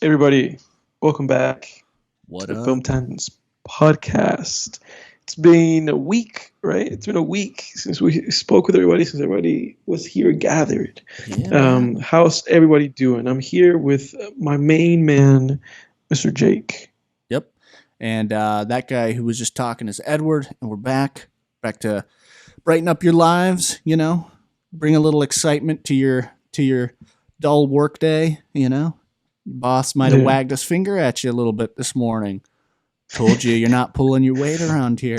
Everybody, welcome back What to the up? Film Titans podcast. It's been a week, right? It's been a week since we spoke with everybody, since everybody was here gathered. Yeah, man. How's everybody doing? I'm here with my main man, Mr. Jake. Yep. And that guy who was just talking is Edward, and we're back to brighten up your lives. Bring a little excitement to your dull work day. Your boss might have Yeah. wagged his finger at you a little bit this morning. Told you you're not pulling your weight around here.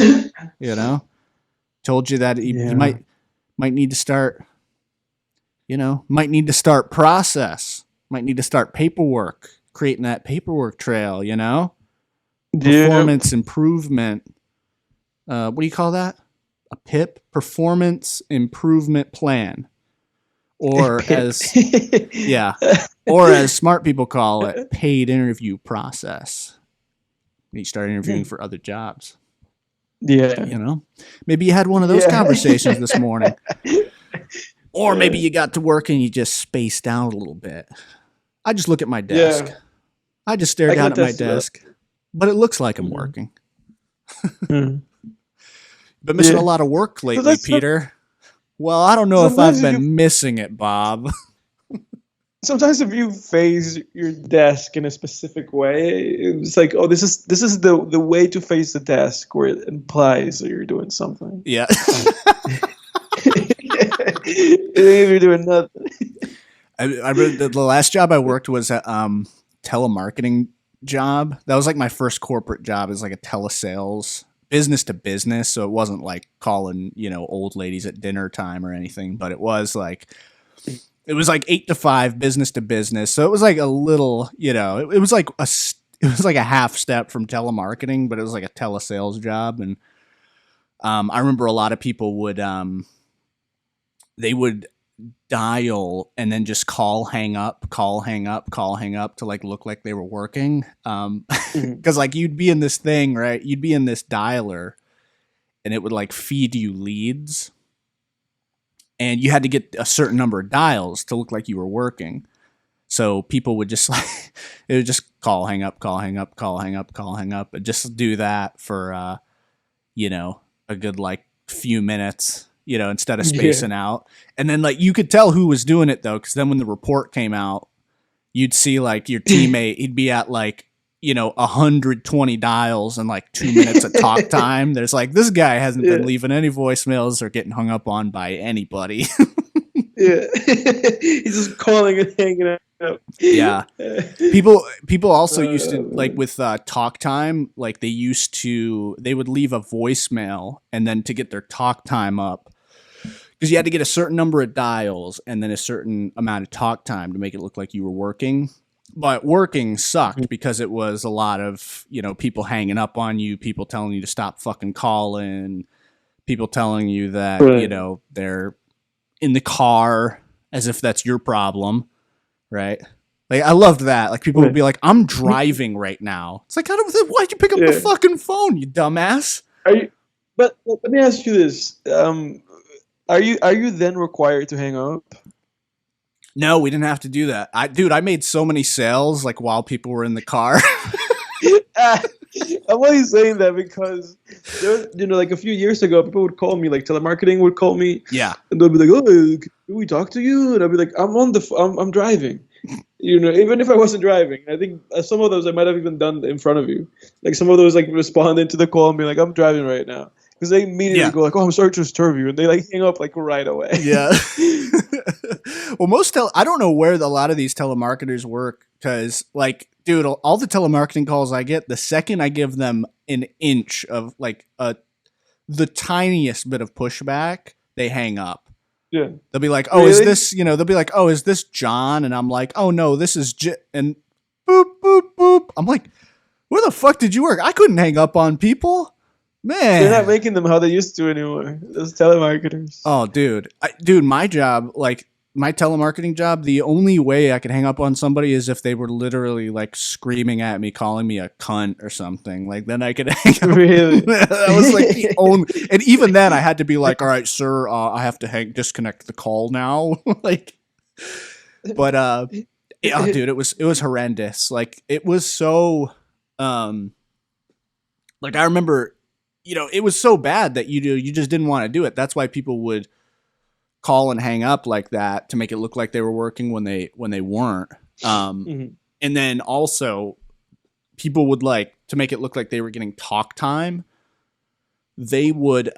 Told you that you Yeah. might need to start. Might need to start process. Might need to start paperwork, creating that paperwork trail. Yeah. Performance improvement. What do you call that? A PIP, performance improvement plan, or as smart people call it, paid interview process. You start interviewing for other jobs. Yeah. Maybe you had one of those Yeah. conversations this morning, or maybe you got to work and you just spaced out a little bit. I just look at my desk. Yeah. I just stare I can down at my attest to that. desk, but it looks like I'm Mhm. working. Mm. Been missing Yeah. a lot of work lately, that's- Peter. Well, I don't know if I've Sometimes been missing it, Bob. Sometimes if you face your desk in a specific way, it's like, oh, this is the way to face the desk, where it implies that you're doing something. Yeah. If you're doing nothing. I remember the last job I worked was a telemarketing job. That was like my first corporate job. It was like a telesales, business to business. So it wasn't like calling, old ladies at dinner time or anything, but it was like 8 to 5 business to business. So it was like a little, it was like a half step from telemarketing, but it was like a telesales job. And I remember a lot of people would, they would dial and then just call, hang up to like look like they were working. Because like you'd be in this thing, right? You'd be in this dialer and it would like feed you leads. And you had to get a certain number of dials to look like you were working. So people would just like, it would just call, hang up, and just do that for, a good like few minutes, instead of spacing out. And then like you could tell who was doing it though, because then when the report came out, you'd see like your teammate, he'd be at like, 120 dials and like 2 minutes of talk time. There's like, this guy hasn't been leaving any voicemails or getting hung up on by anybody. Yeah. He's just calling and hanging up. Yeah. People also used to like with talk time, like they would leave a voicemail and then to get their talk time up, because you had to get a certain number of dials and then a certain amount of talk time to make it look like you were working. But working sucked because it was a lot of, people hanging up on you, people telling you to stop fucking calling, people telling you that, Right. they're in the car as if that's your problem, right? Like, I loved that. Like, people would be like, I'm driving right now. It's like, why'd you pick up the fucking phone, you dumbass? But let me ask you this. Are you then required to hang up? No, we didn't have to do that. I made so many sales, like, while people were in the car. I'm only saying that because there, like a few years ago, people would call me, like telemarketing would call me, Yeah. and they'll be like, "Oh, can we talk to you?" And I'll be like, I'm driving." Even if I wasn't driving, I think some of those I might have even done in front of you. Like some of those, like responding to the call and being like, "I'm driving right now," because they immediately go like, "Oh, I'm sorry to disturb you," and they like hang up like right away. Yeah. Well, I don't know where a lot of these telemarketers work, because, like, dude, all the telemarketing calls I get, the second I give them an inch of like the tiniest bit of pushback, they hang up. Yeah. They'll be like, "Oh, is Really? this?" They'll be like, "Oh, is this John?" And I'm like, "Oh no, this is and boop boop boop. I'm like, "Where the fuck did you work? I couldn't hang up on people, man." They're not making them how they used to anymore. Those telemarketers. Oh, dude, my job, like my telemarketing job, the only way I could hang up on somebody is if they were literally like screaming at me, calling me a cunt or something. Like, then I could hang up. Really? That was like the only, and even then I had to be like, "All right, sir, I have to disconnect the call now." Like, but Oh, dude, it was horrendous. Like it was so, like I remember, it was so bad that you just didn't want to do it. That's why people would call and hang up like that to make it look like they were working when they weren't. And then also people would like to make it look like they were getting talk time. They would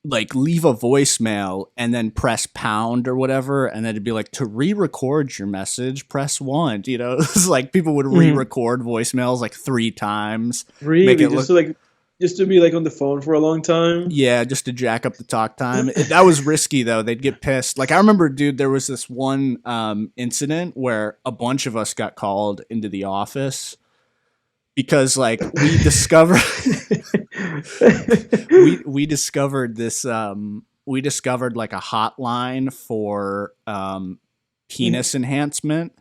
like leave a voicemail and then press pound or whatever, and then it'd be like, to re-record your message, press 1. It's like people would re-record voicemails like 3 times. Really? Make it just to be like on the phone for a long time? Yeah, just to jack up the talk time. That was risky though. They'd get pissed. Like I remember, dude, there was this one incident where a bunch of us got called into the office because like we discovered we discovered this we discovered like a hotline for penis enhancement,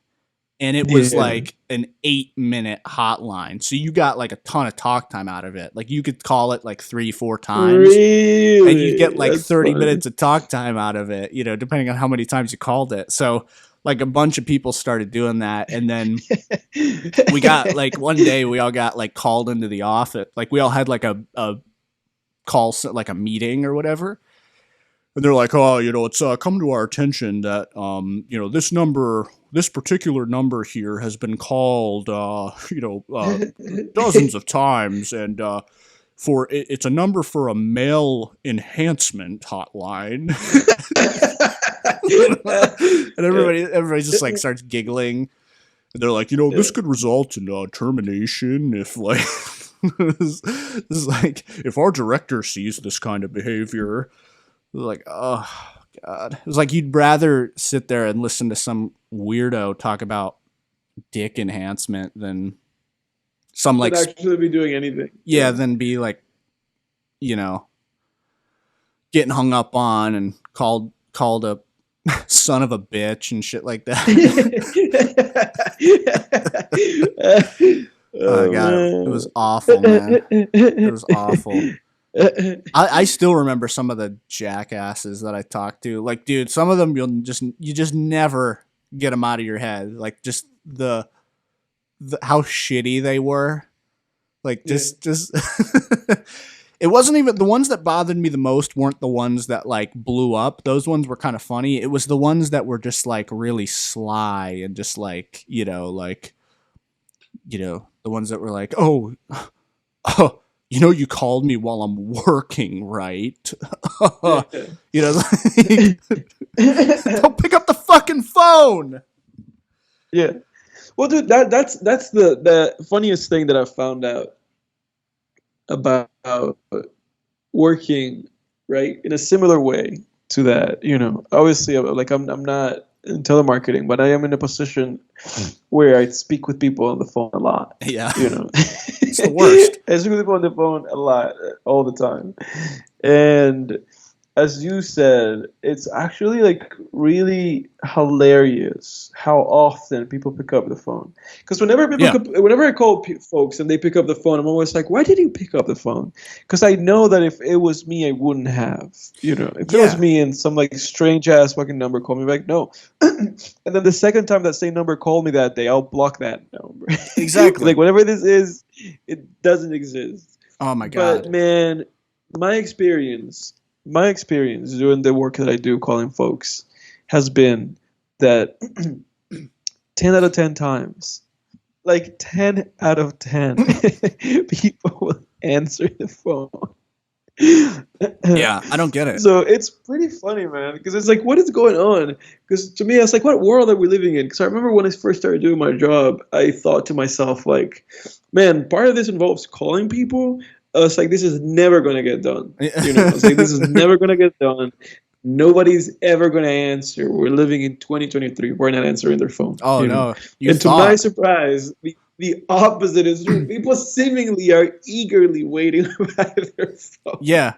and it was like an 8-minute hotline, so you got like a ton of talk time out of it. Like you could call it like 3-4 times, really? And you get like 30 minutes of talk time out of it, depending on how many times you called it. So like a bunch of people started doing that, and then we got like one day we all got like called into the office. Like we all had like a call, like a meeting or whatever, and they're like, oh, it's come to our attention that this particular number here has been called dozens of times, and it's a number for a male enhancement hotline. And everybody just like starts giggling, and they're like, this could result in termination if like this is like if our director sees this kind of behavior. Like, oh god, it was like you'd rather sit there and listen to some weirdo talk about dick enhancement than some like actually be doing anything. Yeah, than be like, getting hung up on and called a son of a bitch and shit like that. Oh god, it was awful, man. It was awful. I still remember some of the jackasses that I talked to. Like, dude, some of them you just never get them out of your head. Like, just the how shitty they were. Like, just it wasn't even the ones that bothered me the most weren't the ones that like blew up. Those ones were kind of funny. It was the ones that were just like really sly and just like, the ones that were like, oh, you called me while I'm working, right? Don't pick up the fucking phone. Yeah. Well, dude, that's the funniest thing that I've found out about working, right, in a similar way to that. Obviously, like I'm not in telemarketing, but I am in a position where I speak with people on the phone a lot. Yeah. It's the worst. I speak with people on the phone a lot, all the time. And as you said, it's actually like really hilarious how often people pick up the phone. Because whenever I call folks and they pick up the phone, I'm always like, why did you pick up the phone? Because I know that if it was me, I wouldn't have. If it was me and some like strange ass fucking number called me back, no. And then the second time that same number called me that day, I'll block that number. Exactly. Like whatever this is, it doesn't exist. Oh my god. But man, my experience doing the work that I do calling folks has been that 10 out of 10 times, like 10 out of 10 people will answer the phone. Yeah, I don't get it. So it's pretty funny, man, because it's like, what is going on? Because to me, it's like, what world are we living in? Because I remember when I first started doing my job, I thought to myself, like, man, part of this involves calling people. I was like, this is never going to get done. I was like, this is never going to get done. Nobody's ever going to answer. We're living in 2023. We're not answering their phone. Oh, no. And to my surprise, the opposite is true. People seemingly are eagerly waiting by their phone. Yeah.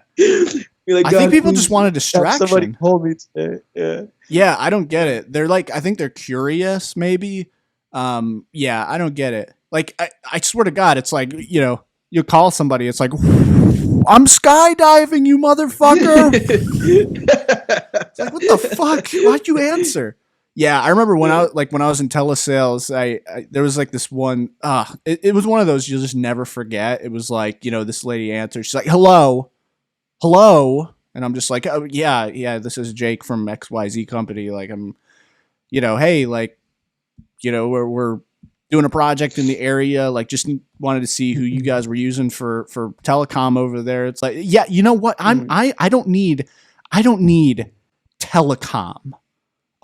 Like, I think people just want a distraction. Somebody called me today. Yeah. Yeah, I don't get it. They're like, I think they're curious, maybe. Yeah, I don't get it. Like, I swear to God, it's like, you call somebody, it's like, I'm skydiving, you motherfucker. It's like, what the fuck? Why'd you answer? Yeah, I remember when Yeah. when I was in telesales, I there was like this one. It was one of those you'll just never forget. It was like, this lady answered. She's like, "Hello, hello," and I'm just like, "Oh yeah, yeah, this is Jake from XYZ company. Like I'm, hey, like, we're doing a project in the area. Like, just wanted to see who you guys were using for telecom over there." It's like, yeah, you know what? I don't need telecom.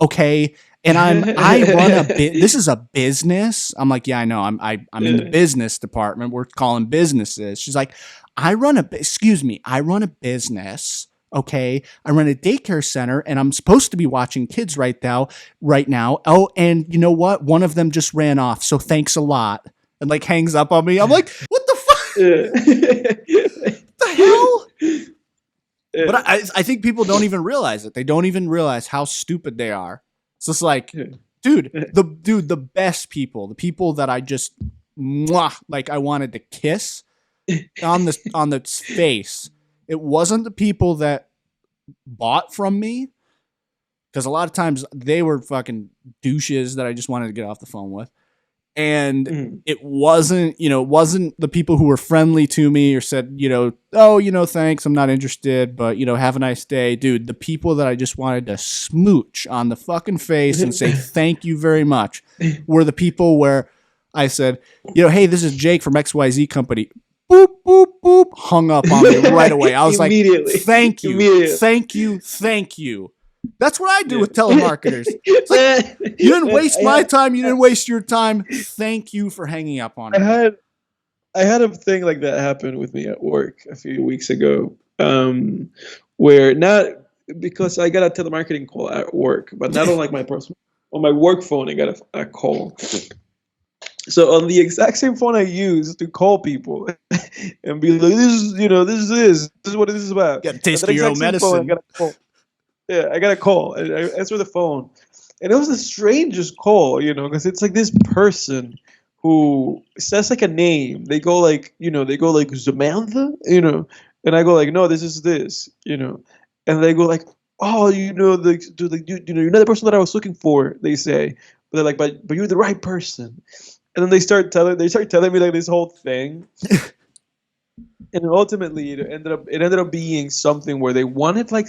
Okay. And I run a bit. This is a business. I'm like, yeah, I know. I'm in the business department. We're calling businesses. She's like, I run a business. Okay. I run a daycare center and I'm supposed to be watching kids right now. Oh, and you know what? One of them just ran off. So thanks a lot. And like hangs up on me. I'm like, what the fuck? The hell? But I think people don't even realize it. They don't even realize how stupid they are. It's just like, the best people, the people that I just like I wanted to kiss on the face. It wasn't the people that bought from me, because a lot of times they were fucking douches that I just wanted to get off the phone with. And it wasn't the people who were friendly to me or said, oh, thanks, I'm not interested, but, have a nice day. Dude, the people that I just wanted to smooch on the fucking face and say thank you very much were the people where I said, hey, this is Jake from XYZ company. Boop, boop, boop. Hung up on me right away. I was like, thank you. That's what I do with telemarketers. It's like, you didn't waste my time. You didn't waste your time. Thank you for hanging up on me. I had a thing like that happen with me at work a few weeks ago, where not because I got a telemarketing call at work, but not on like my personal, on my work phone, I got a call. So on the exact same phone I use to call people and be like, this is what this is about. You got to taste your own medicine. I got a call. Yeah, I got a call. I answered the phone, and it was the strangest call, because it's like this person who says like a name. They go like, Samantha, and I go like, no, this is this, and they go like, oh, you're not the person that I was looking for. They say, but they're like, but you're the right person, and then they start telling me like this whole thing. And ultimately, it ended up being something where they wanted like.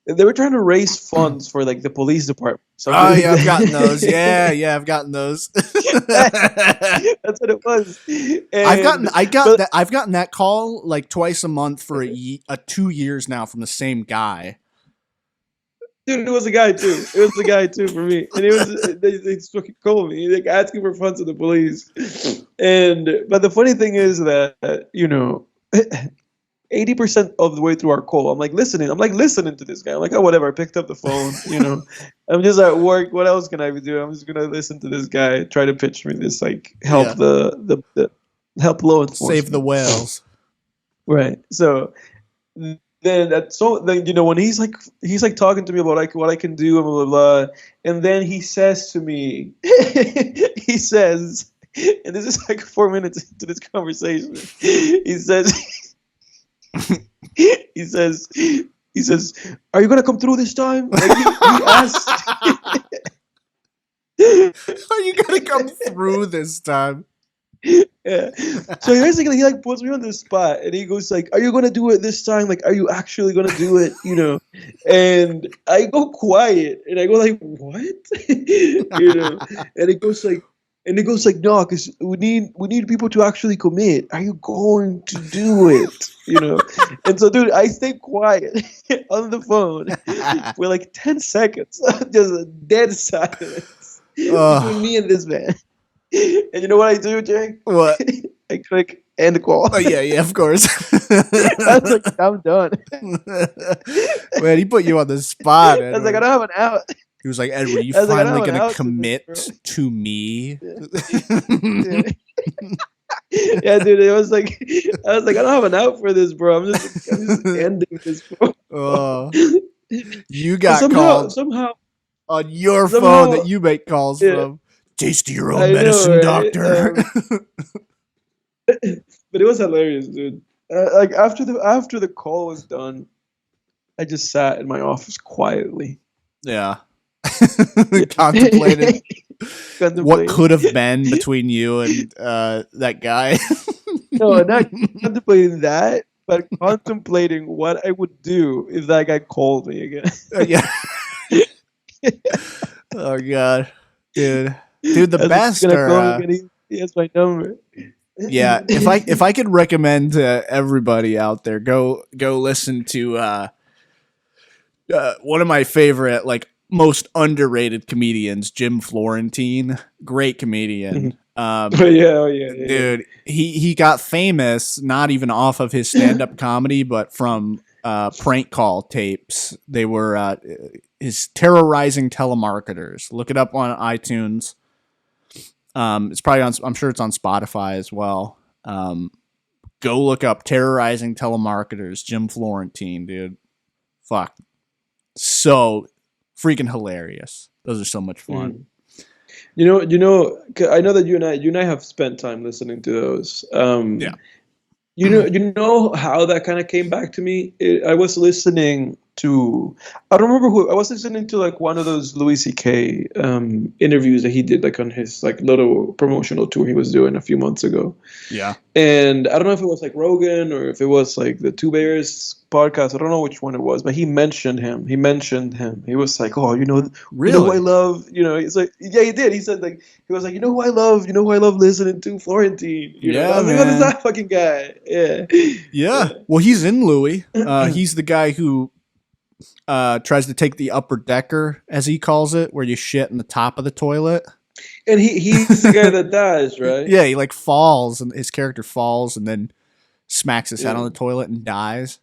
They were trying to raise funds for like the police department. Oh yeah, I've gotten those. Yeah, I've gotten those. That's what it was. I've gotten that call like twice a month for 2 years now from the same guy. Dude, it was a guy too. For me, and it was they fucking called me like asking for funds to the police. But the funny thing is that 80% of the way through our call, I'm like listening to this guy. I'm like, oh, whatever. I picked up the phone, I'm just at work. What else can I do? I'm just gonna listen to this guy try to pitch me this like help the help law enforcement, save the whales. Right. So then when he's like talking to me about like what I can do and blah blah blah, and then he says to me, he says, and this is like 4 minutes into this conversation, he says. He says, "Are you gonna come through this time?" Like he asked, "Are you gonna come through this time?" Yeah. So basically, he like puts me on the spot, and he goes like, "Are you gonna do it this time? Like, are you actually gonna do it?" And I go quiet, and I go like, "What?" And it goes like. No, because we need people to actually commit. Are you going to do it? And so, dude, I stayed quiet on the phone for like 10 seconds, just a dead silence between me and this man. And you know what I do, Jake? What? I click end call. Oh yeah, of course. I was like, I'm done. Man, he put you on the spot. I was like, I don't have an out. He was like, Edward, are you finally going to commit to me? Yeah, dude, I was like, I don't have an out for this, bro. I'm just ending this. Oh, you got called somehow on your phone that you make calls from. Taste your own medicine, doctor. But it was hilarious, dude. Like after the call was done, I just sat in my office quietly. Yeah. Contemplated what Contemplating. could have been between you and that guy. No, not contemplating that, but contemplating what I would do if that guy called me again. Yeah. Oh god, dude, the As best he's gonna call are. me again, he has my number. Yeah, if I could recommend to everybody out there, go listen to one of my favorite, like, most underrated comedians, Jim Florentine. Great comedian. Oh yeah. Dude, he got famous not even off of his stand up comedy, but from prank call tapes. They were his Terrorizing Telemarketers. Look it up on iTunes. It's probably on. I'm sure it's on Spotify as well. Go look up Terrorizing Telemarketers, Jim Florentine, dude. Fuck, so freaking hilarious. Those are so much fun. You know. I know that you and I have spent time listening to those. Yeah. You know how that kind of came back to me. I was listening to, I don't remember who. I was listening to like one of those Louis C.K. Interviews that he did like on his like little promotional tour he was doing a few months ago. Yeah. And I don't know if it was like Rogan or if it was like the Two Bears podcast. I don't know which one it was, but he mentioned him. He was like, oh, Really? you know who I love. He's like, yeah, he did. He said like, he was like, you know who I love. You know who I love listening to, Florentine. Yeah, I was like, man. what is that fucking guy? Yeah. Well, he's in Louie. He's the guy who tries to take the upper decker, as he calls it, where you shit in the top of the toilet. And he's the guy that dies, right? Yeah, he like falls, and his character falls and then smacks his head on the toilet and dies.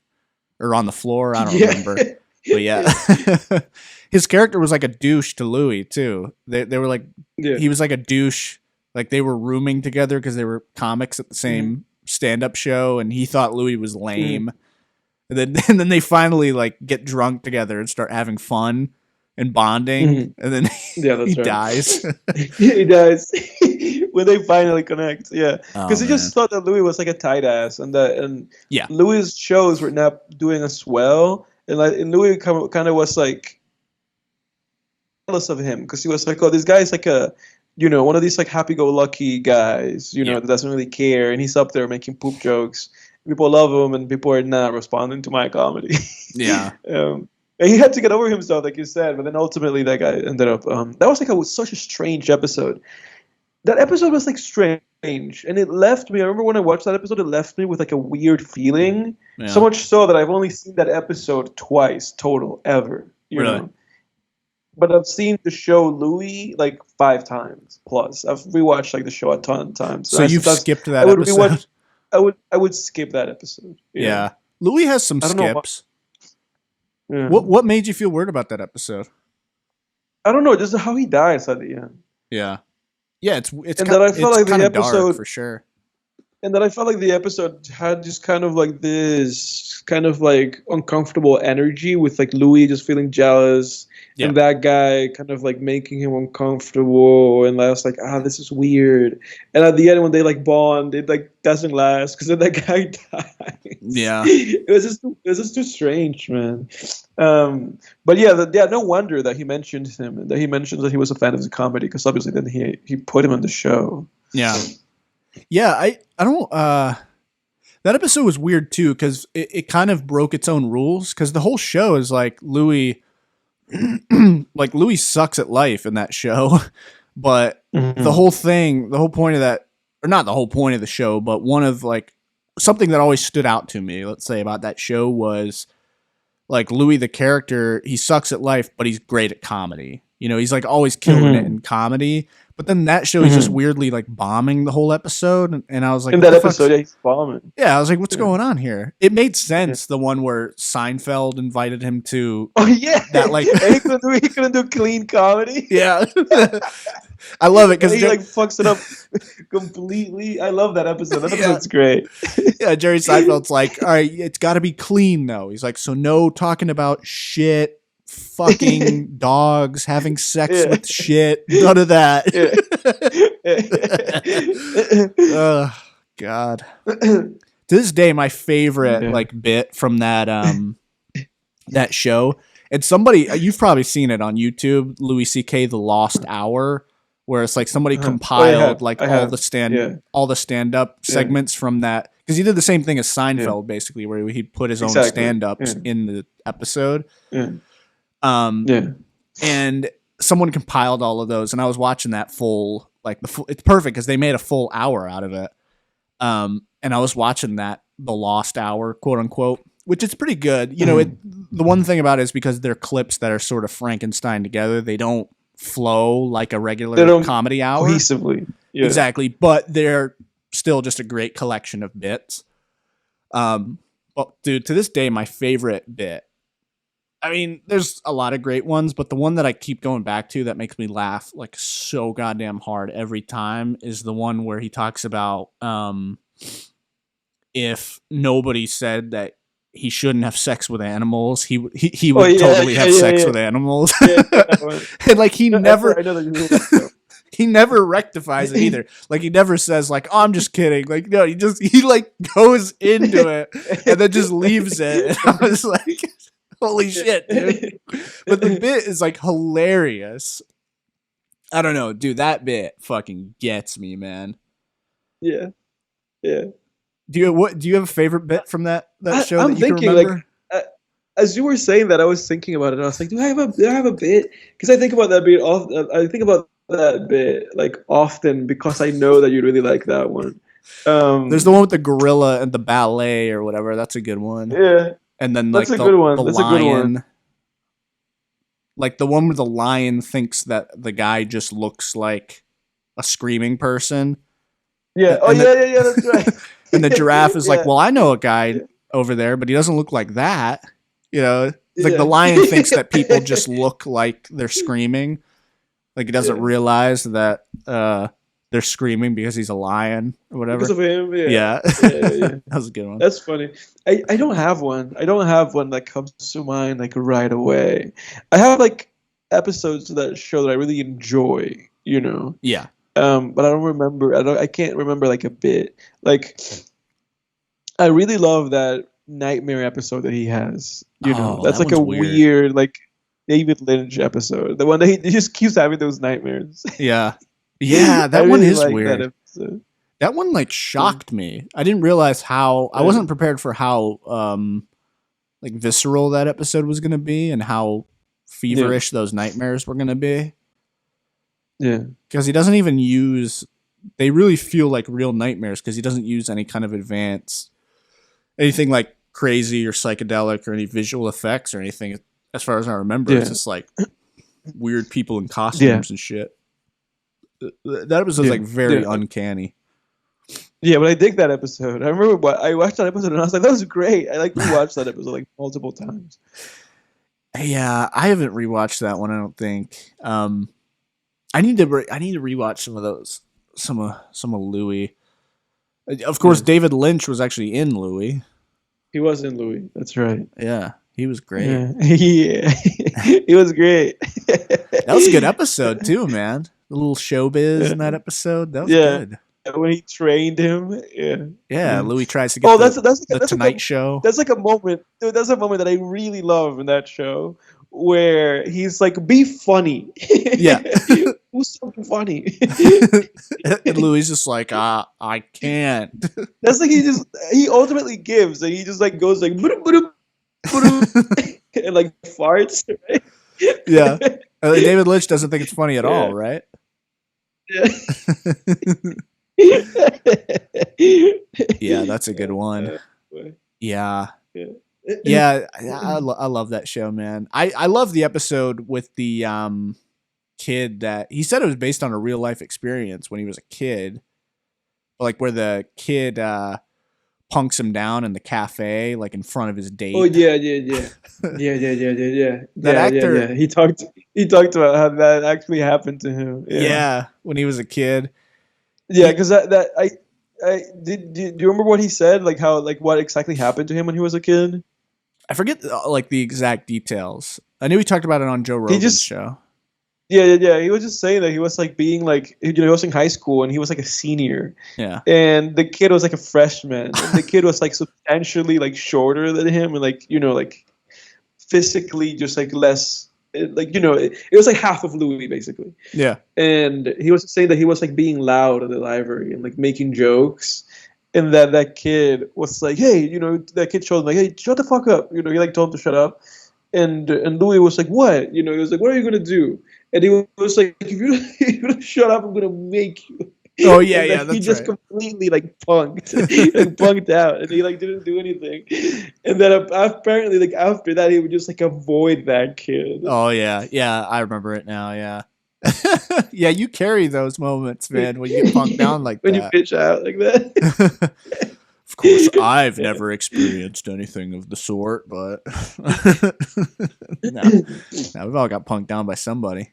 Or on the floor, I don't remember. But yeah. His character was like a douche to Louie, too. They were like, he was like a douche. Like they were rooming together because they were comics at the same stand-up show, and he thought Louie was lame. And then they finally like get drunk together and start having fun and bonding, and then he dies. He dies when they finally connect. Yeah, because he just thought that Louis was like a tight ass, and Louis' shows were not doing as well, and Louis kind of was like jealous of him because he was like, oh, this guy's like a one of these like happy-go-lucky guys, that doesn't really care, and he's up there making poop jokes. People love him, and people are not responding to my comedy. Yeah. And he had to get over himself, like you said, but then ultimately that guy ended up. That was like such a strange episode. That episode was like strange, and it left me. I remember when I watched that episode, it left me with like a weird feeling. Yeah. So much so that I've only seen that episode twice total ever. You know? But I've seen the show Louie like 5 times plus. I've rewatched like the show a ton of times. So you've skipped that episode. I would skip that episode. Yeah. Louie has some skips. Yeah. What made you feel weird about that episode? I don't know, just how he dies at the end. Yeah. Yeah, it's and that I felt like the episode dark for sure. And that I felt like the episode had just kind of like this kind of like uncomfortable energy with like Louie just feeling jealous and that guy kind of like making him uncomfortable, and I was like, this is weird. And at the end when they like bond, it like doesn't last because then that guy dies. Yeah. It was just too strange, man. But no wonder that he mentioned him and that he mentioned that he was a fan of the comedy, because obviously then he put him on the show. Yeah. Yeah, I don't that episode was weird too, because it kind of broke its own rules, because the whole show is like Louie like Louie sucks at life in that show, but the whole point of that, or not the whole point of the show, but one of like something that always stood out to me, let's say, about that show was like Louie the character, he sucks at life, but he's great at comedy. He's like always killing it in comedy. But then that show is just weirdly like bombing the whole episode, and I was like, in that episode, he's bombing. Yeah, I was like, what's going on here? It made sense. The one where Seinfeld invited him to. Oh yeah, that like he couldn't do clean comedy. Yeah, I love it because he like fucks it up completely. I love that episode. That episode's great. Yeah, Jerry Seinfeld's like, all right, it's got to be clean though. He's like, so no talking about shit. Fucking dogs having sex with shit, none of that. Oh God. To this day, my favorite like bit from that that show And somebody, you've probably seen it on YouTube, Louis C.K. The Lost Hour, where it's like somebody compiled all the stand-up segments from that, because he did the same thing as Seinfeld, basically, where he put his own stand-ups in the episode. And someone compiled all of those, and I was watching that full, it's perfect because they made a full hour out of it. And I was watching that, the Lost Hour, quote unquote, which is pretty good. You know, the one thing about it is because they're clips that are sort of Frankenstein together, they don't flow like a regular comedy hour cohesively. Exactly, but they're still just a great collection of bits. Well, dude, to this day, my favorite bit, I mean, there's a lot of great ones, but the one that I keep going back to that makes me laugh like so goddamn hard every time is the one where he talks about if nobody said that he shouldn't have sex with animals, he would totally have sex with animals. And like he never rectifies it either. Like he never says like, "Oh, I'm just kidding." Like no, he like goes into it and then just leaves it. And I was like, holy shit, dude. But the bit is like hilarious. I don't know, dude, that bit fucking gets me, man. Yeah. Do you have a favorite bit from that show I'm that you thinking, can remember? Like, as you were saying that, I was thinking about it, and I was like, do I have a bit? Because I think about that bit like often because I know that you really like that one. There's the one with the gorilla and the ballet or whatever. That's a good one. Yeah. And then like that's a good one. The That's lion, a good one. Like the one where the lion thinks that the guy just looks like a screaming person. Yeah. Yeah. That's right. And the giraffe is like, well, I know a guy over there, but he doesn't look like that. You know, it's like the lion thinks that people just look like they're screaming. Like he doesn't realize that they're screaming because he's a lion or whatever. Because of him, yeah. That was a good one. That's funny. I don't have one. I don't have one that comes to mind like right away. I have like episodes of that show that I really enjoy, you know. Yeah. But I don't remember. I can't remember like a bit. Like, I really love that nightmare episode that he has. You know, that's like a weird like David Lynch episode. The one that he just keeps having those nightmares. Yeah, that one is weird. That one like shocked me. I didn't realize how. I wasn't prepared for how like visceral that episode was going to be and how feverish those nightmares were going to be. Yeah, because he doesn't even use. They really feel like real nightmares because he doesn't use any kind of anything like crazy or psychedelic or any visual effects or anything. As far as I remember, it's just like weird people in costumes and shit. That episode's like very uncanny. Yeah, but I dig that episode. I remember I watched that episode and I was like, that was great. I like rewatched that episode like multiple times. Yeah, I haven't rewatched that one. I don't think. I need to rewatch some of Louie. Of course, David Lynch was actually in Louie. He was in Louie. That's right. Yeah, he was great. Yeah, he was great. That was a good episode too, man. The little showbiz in that episode. That was good. When he trained him, yeah. Louie tries to get the Tonight Show. That's like a moment, dude. That's a moment that I really love in that show, where he's like, "Be funny." Yeah, who's something funny? And Louie's just like, I can't. That's like he ultimately gives, and he just like goes like, and like farts. Right? Yeah, David Lynch doesn't think it's funny at all, right? Yeah. Yeah, that's a good one. Yeah. I love that show, man. I love the episode with the kid that he said it was based on a real life experience when he was a kid, like where the kid punks him down in the cafe, like in front of his date. Oh yeah. That actor. Yeah. He talked about how that actually happened to him. Yeah, when he was a kid. Yeah, because do you remember what he said? Like how, like what exactly happened to him when he was a kid? I forget like the exact details. I knew he talked about it on Joe Rogan's show. Yeah. He was just saying that he was like being like, you know, he was in high school and he was like a senior. Yeah. And the kid was like a freshman. And the kid was like substantially like shorter than him and like, you know, like physically just like less, like, you know, it was like half of Louie basically. Yeah. And he was saying that he was like being loud in the library and like making jokes. And that kid was like, hey, you know, that kid showed him like, hey, shut the fuck up. You know, he like told him to shut up. And Louis was like, what? You know, he was like, what are you gonna do? And he was like, if you don't shut up, I'm gonna make you. Oh yeah, and yeah, then that's he just right. completely like punked, like punked out, and he like didn't do anything. And then apparently, like after that, he would just like avoid that kid. Oh yeah, yeah, I remember it now. Yeah, yeah, you carry those moments, man, when you get punked down like when you that. bitch out like that. Of course, I've never experienced anything of the sort, but now we've all got punked down by somebody.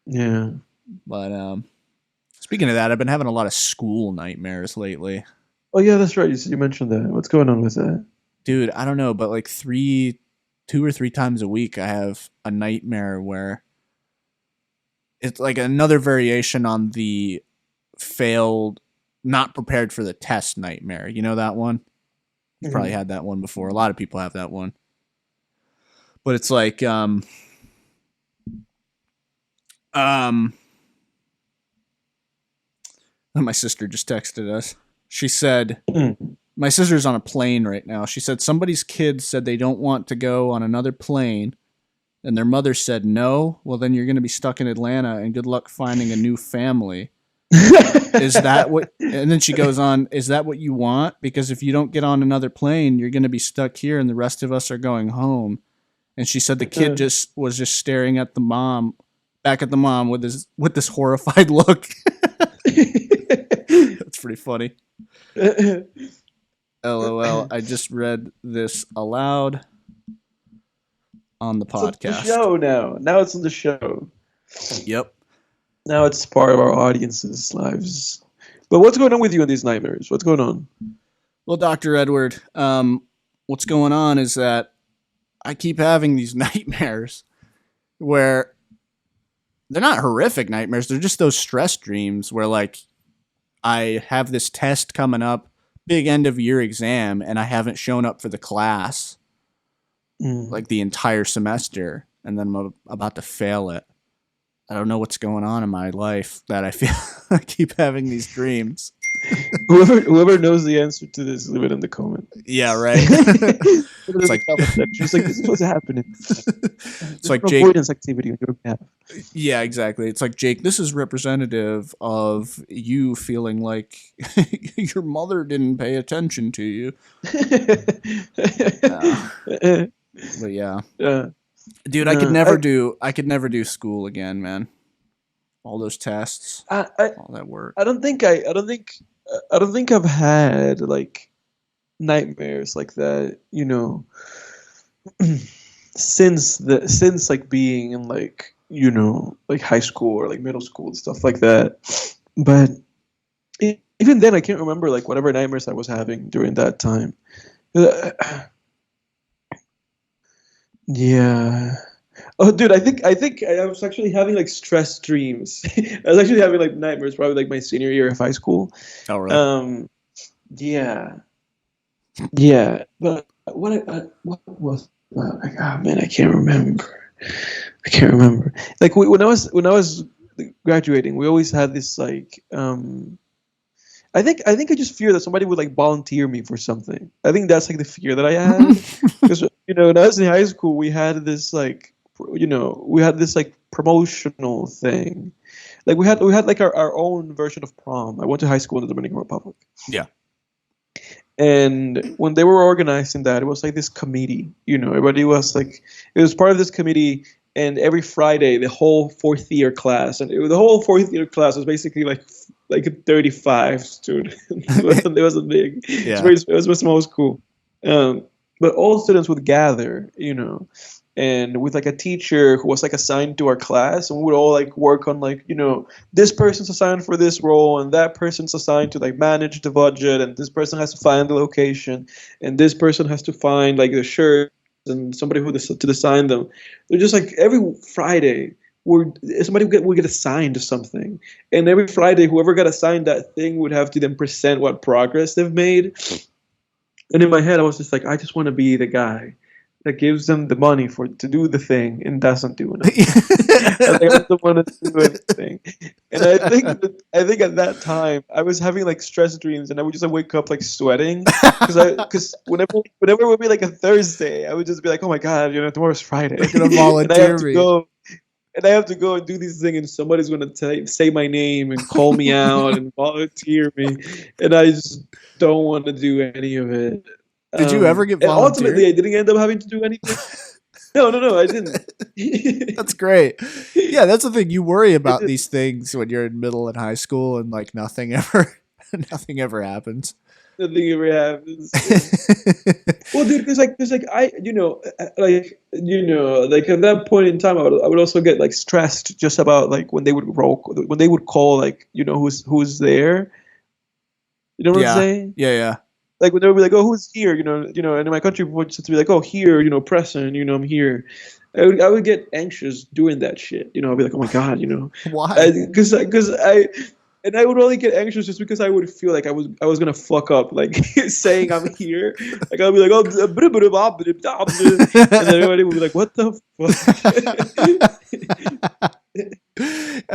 Yeah. But speaking of that, I've been having a lot of school nightmares lately. Oh yeah, that's right. You mentioned that. What's going on with that? Dude, I don't know, but like 2 or 3 times a week, I have a nightmare where it's like another variation on the failed, not prepared for the test nightmare. You know that one? You've probably had that one before. A lot of people have that one. But it's like, my sister just texted us. She said, my sister's on a plane right now. She said somebody's kids said they don't want to go on another plane, and their mother said no. Well, then you're going to be stuck in Atlanta, and good luck finding a new family. Is that what? And then she goes on, is that what you want? Because if you don't get on another plane, you're going to be stuck here, and the rest of us are going home. And she said the kid was just staring at the mom, back at the mom with this horrified look. That's pretty funny. LOL. I just read this aloud on the podcast. It's the show now. Now it's on the show. Yep. Now it's part of our audience's lives. But what's going on with you in these nightmares? What's going on? Well, Dr. Edward, what's going on is that I keep having these nightmares where they're not horrific nightmares. They're just those stress dreams where, like, I have this test coming up, big end of year exam, and I haven't shown up for the class like the entire semester, and then I'm about to fail it. I don't know what's going on in my life that I feel I keep having these dreams. Whoever knows the answer to this, leave it in the comment. Yeah, right. It's like, just like, this is what's happening. It's like Jake. Avoidance activity on your behalf. Yeah, exactly. It's like, Jake, this is representative of you feeling like your mother didn't pay attention to you. But yeah. Dude, I could never do school again, man. All those tests, all that work. I don't think I've had like nightmares like that, you know, since like being in like, you know, like high school or like middle school and stuff like that. But even then, I can't remember like whatever nightmares I was having during that time. Yeah. Oh, dude, I think I was actually having like stress dreams. I was actually having like nightmares probably like my senior year of high school. Oh, really? Yeah. But what was man, I can't remember. Like when I was graduating, we always had this like I think I just fear that somebody would like volunteer me for something. I think that's like the fear that I had because you know when I was in high school we had this like promotional thing. Like we had like our own version of prom. I went to high school in the Dominican Republic. Yeah. And when they were organizing that, it was like this committee, you know, everybody was like, it was part of this committee, and every Friday, the whole fourth year class, the whole fourth year class was basically like 35 students. It wasn't big. Yeah. It was most cool. But all students would gather, you know, and with like a teacher who was like assigned to our class, and we would all like work on like, you know, this person's assigned for this role, and that person's assigned to like manage the budget, and this person has to find the location, and this person has to find like the shirt and somebody to design them. They're just like every Friday somebody would get assigned to something, and every Friday whoever got assigned that thing would have to then present what progress they've made. And in my head I was just like, I just want to be the guy that gives them the money to do the thing and doesn't do enough. And I don't want to do anything. And I think at that time I was having like stress dreams, and I would just like, wake up like sweating because whenever it would be like a Thursday, I would just be like, oh my god, tomorrow's Friday. They're gonna volunteer and I have to me. go. And I have to go and do this thing, and somebody's going to say my name and call me out and volunteer me, and I just don't want to do any of it. Did you ever get and volunteered? ultimately, I didn't end up having to do anything. No, I didn't. That's great. Yeah, that's the thing. You worry about these things when you're in middle and high school, and like nothing ever happens. Nothing ever happens. Well, dude, because I, like at that point in time, I would also get like stressed just about like when they would call like who's there. You know what I'm saying? Yeah. Like when they would be like, oh, who's here? And in my country would just be like, oh, here, present, I'm here. I would get anxious doing that shit. I'd be like, oh my god, Why? And I would only get anxious just because I would feel like I was gonna fuck up, like saying I'm here. Like I'd be like, oh, and then everybody would be like, what the fuck?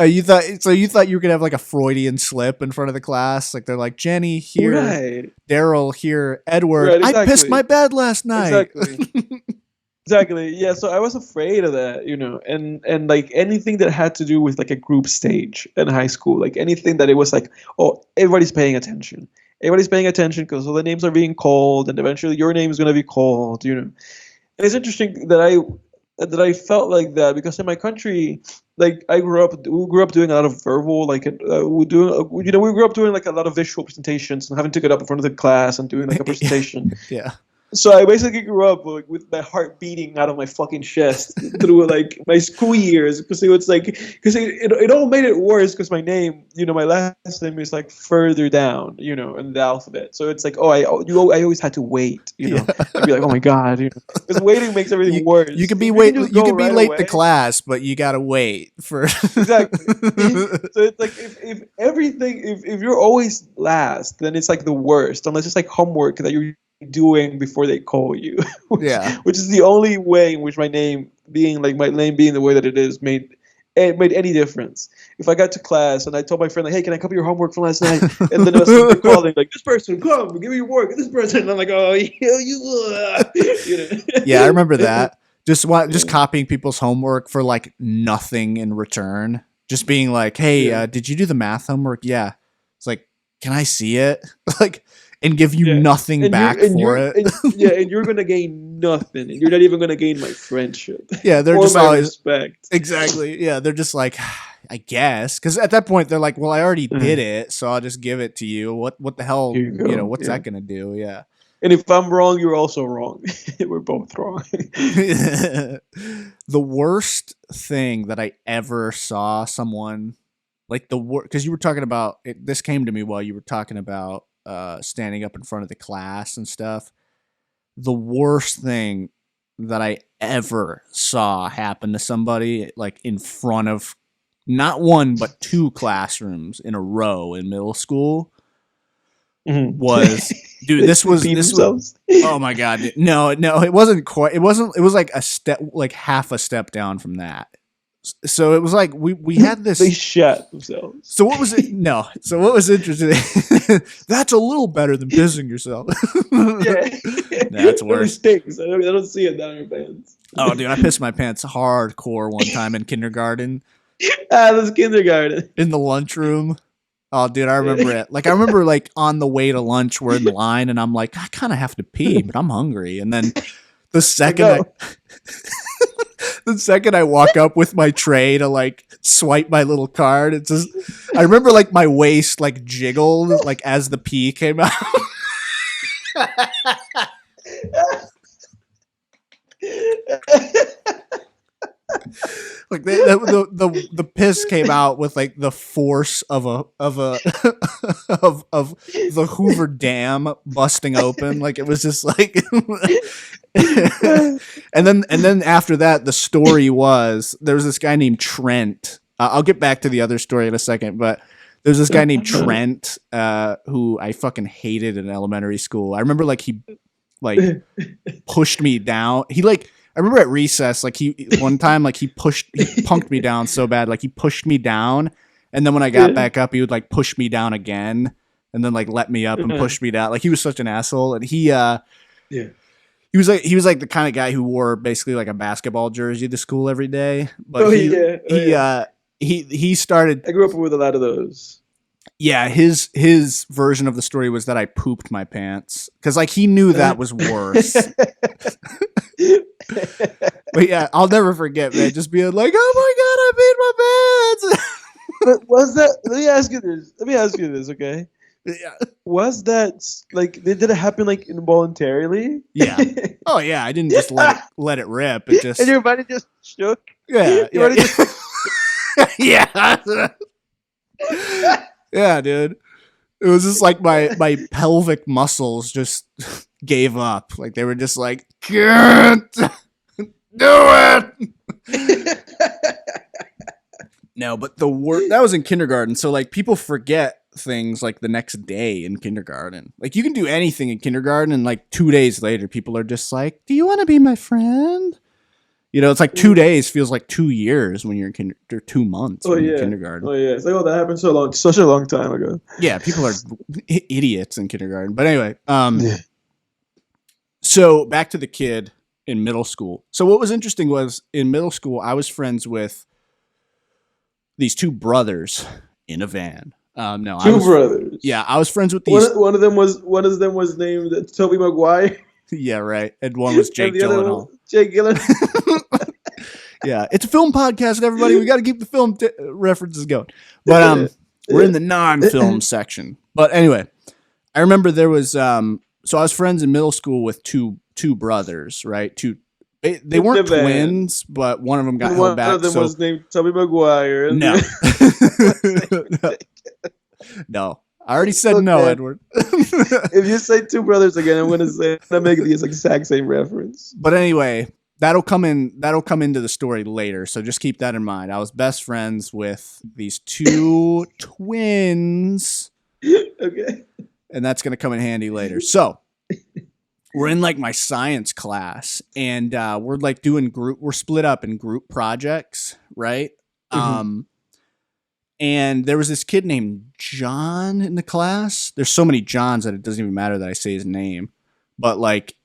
You thought you were gonna have like a Freudian slip in front of the class, like they're like Jenny here, right. Daryl here, Edward. Right, exactly. I pissed my bed last night. Exactly. Yeah. So I was afraid of that, and like anything that had to do with like a group stage in high school, like anything that it was like, oh, everybody's paying attention. Everybody's paying attention because all the names are being called, and eventually your name is going to be called, And it's interesting that I felt like that because in my country, like we grew up doing a lot of verbal, like we grew up doing like a lot of visual presentations and having to get up in front of the class and doing like a presentation. Yeah. So I basically grew up like, with my heart beating out of my fucking chest through like my school years because it all made it worse because my name, my last name is like further down, in the alphabet. So it's like, oh, I always had to wait, I'd be like, oh my god, because waiting makes everything worse. You can be You can late to class, but you gotta wait for exactly. So it's like if you're always last, then it's like the worst, unless it's like homework that you're doing before they call you, which is the only way in which my name being the way that it is made any difference. If I got to class and I told my friend like, hey, can I copy your homework from last night? And then they're calling like, this person, come, give me your work. This person, and I'm like, oh, Yeah, I remember that. Just copying people's homework for like nothing in return. Just being like, hey, did you do the math homework? Yeah. It's like, can I see it? Like. And give you nothing back for it. And you're gonna gain nothing, and you're not even gonna gain my friendship. Yeah, they're just my always respect. Exactly. Yeah, they're just like, I guess, because at that point they're like, well, I already did it, so I'll just give it to you. What the hell? What's that gonna do? Yeah. And if I'm wrong, you're also wrong. We're both wrong. The worst thing that I ever saw someone like because you were talking about it, this came to me while you were talking about. Standing up in front of the class and stuff. The worst thing that I ever saw happen to somebody like in front of not one but two classrooms in a row in middle school was dude, this was oh my god. No, it wasn't quite. It was like a step, like half a step down from that. So it was like we had this. They shat themselves. So what was it? No. So what was interesting? That's a little better than pissing yourself. That's worse. It stinks. I don't see it down your pants. Oh, dude, I pissed my pants hardcore one time in kindergarten. That's kindergarten. In the lunchroom. Oh, dude, I remember it. Like I remember, like on the way to lunch, we're in the line, and I'm like, I kind of have to pee, but I'm hungry. And then the second the second I walk up with my tray to like swipe my little card, it's just I remember like my waist like jiggled like as the pee came out. Like the piss came out with like the force of the Hoover Dam busting open. Like it was just like and then after that the story was there was this guy named Trent. I'll get back to the other story in a second, but there's this guy named Trent who I fucking hated in elementary school. I remember like he like pushed me down. He like, I remember at recess, like one time, like he punked me down so bad. Like he pushed me down. And then when I got back up, he would like push me down again and then like let me up and push me down. Like he was such an asshole. And he was like the kind of guy who wore basically like a basketball jersey to school every day. But he started. I grew up with a lot of those. Yeah, his version of the story was that I pooped my pants because like he knew that was worse. But yeah, I'll never forget, man. Just being like, "Oh my god, I peed my pants." But was that? Let me ask you this, okay? Yeah. Was that like did it happen like involuntarily? Yeah. Oh yeah, I didn't just let it rip. It just and your body just shook. Yeah. Your body just yeah. Yeah, dude. It was just like my pelvic muscles just gave up. Like they were just like, can't do it. No, but that was in kindergarten. So like people forget things like the next day in kindergarten. Like you can do anything in kindergarten and like 2 days later, people are just like, do you want to be my friend? You know, it's like 2 days feels like 2 years when you're in kindergarten, 2 months when you're in kindergarten. Oh yeah, it's like, that happened such a long time ago. Yeah, people are idiots in kindergarten. But anyway, so back to the kid in middle school. So what was interesting was in middle school, I was friends with these two brothers in a van. Two brothers. Yeah, I was friends with these. One of them was named Tobey Maguire. Yeah, right. And one was Jake Gyllenhaal. Jake Gyllenhaal. Yeah, it's a film podcast, everybody. We got to keep the film references going. But we're in the non-film section. But anyway, I remember there was so I was friends in middle school with two brothers, right? They weren't twins, but one of them got held back. One of them was named Tobey Maguire. No. No. I already said no, Edward. If you say two brothers again, I'm gonna make the exact same reference. But anyway, that'll come into the story later. So just keep that in mind. I was best friends with these two twins. Okay. And that's gonna come in handy later. So we're in like my science class, and we're like we're split up in group projects, right? Mm-hmm. And there was this kid named John in the class. There's so many Johns that it doesn't even matter that I say his name. But like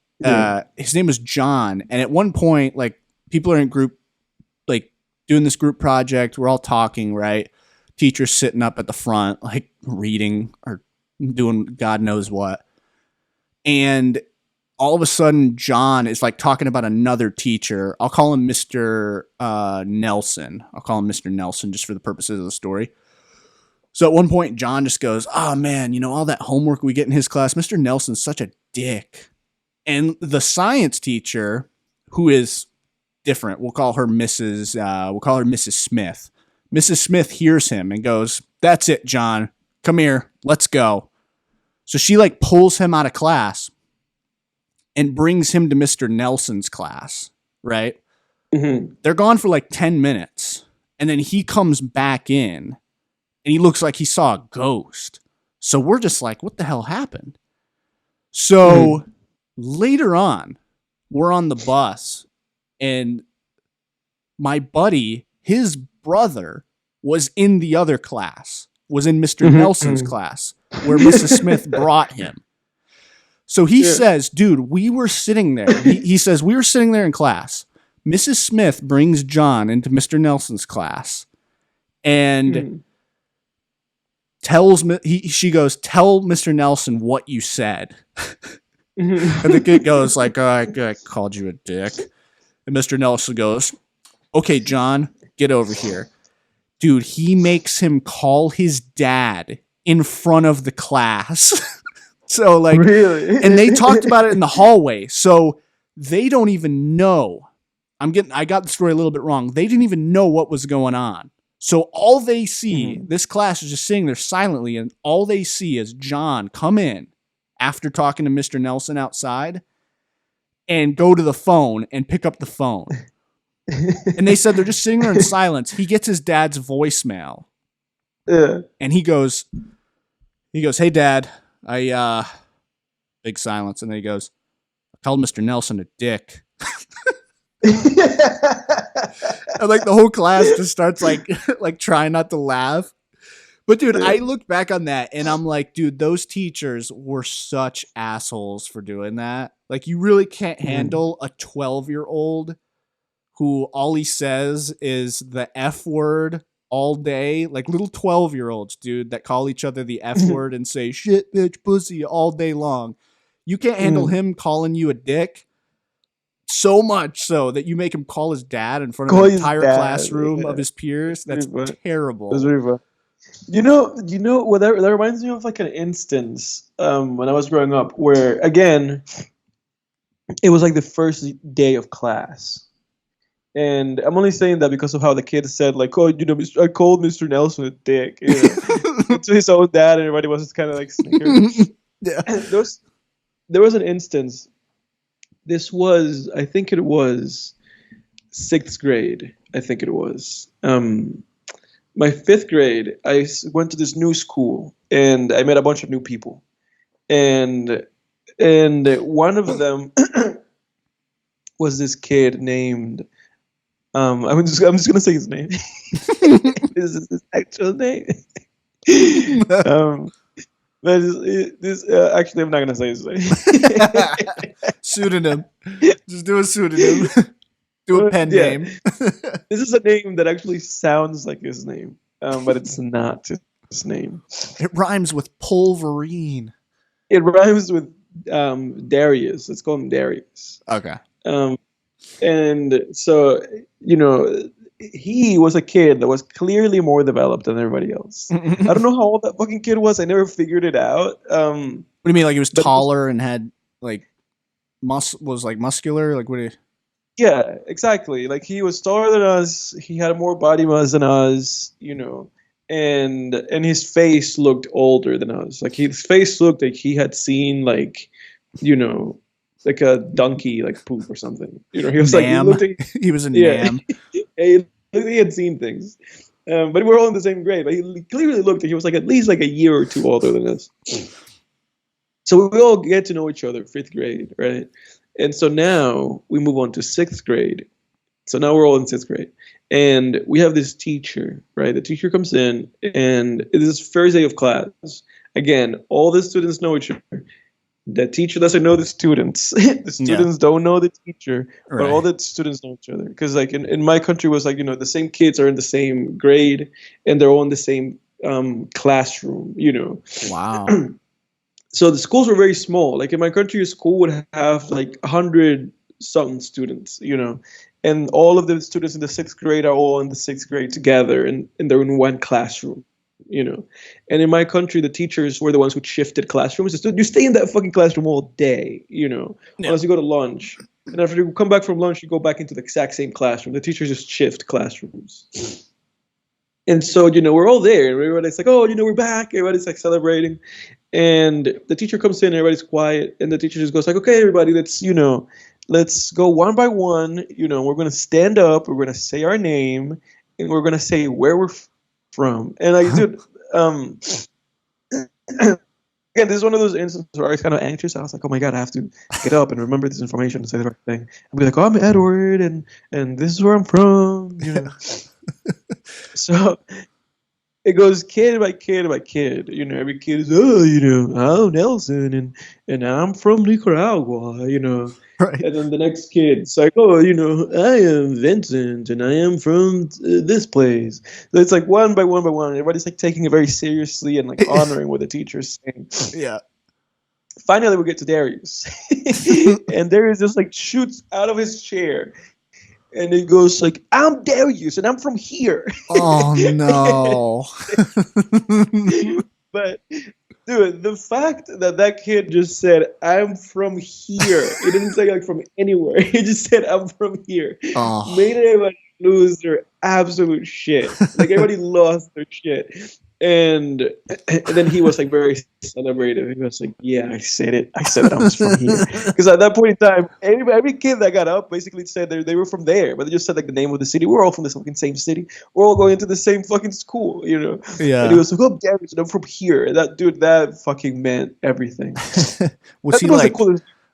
his name was John. And at one point, like people are in group, like doing this group project. We're all talking, right? Teacher's sitting up at the front, like reading or doing God knows what. And all of a sudden, John is like talking about another teacher. I'll call him Mr. Nelson. I'll call him Mr. Nelson just for the purposes of the story. So at one point, John just goes, "Oh man, you know, all that homework we get in his class, Mr. Nelson's such a dick." And the science teacher, who is different, we'll call her Mrs. Smith. Mrs. Smith hears him and goes, "That's it, John. Come here. Let's go." So she like pulls him out of class and brings him to Mr. Nelson's class, right? Mm-hmm. They're gone for like 10 minutes. And then he comes back in and he looks like he saw a ghost. So we're just like, what the hell happened? So later on, we're on the bus and my buddy, his brother, was in the other class, was in Mr. Nelson's class where Mrs. Smith brought him. So he says, dude, we were sitting there. He says, we were sitting there in class. Mrs. Smith brings John into Mr. Nelson's class and she goes, "Tell Mr. Nelson what you said." And the kid goes like, "Oh, I called you a dick." And Mr. Nelson goes, "Okay, John, get over here." Dude, he makes him call his dad in front of the class. So like, really? And they talked about it in the hallway. So they don't even know. I got the story a little bit wrong. They didn't even know what was going on. So all they see, this class is just sitting there silently, and all they see is John come in after talking to Mr. Nelson outside and go to the phone and pick up the phone. And they said they're just sitting there in silence. He gets his dad's voicemail. Yeah. And he goes, "Hey, Dad. Big silence." And then he goes, called Mr. Nelson a dick. And like the whole class just starts like trying not to laugh. But dude, I look back on that and I'm like, dude, those teachers were such assholes for doing that. Like, you really can't handle a 12-year-old who all he says is the F word all day. Like little 12-year-olds, dude, that call each other the F word and say shit, bitch, pussy all day long. You can't handle him calling you a dick. So much so that you make him call his dad in front of the entire classroom of his peers. That's terrible. That's very fun. You know what that reminds me of, like an instance when I was growing up where, again, it was like the first day of class. And I'm only saying that because of how the kid said, like, oh, I called Mr. Nelson a dick, to his own dad, and everybody was just kind of like snickering. Yeah. There was an instance. This was, I think it was 6th grade. I think it was. My 5th grade, I went to this new school, and I met a bunch of new people. And one of them was this kid named, I'm just gonna say his name. This is his actual name. But actually, I'm not gonna say his name. Pseudonym. Just do a pseudonym. Do a pen name. This is a name that actually sounds like his name, but it's not his name. It rhymes with Pulverine. It rhymes with Darius. Let's call him Darius. Okay. And so, he was a kid that was clearly more developed than everybody else. I don't know how old that fucking kid was. I never figured it out. What do you mean? Like he was taller and had like was like muscular? Like what do you... Yeah, exactly. Like he was taller than us. He had more body mass than us, and his face looked older than us. Like his face looked like he had seen like like a donkey like poop or something. He was Nam. He was a Nam. He had seen things. But we were all in the same grade. But he clearly looked like he was like at least like a year or two older than us. So we all get to know each other, 5th grade, right? And so now we move on to 6th grade. So now we're all in 6th grade. And we have this teacher, right? The teacher comes in, and it is first day of class. Again, all the students know each other. The teacher doesn't know the students. The students don't know the teacher. Right. But all the students know each other. Because like in my country was like, the same kids are in the same grade, and they're all in the same classroom, Wow. So the schools were very small. Like in my country, a school would have like 100-something students, and all of the students in the 6th grade are all in the 6th grade together, and they're in one classroom, And in my country, the teachers were the ones who shifted classrooms. So you stay in that fucking classroom all day, unless you go to lunch. And after you come back from lunch, you go back into the exact same classroom. The teachers just shift classrooms. And so, we're all there, and everybody's like, oh, we're back. Everybody's like celebrating. And the teacher comes in, everybody's quiet, and the teacher just goes like, okay, everybody, let's go one by one. We're going to stand up, we're going to say our name, and we're going to say where we're from. And I did, again, this is one of those instances where I was kind of anxious. I was like, oh my God, I have to get up and remember this information and say the right thing. I'll be like, oh, I'm Edward, and this is where I'm from, So it goes kid by kid by kid. Every kid is, I'm Nelson, and I'm from Nicaragua, Right. And then the next kid's like, oh, I am Vincent, and I am from this place. So it's like one by one by one. Everybody's like taking it very seriously and like honoring what the teacher's saying. Yeah. Finally, we get to Darius, and Darius just like shoots out of his chair. And he goes like, I'm Darius, and I'm from here. Oh, no. But, dude, the fact that kid just said, I'm from here. He didn't say like from anywhere. He just said, I'm from here. Oh. Made everybody lose their absolute shit. Like, everybody lost their shit. And then he was like very celebrative. He was like, yeah, I said it. I said I was from here. Because at that point in time, every kid that got up basically said they were from there. But they just said like the name of the city. We're all from the fucking same city. We're all going to the same fucking school, Yeah. And he was like, oh, damn it, I'm from here. And that fucking meant everything. Was he like,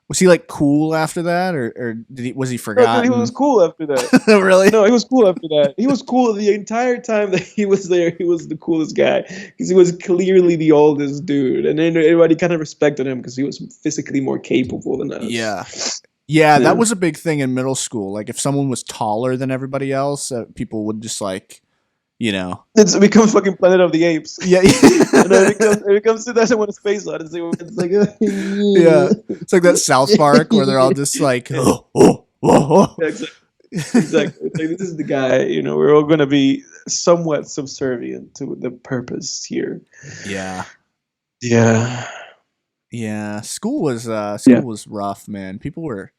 Was he like cool after that, or was he No, dude, he forgotten? was cool after that. Really? No, he was cool after that. He was cool the entire time that he was there. He was the coolest guy because he was clearly the oldest dude, and then everybody kind of respected him because he was physically more capable than us. Yeah. Yeah. That was a big thing in middle school. Like if someone was taller than everybody else, people would just like, It becomes fucking Planet of the Apes. Yeah. It becomes 2001: A Space Odyssey. It's like, yeah, it's like that South Park where they're all just like, oh. Yeah, exactly. It's like, this is the guy. We're all gonna be somewhat subservient to the purpose here. Yeah. Yeah. Yeah. School was rough, man. People were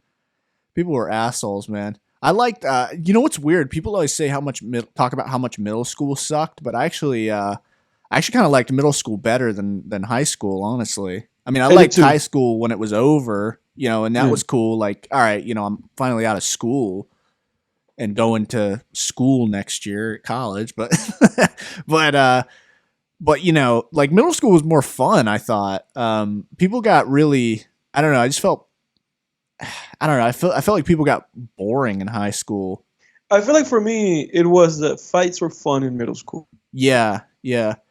assholes, man. I liked, what's weird? People always say talk about how much middle school sucked, but I actually kind of liked middle school better than high school, honestly. I mean, I liked high school when it was over, and that was cool. Like, all right, I'm finally out of school and going to school next year at college, but, but like middle school was more fun, I thought. People got really, I don't know, I felt like people got boring in high school. I feel like for me, it was that fights were fun in middle school. Yeah.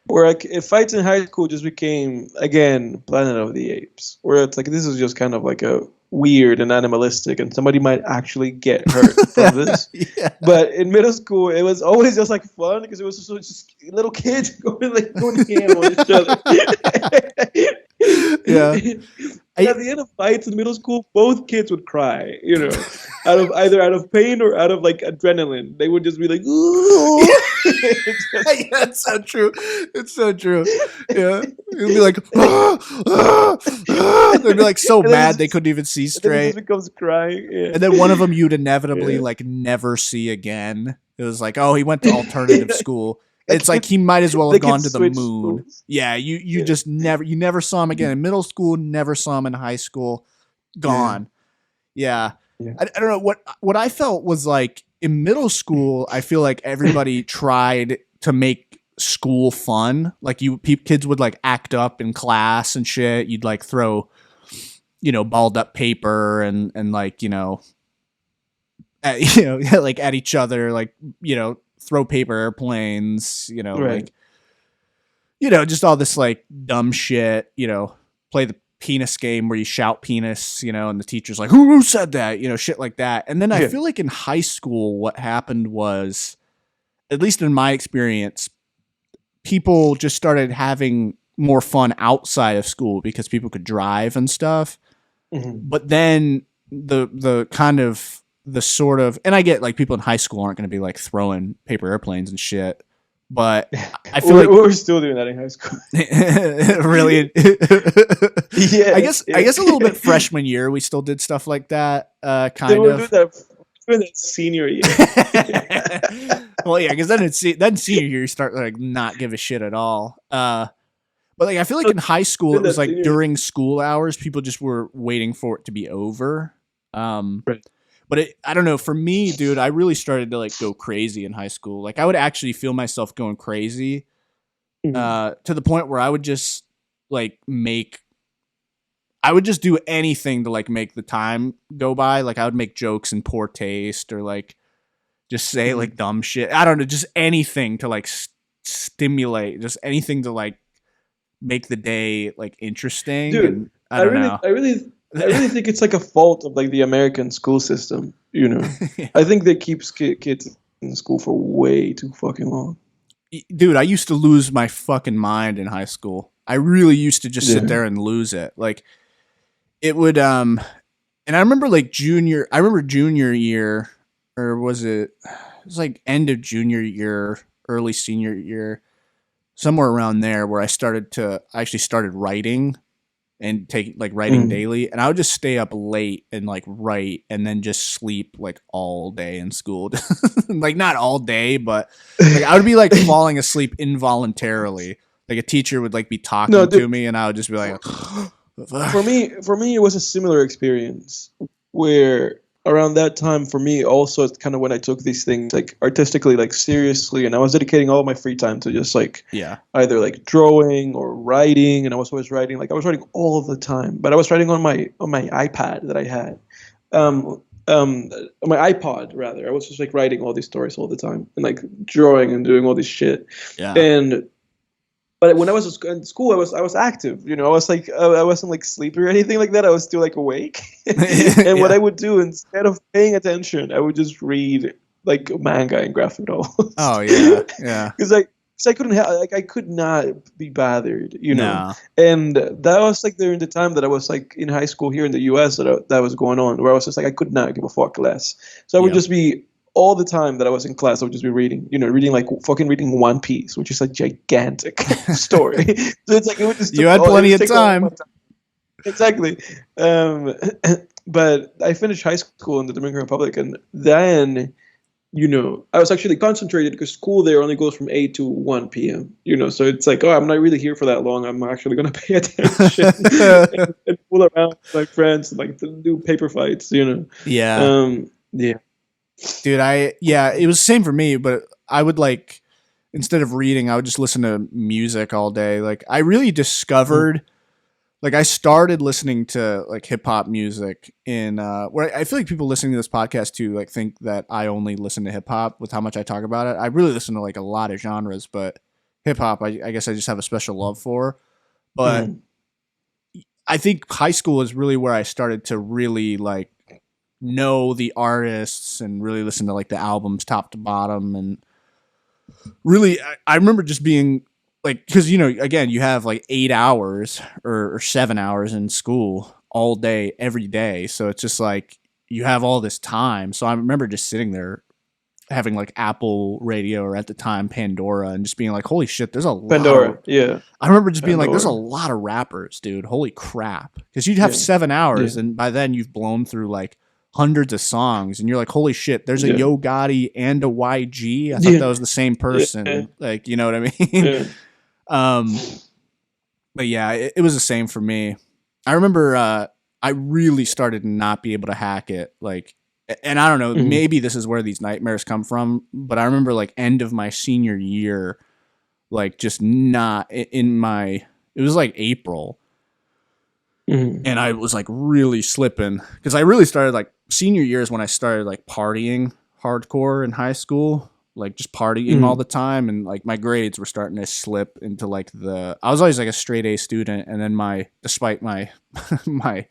Where if fights in high school just became, again, Planet of the Apes, where it's like this is just kind of like a weird and animalistic, and somebody might actually get hurt from this. Yeah. But in middle school, it was always just like fun because it was just little kids going ham on each other. Yeah. At the end of fights in middle school, both kids would cry, out of pain or out of like adrenaline. They would just be like, ooh. Yeah, that's so true. It's so true. Yeah. It'd be like, they'd be like so mad they couldn't even see straight. And then it becomes crying. Yeah. And then one of them you'd inevitably like never see again. It was like, oh, he went to alternative school. It's like he might as well have gone to the moon. Schools. Yeah, you just never saw him again in middle school, never saw him in high school. Gone. Yeah. I don't know what I felt was like in middle school, I feel like everybody tried to make school fun. Like kids would like act up in class and shit. You'd like throw balled up paper and like like at each other, like throw paper airplanes, right. like, just all this like dumb shit, play the penis game where you shout penis, and the teacher's like, who said that, shit like that. And then I feel like in high school, what happened was, at least in my experience, people just started having more fun outside of school because people could drive and stuff. Mm-hmm. But then the kind of, the sort of, and I get like people in high school aren't going to be like throwing paper airplanes and shit, but I feel like we're still doing that in high school. Really? Yeah. I guess a little bit freshman year we still did stuff like that. Kind of. Doing that senior year. Well, yeah, because then senior year you start like not give a shit at all. But like I feel like in high school it was like during school hours people just were waiting for it to be over. Right. But I don't know. For me, dude, I really started to like go crazy in high school. Like I would actually feel myself going crazy, to the point where I would just like I would just do anything to like make the time go by. Like I would make jokes in poor taste or like just say like dumb shit. I don't know, just anything to like stimulate, just anything to like make the day like interesting. Dude, and I really think it's like a fault of like the American school system, Yeah. I think that keeps kids in school for way too fucking long. Dude, I used to lose my fucking mind in high school. I really used to just sit there and lose it. Like it would, and I remember like junior year, or was it was like end of junior year, early senior year, somewhere around there where I actually started writing and writing daily, and I would just stay up late and like write and then just sleep like all day in school. Like not all day, but like I would be like falling asleep involuntarily. Like a teacher would like be talking to me and I would just be like for me it was a similar experience where around that time for me also it's kind of when I took these things like artistically like seriously, and I was dedicating all my free time to just like Yeah. either like drawing or writing, and I was always writing, like I was writing all of the time, but I was writing on my iPad that I had. On my iPod rather. I was just like writing all these stories all the time and like drawing and doing all this shit. Yeah. And but when I was in school, I was active. You know, I was like I wasn't like sleepy or anything like that. I was still like awake. And what Yeah. I would do instead of paying attention, I would just read like manga and graphic novels. Oh yeah. Yeah. Because I couldn't like I could not be bothered, you know. No. And that was like during the time that I was like in high school here in the U.S. that was going on, where I was just like I could not give a fuck less. So I would Yep. just be all the time that I was in class, I would just be reading, you know, reading like fucking reading One Piece, which is a gigantic story. So it's like it would just You had plenty of time. Exactly. But I finished high school in the Dominican Republic, and then, you know, I was actually concentrated because school there only goes from 8 to 1 p.m. You know, so it's like, oh, I'm not really here for that long. I'm actually going to pay attention and fool around with my friends, and, like to do paper fights, you know. Yeah. Yeah. Dude, it was the same for me, but I would like, instead of reading, I would just listen to music all day. Like I really discovered, like I started listening to like hip hop music in, where I feel like people listening to this podcast too, like think that I only listen to hip hop with how much I talk about it. I really listen to like a lot of genres, but hip hop, I guess I just have a special love for. But I think high school is really where I started to really like know the artists and really listen to like the albums top to bottom. And really, I remember just being like, because, you know, again, you have like 8 hours or 7 hours in school all day, every day. So it's just like you have all this time. So I remember just sitting there having like Apple Radio, or at the time Pandora, and just being like, holy shit, there's a lot. Pandora, yeah. I remember just being like, Pandora. there's a lot of rappers, dude. Holy crap. Because you'd have 7 hours, and by then you've blown through like hundreds of songs, and you're like, holy shit, there's a Yo Gotti and a YG. I thought that was the same person. Like, you know what I mean? But yeah, it was the same for me. I remember I really started to not be able to hack it. Like, and I don't know, maybe this is where these nightmares come from, but I remember like end of my senior year, like just not in my, it was like April. And I was like really slipping, because I really started like senior year is when I started like partying hardcore in high school, like just partying all the time. And like my grades were starting to slip into like I was always like a straight A student. And then despite my, my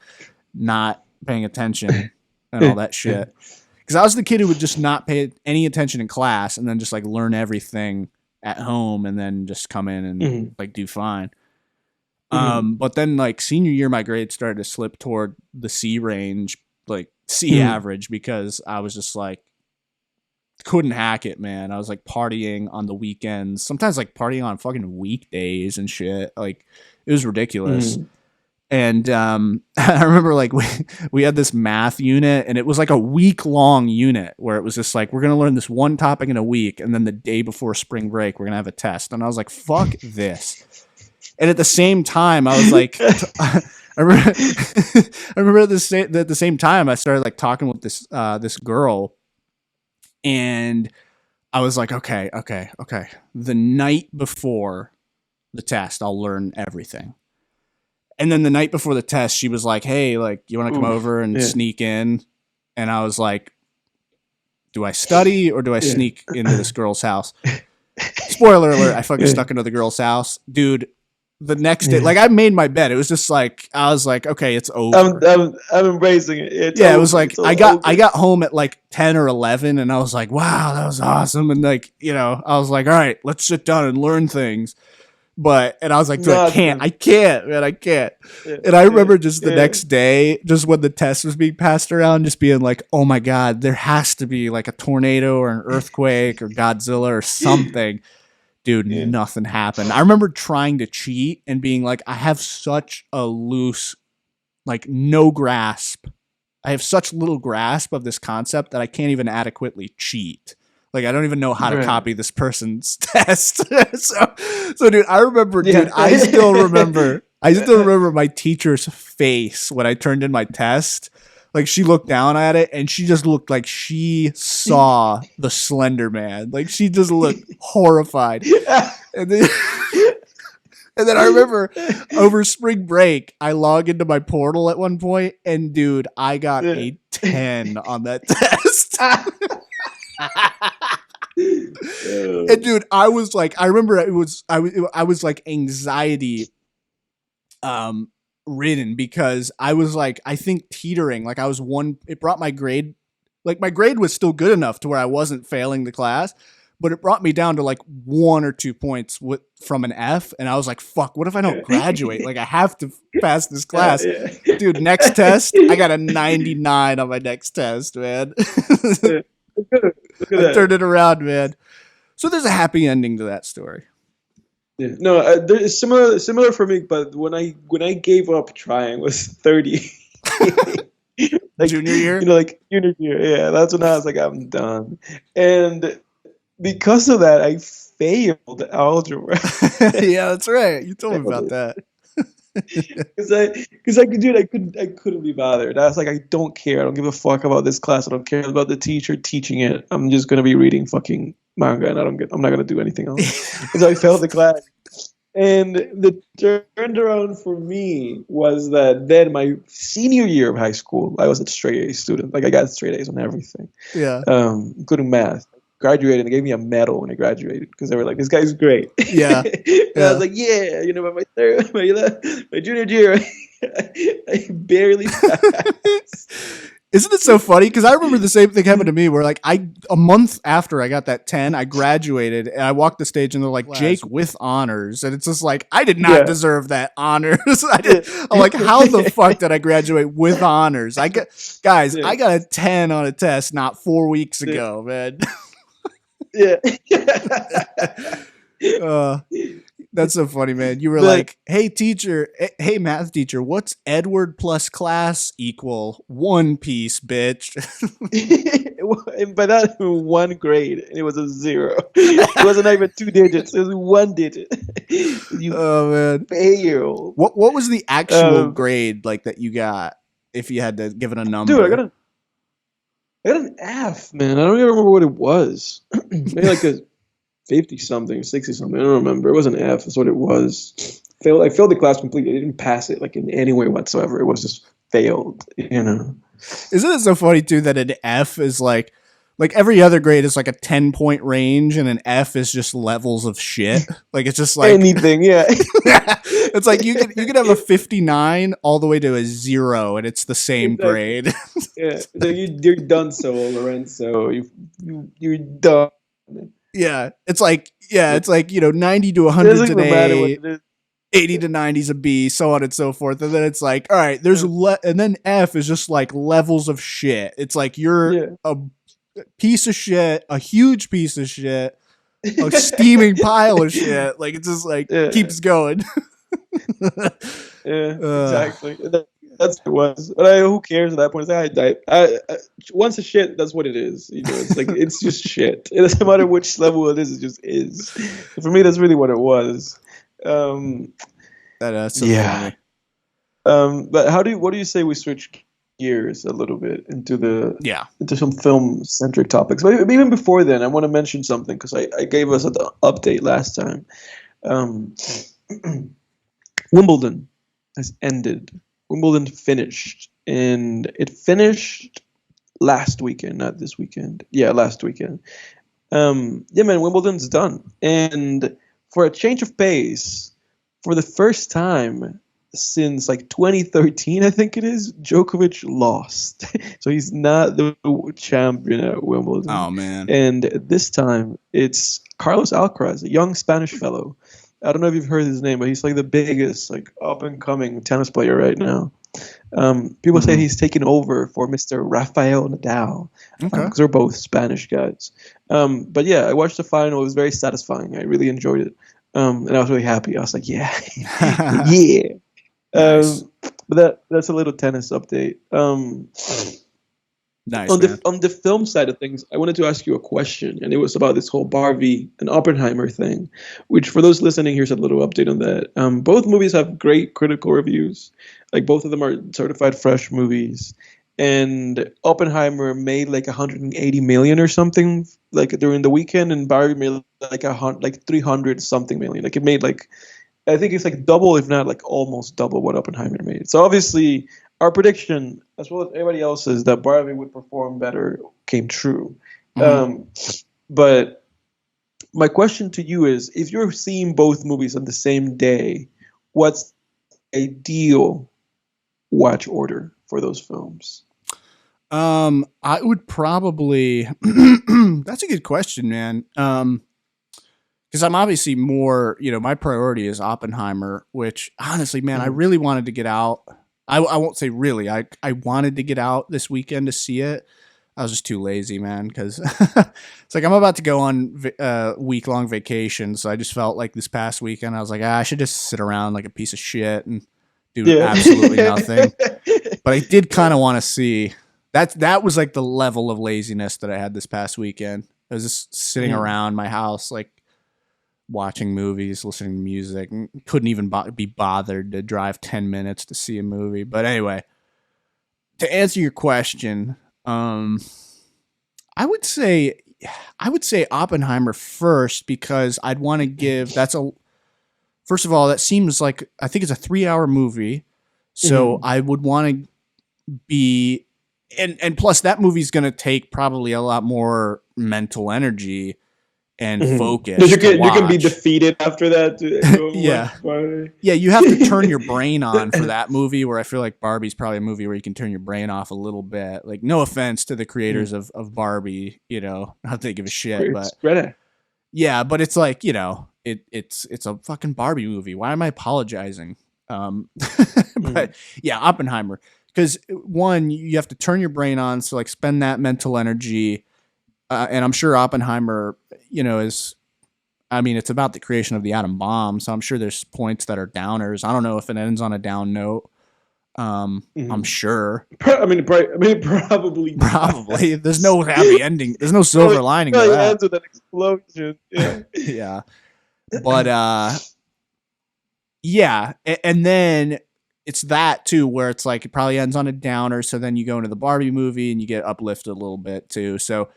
not paying attention and all that shit, because I was the kid who would just not pay any attention in class and then just like learn everything at home and then just come in and like do fine. But then like senior year, my grades started to slip toward the C range, like C average, because I was just like, couldn't hack it, man. I was like partying on the weekends, sometimes like partying on fucking weekdays and shit. Like it was ridiculous. And I remember like we had this math unit, and it was like a week-long unit where it was just like, we're going to learn this one topic in a week, and then the day before spring break, we're going to have a test. And I was like, fuck this. And at the same time, I was like, I remember at the same time, I started like talking with this girl, and I was like, okay. The night before the test, I'll learn everything. And then the night before the test, she was like, hey, like, you want to come over and sneak in? And I was like, do I study or do I sneak into this girl's house? Spoiler alert, I fucking stuck into the girl's house. Dude, the next day, like I made my bed. It was just like, I was like, okay, it's over. I'm embracing it. It was like, I got home at like 10 or 11, and I was like, wow, that was awesome. And like, you know, I was like, all right, let's sit down and learn things. And I was like, dude, I can't. And I remember just the next day, just when the test was being passed around, just being like, oh my God, there has to be like a tornado or an earthquake or Godzilla or something. Dude, nothing happened. I remember trying to cheat and being like, I have such a loose, like no grasp. I have such little grasp of this concept that I can't even adequately cheat. Like, I don't even know how to copy this person's test. so dude, I remember, I still remember my teacher's face when I turned in my test. Like she looked down at it and she just looked like she saw the Slender Man. Like she just looked horrified. And then, and then I remember over spring break, I log into my portal at one point, and dude, I got a 10 on that test. And dude, I was like, I remember I was like anxiety ridden because I was like, I think teetering, like I was it brought my grade, like my grade was still good enough to where I wasn't failing the class, but it brought me down to like 1 or 2 points from an F. And I was like, fuck, what if I don't graduate? Like I have to pass this class. Dude, next test, I got a 99 on my next test, man. I turned it around, man. So there's a happy ending to that story. Yeah. No, it's similar for me. But when I gave up trying was 30. Like junior year, like junior year. Yeah, that's when I was like, I'm done. And because of that, I failed algebra. Yeah, that's right. You told me about that. Because dude, I couldn't be bothered. I was like, I don't care. I don't give a fuck about this class. I don't care about the teacher teaching it. I'm just gonna be reading fucking manga, and I'm not gonna do anything else. So I failed the class. And the turnaround for me was that then my senior year of high school, I was a straight A student. Like I got straight A's on everything. Yeah. Including math. Graduated and they gave me a medal when I graduated because they were like, "This guy's great." Yeah. And I was like, "Yeah," but my junior year, I barely passed. Isn't it so funny? Because I remember the same thing happened to me where like a month after I got that 10, I graduated and I walked the stage and they're like, Jake with honors. And it's just like, I did not deserve that honors. I'm like, how the fuck did I graduate with honors? I got a 10 on a test not 4 weeks ago, man. Yeah. That's so funny, man. You were like, hey teacher, hey math teacher, what's Edward plus class equal? One piece, bitch. And by that, 1 grade. And it was a 0. It wasn't even 2 digits. It was 1 digit. Oh man. Fail. What was the actual grade like that you got if you had to give it a number? Dude, I got an F, man. I don't even remember what it was. Maybe like a 50 something, 60 something. I don't remember. It was an F. That's what it was. I failed the class completely. I didn't pass it like in any way whatsoever. It was just failed. Isn't it so funny too that an F is like every other grade is like a 10-point range, and an F is just levels of shit. Like it's just like anything. Yeah. It's like you could have a 59 all the way to a 0, and it's the same grade. Yeah. So you're done, Lorenzo. You're done. Yeah, it's like 90 to 100 today, 80 to 90 is a B, so on and so forth. And then it's like, all right, and then F is just like levels of shit. It's like you're a piece of shit, a huge piece of shit, a steaming pile of shit. Like it just like keeps going. Exactly. That's what it was. But who cares at that point? It's like, I once a shit, that's what it is. It's like it's just shit. It doesn't matter which level it is. It just is. For me, that's really what it was. That's so funny. But what do you say we switch gears a little bit into some film centric topics? But even before then, I want to mention something because I gave us an update last time. Wimbledon has ended. Wimbledon finished, and it finished last weekend, not this weekend. Yeah, last weekend. Man, Wimbledon's done. And for a change of pace, for the first time since like 2013, I think it is, Djokovic lost. So he's not the champion at Wimbledon. Oh, man. And this time it's Carlos Alcaraz, a young Spanish fellow. I don't know if you've heard his name, but he's like the biggest, like up-and-coming tennis player right now. People say he's taken over for Mr. Rafael Nadal because they're both Spanish guys. But yeah, I watched the final. It was very satisfying. I really enjoyed it, and I was really happy. I was like, yeah, yeah. Nice. But that's a little tennis update. Nice. On the film side of things, I wanted to ask you a question, and it was about this whole Barbie and Oppenheimer thing, which for those listening, here's a little update on that. Both movies have great critical reviews. Like both of them are certified fresh movies. and Oppenheimer made like 180 million or something like during the weekend, and Barbie made like 300 something million. Like it made like, I think it's like double, if not like almost double what Oppenheimer made. So obviously, our prediction, as well as everybody else's, that Barbie would perform better came true. Mhm. But my question to you is, if you're seeing both movies on the same day, what's the ideal watch order for those films? I would probably. That's a good question, man. Because I'm obviously more, my priority is Oppenheimer, which honestly, man, I Mm. really wanted to get out. I won't say really. I wanted to get out this weekend to see it. I was just too lazy, man, because it's like I'm about to go on week long vacation. So I just felt like this past weekend, I was like, I should just sit around like a piece of shit and do Yeah. absolutely nothing. But I did kind of want to see that was like the level of laziness that I had this past weekend. I was just sitting Mm. around my house, like watching movies, listening to music, and couldn't even be bothered to drive 10 minutes to see a movie. But anyway, to answer your question, um, I would say Oppenheimer first because I'd want to give first of all, that seems like I think it's a 3-hour movie. So Mhm. I would want to be and plus that movie's going to take probably a lot more mental energy and But focus you to can be watch. defeated after that to go and watch Yeah. Barbie. Yeah, you have to turn your brain on for that movie, where I feel like Barbie's probably a movie where you can turn your brain off a little bit. Like, no offense to the creators Mm. of Barbie, not that they give a shit, It's but Greta. yeah, but it's like, it's a fucking Barbie movie. Why am I apologizing? Mm. But yeah, Oppenheimer. Because one, you have to turn your brain on, so like spend that mental energy. And I'm sure Oppenheimer, is I mean, it's about the creation of the atom bomb, so I'm sure there's points that are downers. I don't know if it ends on a down note. I'm Mm. sure. Probably not. Probably. There's no happy ending. There's no silver Probably, lining to probably that. ends with an explosion. Yeah. Yeah. But yeah, and then it's that too, where it's like it probably ends on a downer. So then you go into the Barbie movie and you get uplifted a little bit too. So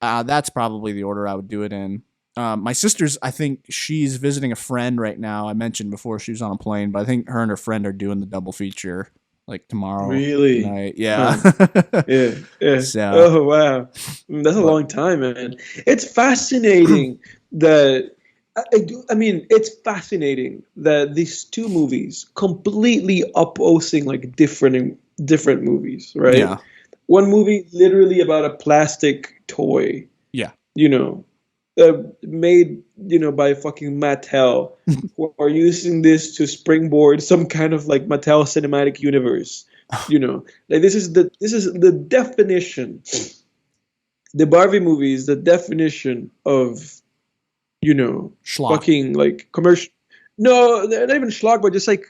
that's probably the order I would do it in. My sister's, I think she's visiting a friend right now. I mentioned before she was on a plane, but I think her and her friend are doing the double feature like tomorrow Really? night. Yeah. Huh. Yeah. Yeah. So, Oh wow. That's a but long time, man. It's fascinating that I mean, it's fascinating that these two movies completely opposing like different movies, right? yeah, One movie literally about a plastic toy, yeah, you know, made by fucking Mattel, who are using this to springboard some kind of like Mattel cinematic universe. Like this is the definition. The Barbie movie is the definition of schlock. fucking like commercial. No, not even schlock, but just like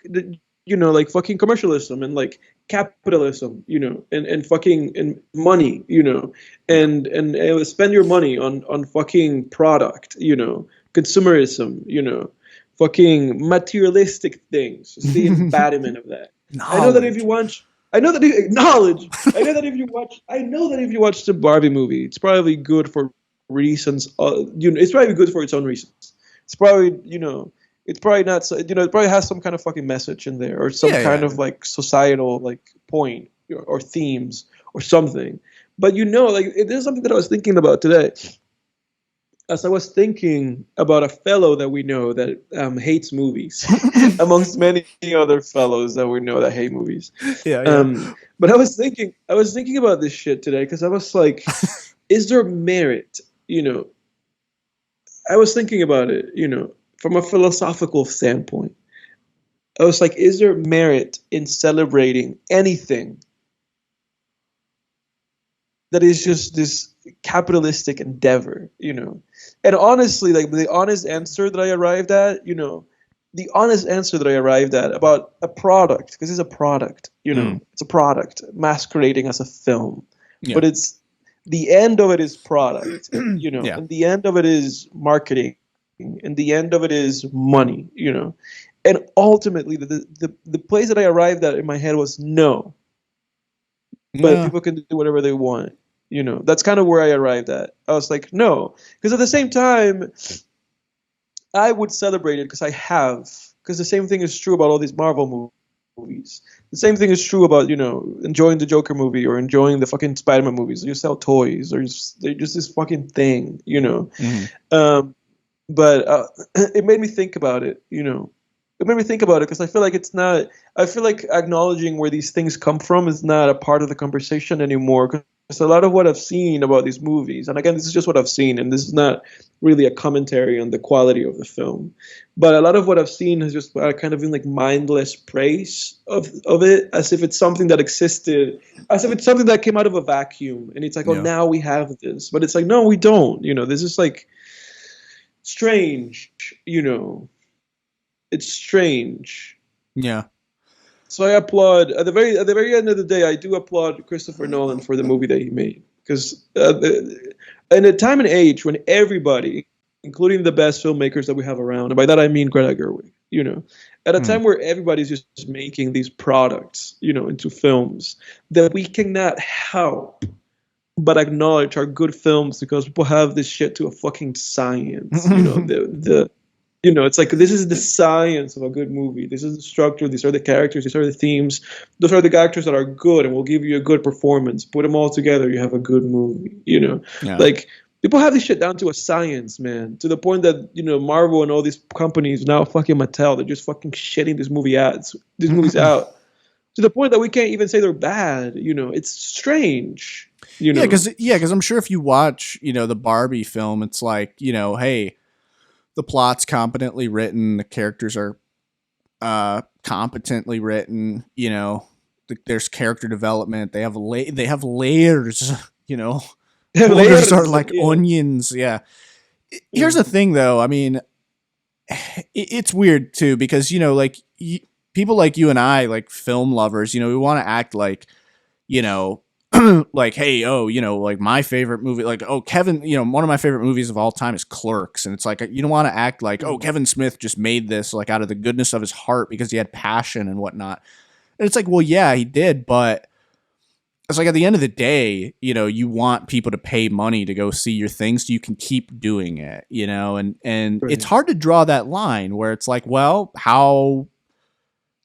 like fucking commercialism and like capitalism, and fucking and money, Yeah. and spend your money on fucking product, consumerism, fucking materialistic things. It's the embodiment of that. I know that if you Knowledge. watch. I know that if, knowledge. I know that if you watch. I know that if you watch the Barbie movie, it's probably good for reasons. It's probably good for its own reasons. It's probably it's probably not. It probably has some kind of fucking message in there, or some Yeah, kind yeah. of like societal like point or themes or something. But like there's something that I was thinking about today. As I was thinking about a fellow that we know that hates movies, amongst many other fellows that we know that hate movies. Yeah, yeah. But I was thinking about this shit today because I was like, is there merit? I was thinking about it, from a philosophical standpoint. I was like, is there merit in celebrating anything that is just this capitalistic endeavor, And honestly, like the honest answer that I arrived at about a product, because it's a product, Mm, it's a product masquerading as a film, yeah, but it's the end of it is product, yeah. and the end of it is marketing, and the end of it is money, and ultimately the place that I arrived at in my head was no. but Yeah. people can do whatever they want. That's kind of where I arrived at. I was like, no, because at the same time, I would celebrate it because I have. Because the same thing is true about all these Marvel movies. The same thing is true about enjoying the Joker movie or enjoying the fucking Spider-Man movies. You sell toys, or they're just this fucking thing. Mhm. But it made me think about it. It made me think about it because I feel like it's not. I feel like acknowledging where these things come from is not a part of the conversation anymore. Because a lot of what I've seen about these movies, and again, this is just what I've seen, and this is not really a commentary on the quality of the film, but a lot of what I've seen has just kind of been like mindless praise of it, as if it's something that existed, as if it's something that came out of a vacuum, and it's like, oh, Yeah. now we have this, but it's like, no, we don't. This is like strange. It's strange. Yeah. So I applaud at the very end of the day. I do applaud Christopher Nolan for the movie that he made because in a time and age when everybody, including the best filmmakers that we have around, and by that I mean Greta Gerwig, at a Mhm. time where everybody's just making these products, into films, that we cannot help but acknowledge our good films because people have this shit to a fucking science. It's like this is the science of a good movie. This is the structure. These are the characters. These are the themes. Those are the actors that are good and will give you a good performance. Put them all together, you have a good movie. Yeah. Like people have this shit down to a science, man. To the point that Marvel and all these companies now fucking Mattel, they're just fucking shitting these movies out. To the point that we can't even say they're bad. It's strange. Yeah, because I'm sure if you watch, the Barbie film, it's like, hey, the plot's competently written, the characters are competently written, there's character development, they have layers, layers are like onions. Yeah. Here's the thing, though. I mean, it's weird too because people like you and I, like film lovers, we want to act like like, hey, oh, like my favorite movie, like, oh, Kevin, one of my favorite movies of all time is Clerks. And it's like, you don't want to act like, oh, Kevin Smith just made this like out of the goodness of his heart because he had passion and whatnot. And it's like, well, yeah, he did. But it's like at the end of the day, you want people to pay money to go see your thing so you can keep doing it, and Right. It's hard to draw that line where it's like, well,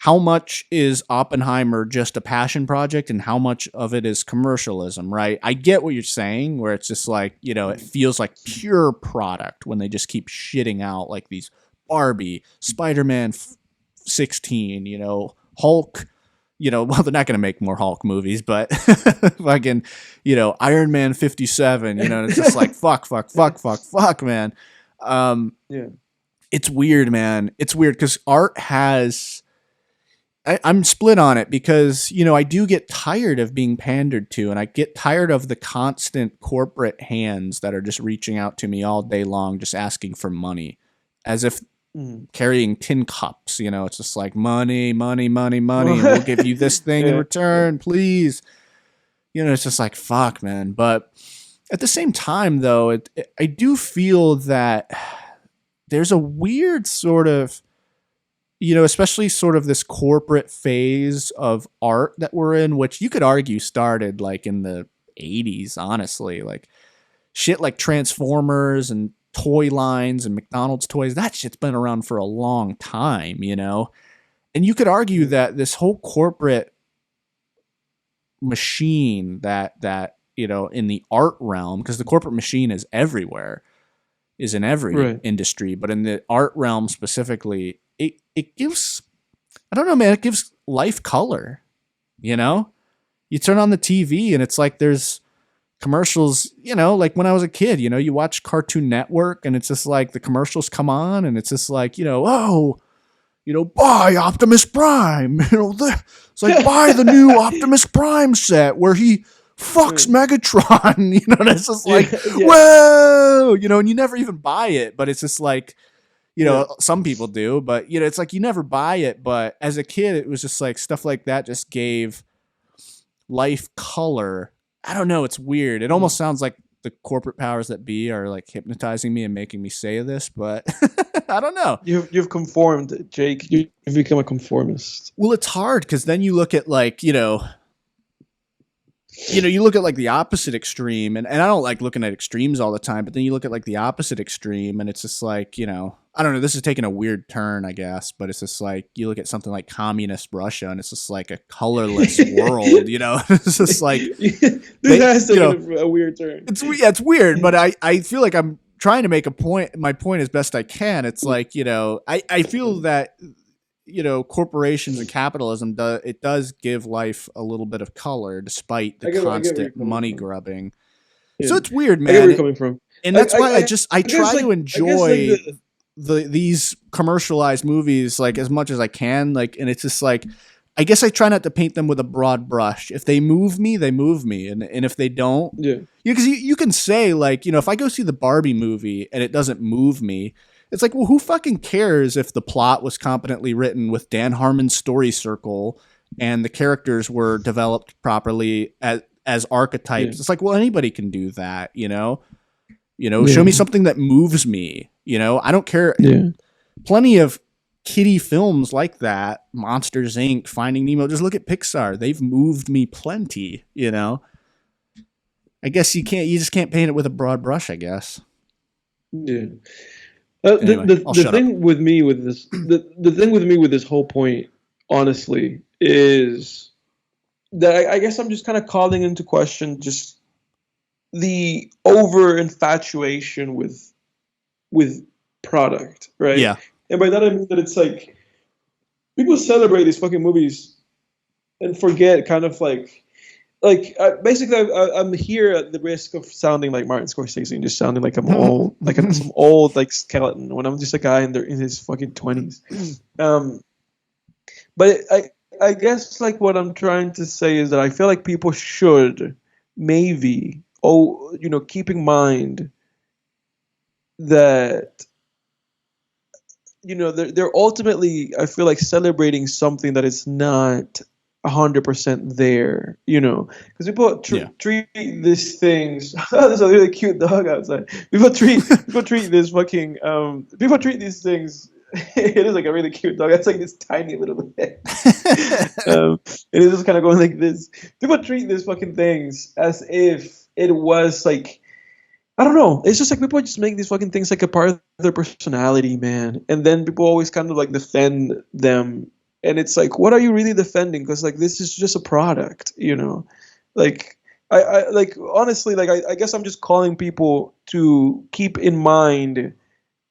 how much is Oppenheimer just a passion project and how much of it is commercialism, right? I get what you're saying, where it's just like, it feels like pure product when they just keep shitting out like these Barbie, Spider-Man 16, Hulk, well, they're not going to make more Hulk movies, but fucking, Iron Man 57, and it's just like, fuck, man. Yeah. It's weird, man. It's weird because art has... I'm split on it because, I do get tired of being pandered to, and I get tired of the constant corporate hands that are just reaching out to me all day long, just asking for money as if carrying tin cups, it's just like money, and we'll give you this thing in return, please. It's just like, fuck, man. But at the same time, though, I do feel that there's a weird sort of, especially sort of this corporate phase of art that we're in, which you could argue started like in the 80s, honestly. Like shit like Transformers and toy lines and McDonald's toys, that shit's been around for a long time, And you could argue that this whole corporate machine that in the art realm, because the corporate machine is everywhere, is in every industry, but in the art realm specifically, it gives, I don't know, man, it gives life color, You turn on the TV and it's like there's commercials, like when I was a kid, you watch Cartoon Network and it's just like the commercials come on and it's just like, oh, buy Optimus Prime, it's like buy the new Optimus Prime set where he fucks Megatron, and it's just like, whoa, and you never even buy it, but it's just like, some people do, but it's like you never buy it. But as a kid, it was just like stuff like that just gave life color. I don't know. It's weird. It almost sounds like the corporate powers that be are like hypnotizing me and making me say this, but I don't know. You've conformed, Jake. You've become a conformist. Well, it's hard because then you look at like, you know, you look at like the opposite extreme, and I don't like looking at extremes all the time, but then you look at like the opposite extreme, and it's just like, you know, I don't know, this is taking a weird turn, I guess, but it's just like you look at something like communist Russia, and it's just like a colorless world, you know. It's just like this has taken a weird turn. It's weird, but I feel like I'm trying to make my point as best I can. It's like, you know, I feel that, you know, corporations and capitalism does give life a little bit of color despite the constant money grubbing. Yeah. So it's weird, man. I get where you're coming from. And that's why I try to enjoy these commercialized movies like as much as I can. Like, and it's just like, I guess I try not to paint them with a broad brush. If they move me, they move me. And if they don't, because you can say like, you know, if I go see the Barbie movie and it doesn't move me, it's like, well, who fucking cares if the plot was competently written with Dan Harmon's story circle and the characters were developed properly as archetypes? Yeah. It's like, well, anybody can do that, you know? Show me something that moves me, you know? I don't care. Yeah. Plenty of kiddie films like that, Monsters, Inc., Finding Nemo, just look at Pixar. They've moved me plenty, you know? I guess you just can't paint it with a broad brush, I guess. Yeah. Anyway, the thing with me with this, the thing with me with this whole point, honestly, is that I guess I'm just kind of calling into question just the over infatuation with product, right? Yeah. And by that I mean that it's like people celebrate these fucking movies and forget kind of basically I'm here at the risk of sounding like Martin Scorsese and just sounding like I'm old, like I'm some old like skeleton when I'm just a guy in his fucking 20s. But I guess like what I'm trying to say is that I feel like people should maybe keep in mind that, you know, they're ultimately, I feel like, celebrating something that is not 100% there, you know, because people treat these things. There's a really cute dog outside. People treat this fucking people treat these things. It is like a really cute dog. It's like this tiny little head. And it's just kind of going like this. People treat these fucking things as if it was like, I don't know. It's just like people just make these fucking things like a part of their personality, man. And then people always kind of like defend them. And it's like, what are you really defending? Because like this is just a product, you know. Like I like honestly, like I guess I'm just calling people to keep in mind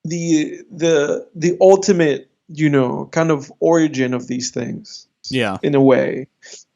the ultimate, you know, kind of origin of these things. Yeah. In a way.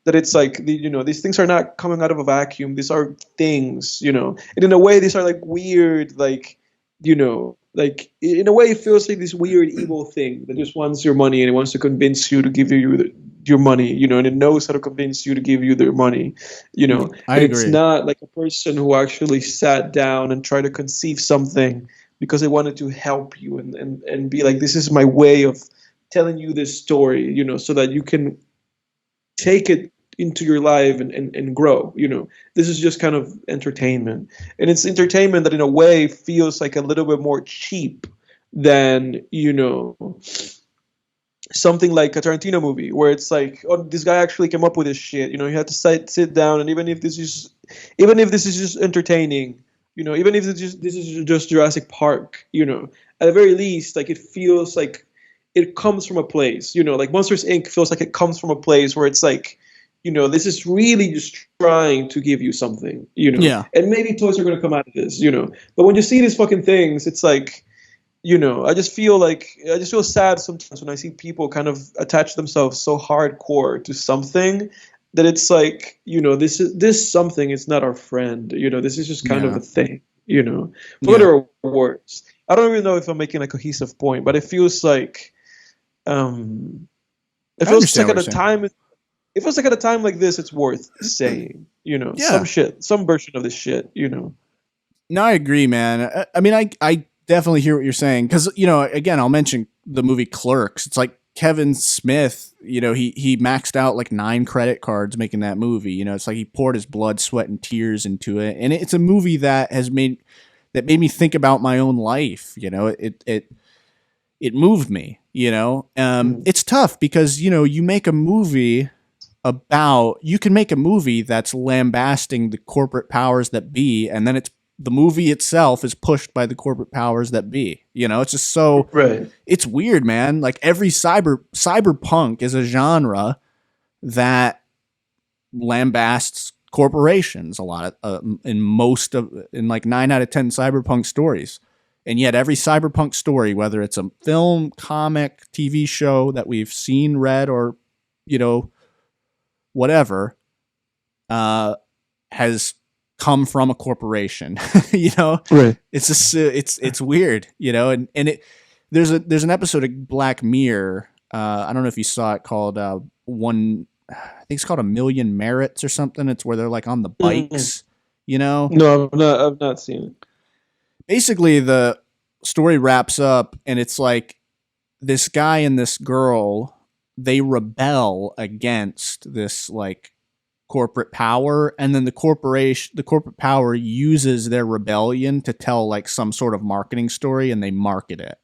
That it's like, you know, these things are not coming out of a vacuum. These are things, you know. And in a way, these are like weird, like, you know, like in a way it feels like this weird evil thing that just wants your money and it wants to convince you to give you your money, you know, and it knows how to convince you to give you their money, you know. I agree. It's not like a person who actually sat down and tried to conceive something because they wanted to help you and be like, this is my way of telling you this story, you know, so that you can take it into your life and grow, you know. This is just kind of entertainment. And it's entertainment that in a way feels like a little bit more cheap than, you know, something like a Tarantino movie where it's like, oh, this guy actually came up with this shit, you know, you have to sit down, and even if this is just entertaining, you know, even if this is just Jurassic Park, you know, at the very least, like it feels like it comes from a place, you know, like Monsters Inc. feels like it comes from a place where it's like, you know, this is really just trying to give you something, you know. Yeah. And maybe toys are going to come out of this, you know. But when you see these fucking things, it's like, you know, I just feel sad sometimes when I see people kind of attach themselves so hardcore to something that it's like, you know, this something is not our friend, you know. This is just kind of a thing, you know, for better or worse. I don't even know if I'm making a cohesive point, but it feels like, it feels like at a time. It feels like at a time like this, it's worth saying, you know, some version of this shit, you know. No, I agree, man. I mean, I definitely hear what you're saying because, you know, again, I'll mention the movie Clerks. It's like Kevin Smith, you know, he maxed out like 9 credit cards making that movie. You know, it's like he poured his blood, sweat, and tears into it, and it's a movie that made me think about my own life. You know, it moved me. You know, it's tough because, you know, you make a movie about, you can make a movie that's lambasting the corporate powers that be, and then the movie itself is pushed by the corporate powers that be. You know, it's just so Right. It's weird, man. Like every cyberpunk is a genre that lambasts corporations a lot in like 9 out of 10 cyberpunk stories. And yet every cyberpunk story, whether it's a film, comic, TV show that we've seen, read, or, you know, whatever, has come from a corporation. You know, Right. it's just it's weird, you know. And there's an episode of Black Mirror. I don't know if you saw it, called I think it's called A Million Merits or something. It's where they're like on the bikes, you know. No, I've not seen it. Basically, the story wraps up, and it's like this guy and this girl, they rebel against this like corporate power, and then the corporate power uses their rebellion to tell like some sort of marketing story, and they market it.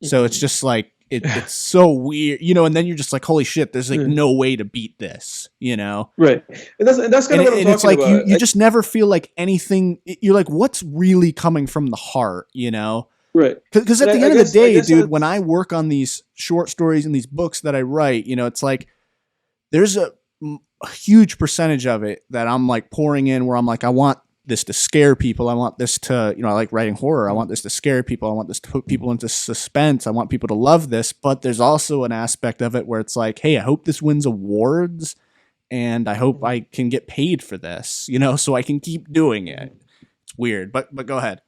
So it's just like it's so weird, you know. And then you're just like, holy shit, there's like no way to beat this, you know. Right. And that's kind of what I'm talking it's like about. you just never feel like anything. You're like, what's really coming from the heart, you know? Right. Because at the end of the day, dude, when I work on these short stories and these books that I write, you know, it's like there's a huge percentage of it that I'm like pouring in, where I'm like, I want this to scare people. I want this to, you know, I like writing horror. I want this to scare people. I want this to put people into suspense. I want people to love this. But there's also an aspect of it where it's like, hey, I hope this wins awards, and I hope I can get paid for this, you know, so I can keep doing it. It's weird, but go ahead.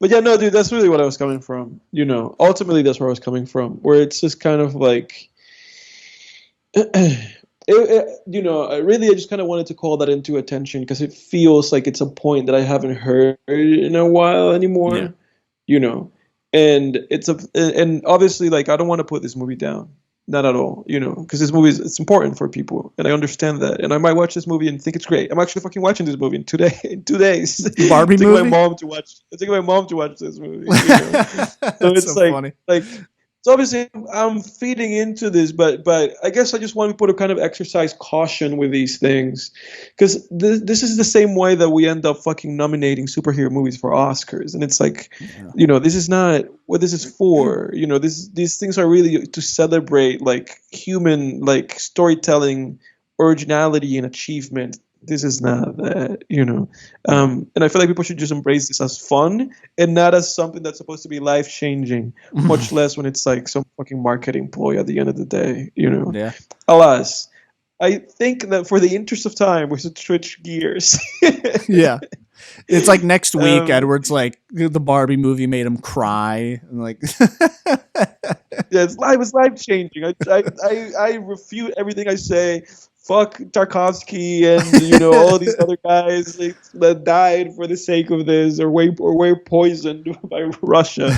But yeah, no, dude, that's really what I was coming from. You know, ultimately, that's where I was coming from, where it's just kind of like, you know, I just kind of wanted to call that into attention, because it feels like it's a point that I haven't heard in a while anymore. Yeah. You know, and and obviously, like, I don't want to put this movie down. Not at all, you know, because this movie it's important for people, and I understand that. And I might watch this movie and think it's great. I'm actually fucking watching this movie in 2 days. Barbie movie. I'm taking my mom to watch this movie. You know? So it's so like funny. So obviously I'm feeding into this, but I guess I just want people to kind of exercise caution with these things, because this is the same way that we end up fucking nominating superhero movies for Oscars, and it's like, you know, this is not what this is for. You know, these things are really to celebrate like human like storytelling, originality, and achievement. This is not that, you know. And I feel like people should just embrace this as fun and not as something that's supposed to be life-changing, much less when it's like some fucking marketing ploy at the end of the day, you know. Yeah. Alas, I think that for the interest of time, we should switch gears. Yeah. It's like next week, Edward's like, the Barbie movie made him cry. And like, yeah, it's life-changing. I refute everything I say. Fuck Tarkovsky and, you know, all these other guys that died for the sake of this, or were poisoned by Russia.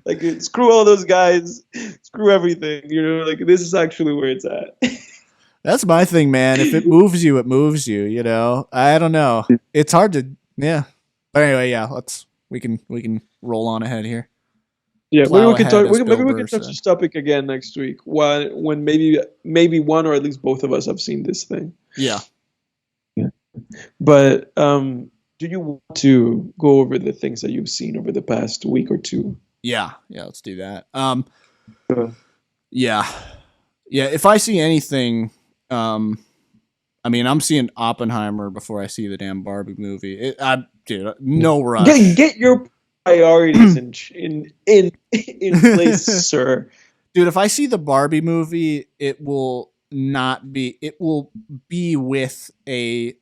Like, screw all those guys, screw everything. You know, like, this is actually where it's at. That's my thing, man. If it moves you, it moves you. You know, I don't know. It's hard to, yeah. But anyway, yeah. We can roll on ahead here. Yeah, maybe we can talk. Maybe we can touch this topic again next week. When maybe one or at least both of us have seen this thing. Yeah. But do you want to go over the things that you've seen over the past week or two? Yeah. Let's do that. Yeah. If I see anything, I mean, I'm seeing Oppenheimer before I see the damn Barbie movie. Dude, no rush. Get your priorities in place, sir. Dude, if I see the Barbie movie, it will be with a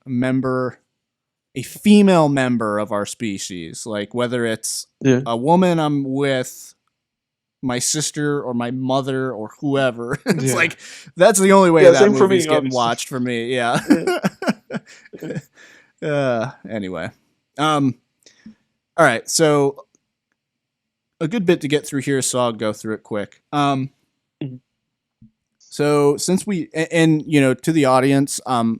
female member of our species. Like, whether it's a woman I'm with, my sister or my mother or whoever. It's like, that's the only way that movie's getting watched for me. Yeah. Anyway. All right, so a good bit to get through here, so I'll go through it quick. So since and you know, to the audience, we're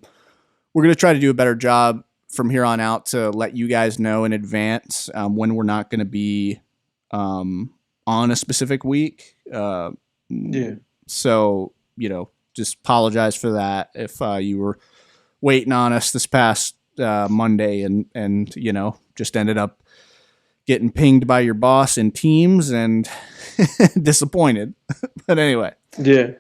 going to try to do a better job from here on out to let you guys know in advance when we're not going to be on a specific week. So, you know, just apologize for that if you were waiting on us this past Monday and just ended up getting pinged by your boss in Teams and disappointed. But anyway. Yeah.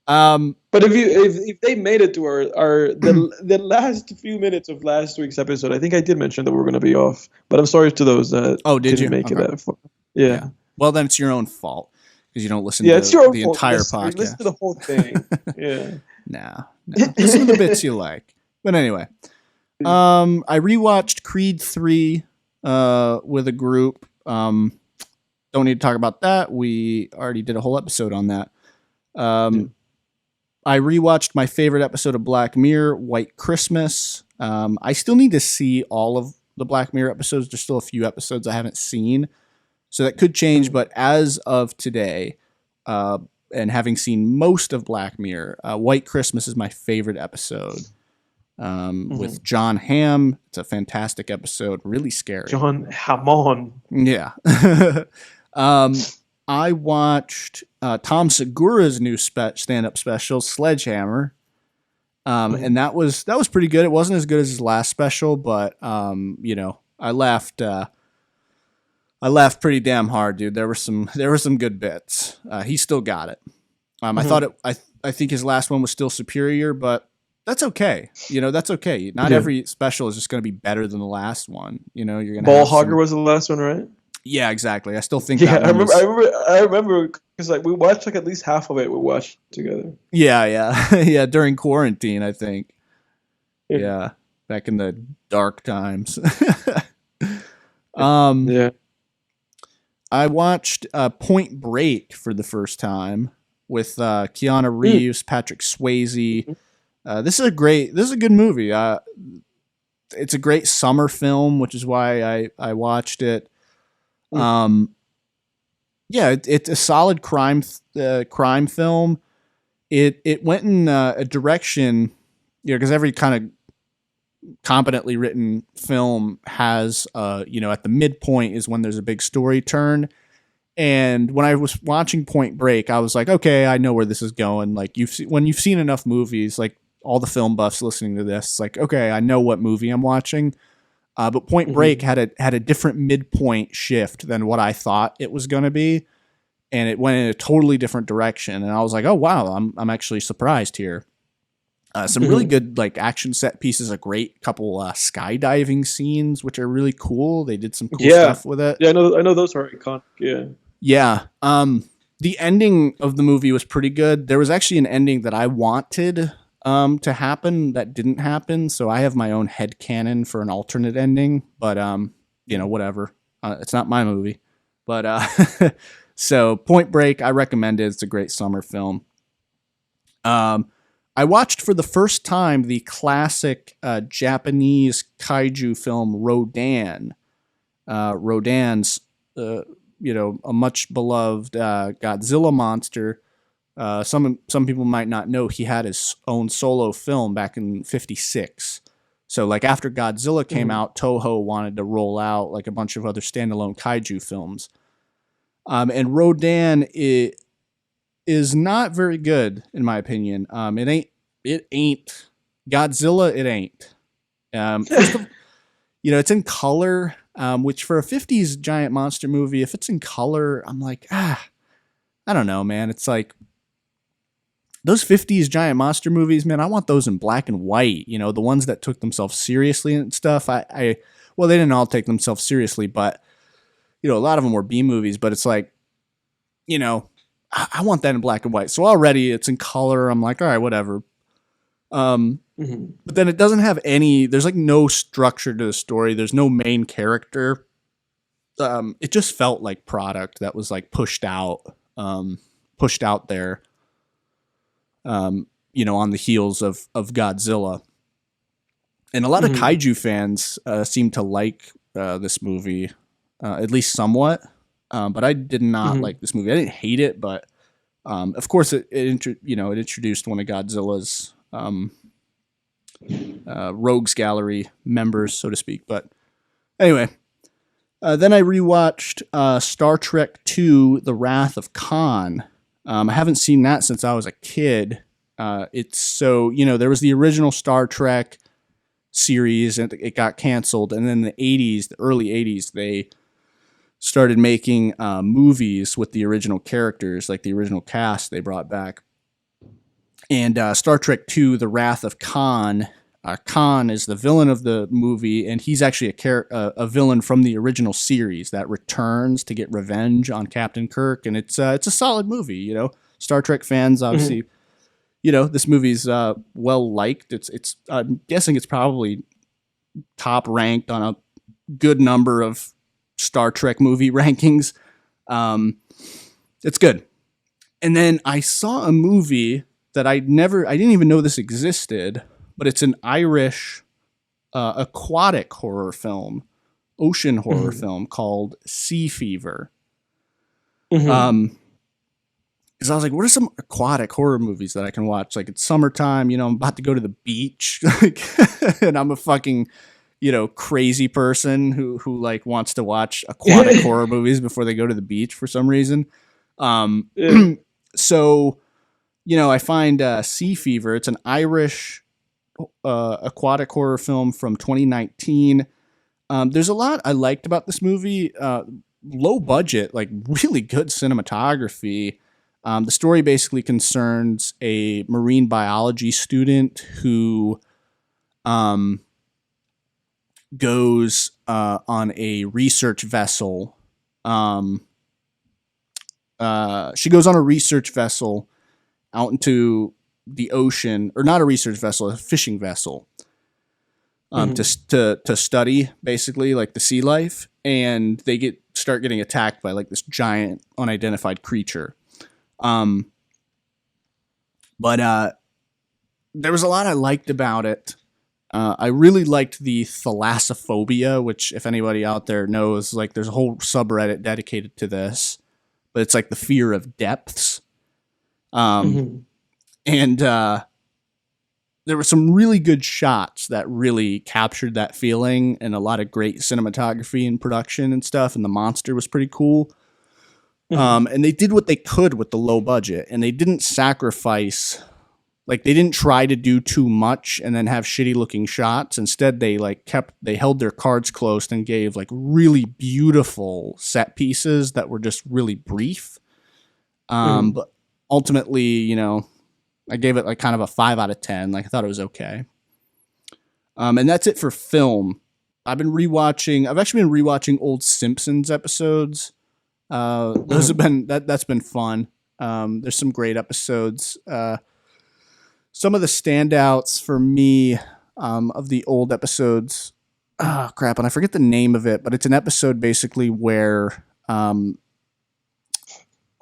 But if they made it to the last few minutes of last week's episode, I think I did mention that we were going to be off. But I'm sorry to those that didn't make it that far. Yeah. Well, then it's your own fault because you don't listen it's to your the fault. entire podcast. Listen to the whole thing. Yeah. No. Listen to the bits you like. But anyway, I rewatched Creed 3 with a group. Don't need to talk about that. We already did a whole episode on that. I rewatched my favorite episode of Black Mirror, White Christmas. I still need to see all of the Black Mirror episodes. There's still a few episodes I haven't seen. So that could change, but as of today, and having seen most of Black Mirror, White Christmas is my favorite episode. With John Hamm. It's a fantastic episode. Really scary. John Hammond. Yeah. I watched Tom Segura's new stand-up special, Sledgehammer. And that was pretty good. It wasn't as good as his last special, but I laughed pretty damn hard, dude. There were some good bits. He still got it. I think his last one was still superior, but that's okay. That's okay. Not every special is just going to be better than the last one. You're going to Ball Hogger was the last one, right? Yeah, exactly. I still think. Yeah, I remember because we watched at least half of it. We watched together. Yeah, yeah. During quarantine, I think. Yeah, back in the dark times. Yeah. I watched Point Break for the first time with Keanu Reeves, Patrick Swayze. This is a good movie. It's a great summer film, which is why I watched it. It's a solid crime film. It went in a direction, because every kind of competently written film has, at the midpoint is when there's a big story turn. And when I was watching Point Break, I was like, okay, I know where this is going. Like when you've seen enough movies, like all the film buffs listening to this, it's like, okay, I know what movie I'm watching. But Point Break had a different midpoint shift than what I thought it was going to be, and it went in a totally different direction. And I was like, oh wow, I'm actually surprised here. Some really good like action set pieces, a great couple skydiving scenes, which are really cool. They did some cool stuff with it. Yeah, I know those are iconic. Yeah. Yeah. The ending of the movie was pretty good. There was actually an ending that I wanted to happen that didn't happen, so I have my own headcanon for an alternate ending, but whatever. It's not my movie. But so Point Break, I recommend it. It's a great summer film. I watched for the first time the classic Japanese kaiju film Rodan. Rodan's a much beloved Godzilla monster. Some people might not know he had his own solo film back in '56. So like after Godzilla came out, Toho wanted to roll out like a bunch of other standalone kaiju films. And Rodan is not very good in my opinion. It ain't Godzilla. It ain't. It's in color, which for a '50s giant monster movie, if it's in color, I'm like, I don't know, man. It's like those '50s giant monster movies, man. I want those in black and white. The ones that took themselves seriously and stuff. Well, they didn't all take themselves seriously, but a lot of them were B movies. But it's like, I want that in black and white. So already it's in color. I'm like, all right, whatever. But then it doesn't have there's like no structure to the story. There's no main character. It just felt like product that was like pushed out there, on the heels of Godzilla. And a lot of kaiju fans seem to like this movie, at least somewhat. But I did not like this movie. I didn't hate it, but of course it introduced one of Godzilla's rogues gallery members, so to speak. But anyway, then I rewatched Star Trek II: The Wrath of Khan. I haven't seen that since I was a kid. It's so, there was the original Star Trek series and it got canceled. And then in the early 80s, they started making movies with the original characters, like the original cast they brought back. And Star Trek II, The Wrath of Khan. Khan is the villain of the movie, and he's actually a villain from the original series that returns to get revenge on Captain Kirk. And it's a solid movie, Star Trek fans, obviously, this movie's well liked. It's I'm guessing it's probably top ranked on a good number of Star Trek movie rankings. It's good. And then I saw a movie that I didn't even know this existed, but it's an Irish aquatic horror film, ocean horror film called Sea Fever. Because I was like, what are some aquatic horror movies that I can watch? Like, it's summertime, I'm about to go to the beach, and I'm a fucking, crazy person who like wants to watch aquatic horror movies before they go to the beach for some reason. So, I find Sea Fever. It's an Irish aquatic horror film from 2019. There's a lot I liked about this movie. Low budget, like really good cinematography. The story basically concerns a marine biology student who goes on a research vessel. She goes on a research vessel out into the ocean, or not a research vessel, a fishing vessel, to study basically like the sea life, and they start getting attacked by like this giant unidentified creature. But there was a lot I liked about it. I really liked the thalassophobia, which if anybody out there knows, like there's a whole subreddit dedicated to this, but it's like the fear of depths. And there were some really good shots that really captured that feeling, and a lot of great cinematography and production and stuff. And the monster was pretty cool. And they did what they could with the low budget, and they didn't sacrifice, like they didn't try to do too much and then have shitty looking shots. Instead, they held their cards close and gave like really beautiful set pieces that were just really brief. But ultimately, I gave it like kind of a 5 out of 10. Like I thought it was okay. And that's it for film. I've actually been rewatching old Simpsons episodes. Those have been, that's been fun. There's some great episodes. Some of the standouts for me, of the old episodes, and I forget the name of it, but it's an episode basically where,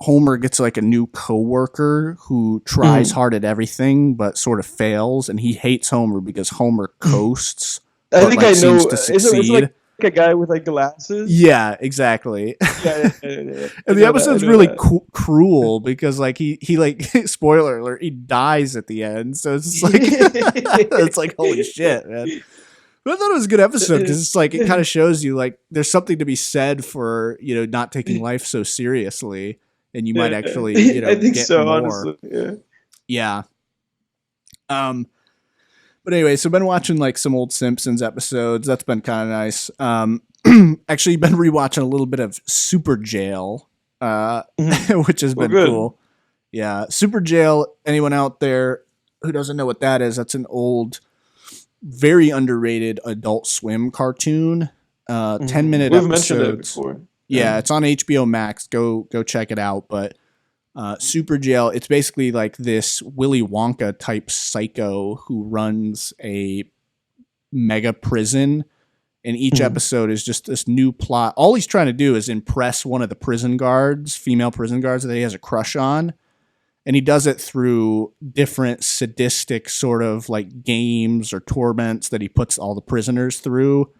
Homer gets like a new coworker who tries hard at everything, but sort of fails. And he hates Homer because Homer coasts. I think I know. It's like a guy with like glasses. Yeah, exactly. Yeah. And the episode's really cruel because like he like spoiler alert, he dies at the end. So it's just like it's like holy shit, man. But I thought it was a good episode because it's like it kind of shows you like there's something to be said for not taking life so seriously, and you might actually I think get so, more. honestly. Yeah. But anyway, so I've been watching like some old Simpsons episodes. That's been kind of nice. Actually been rewatching a little bit of Superjail, which has been cool. Yeah. Superjail, anyone out there who doesn't know what that is, that's an old, very underrated Adult Swim cartoon. 10-minute episodes. We've mentioned it before. Yeah, it's on HBO Max. Go check it out. But Superjail, it's basically like this Willy Wonka type psycho who runs a mega prison, and each episode is just this new plot. All he's trying to do is impress one of the prison guards, female prison guards that he has a crush on, and he does it through different sadistic sort of like games or torments that he puts all the prisoners through.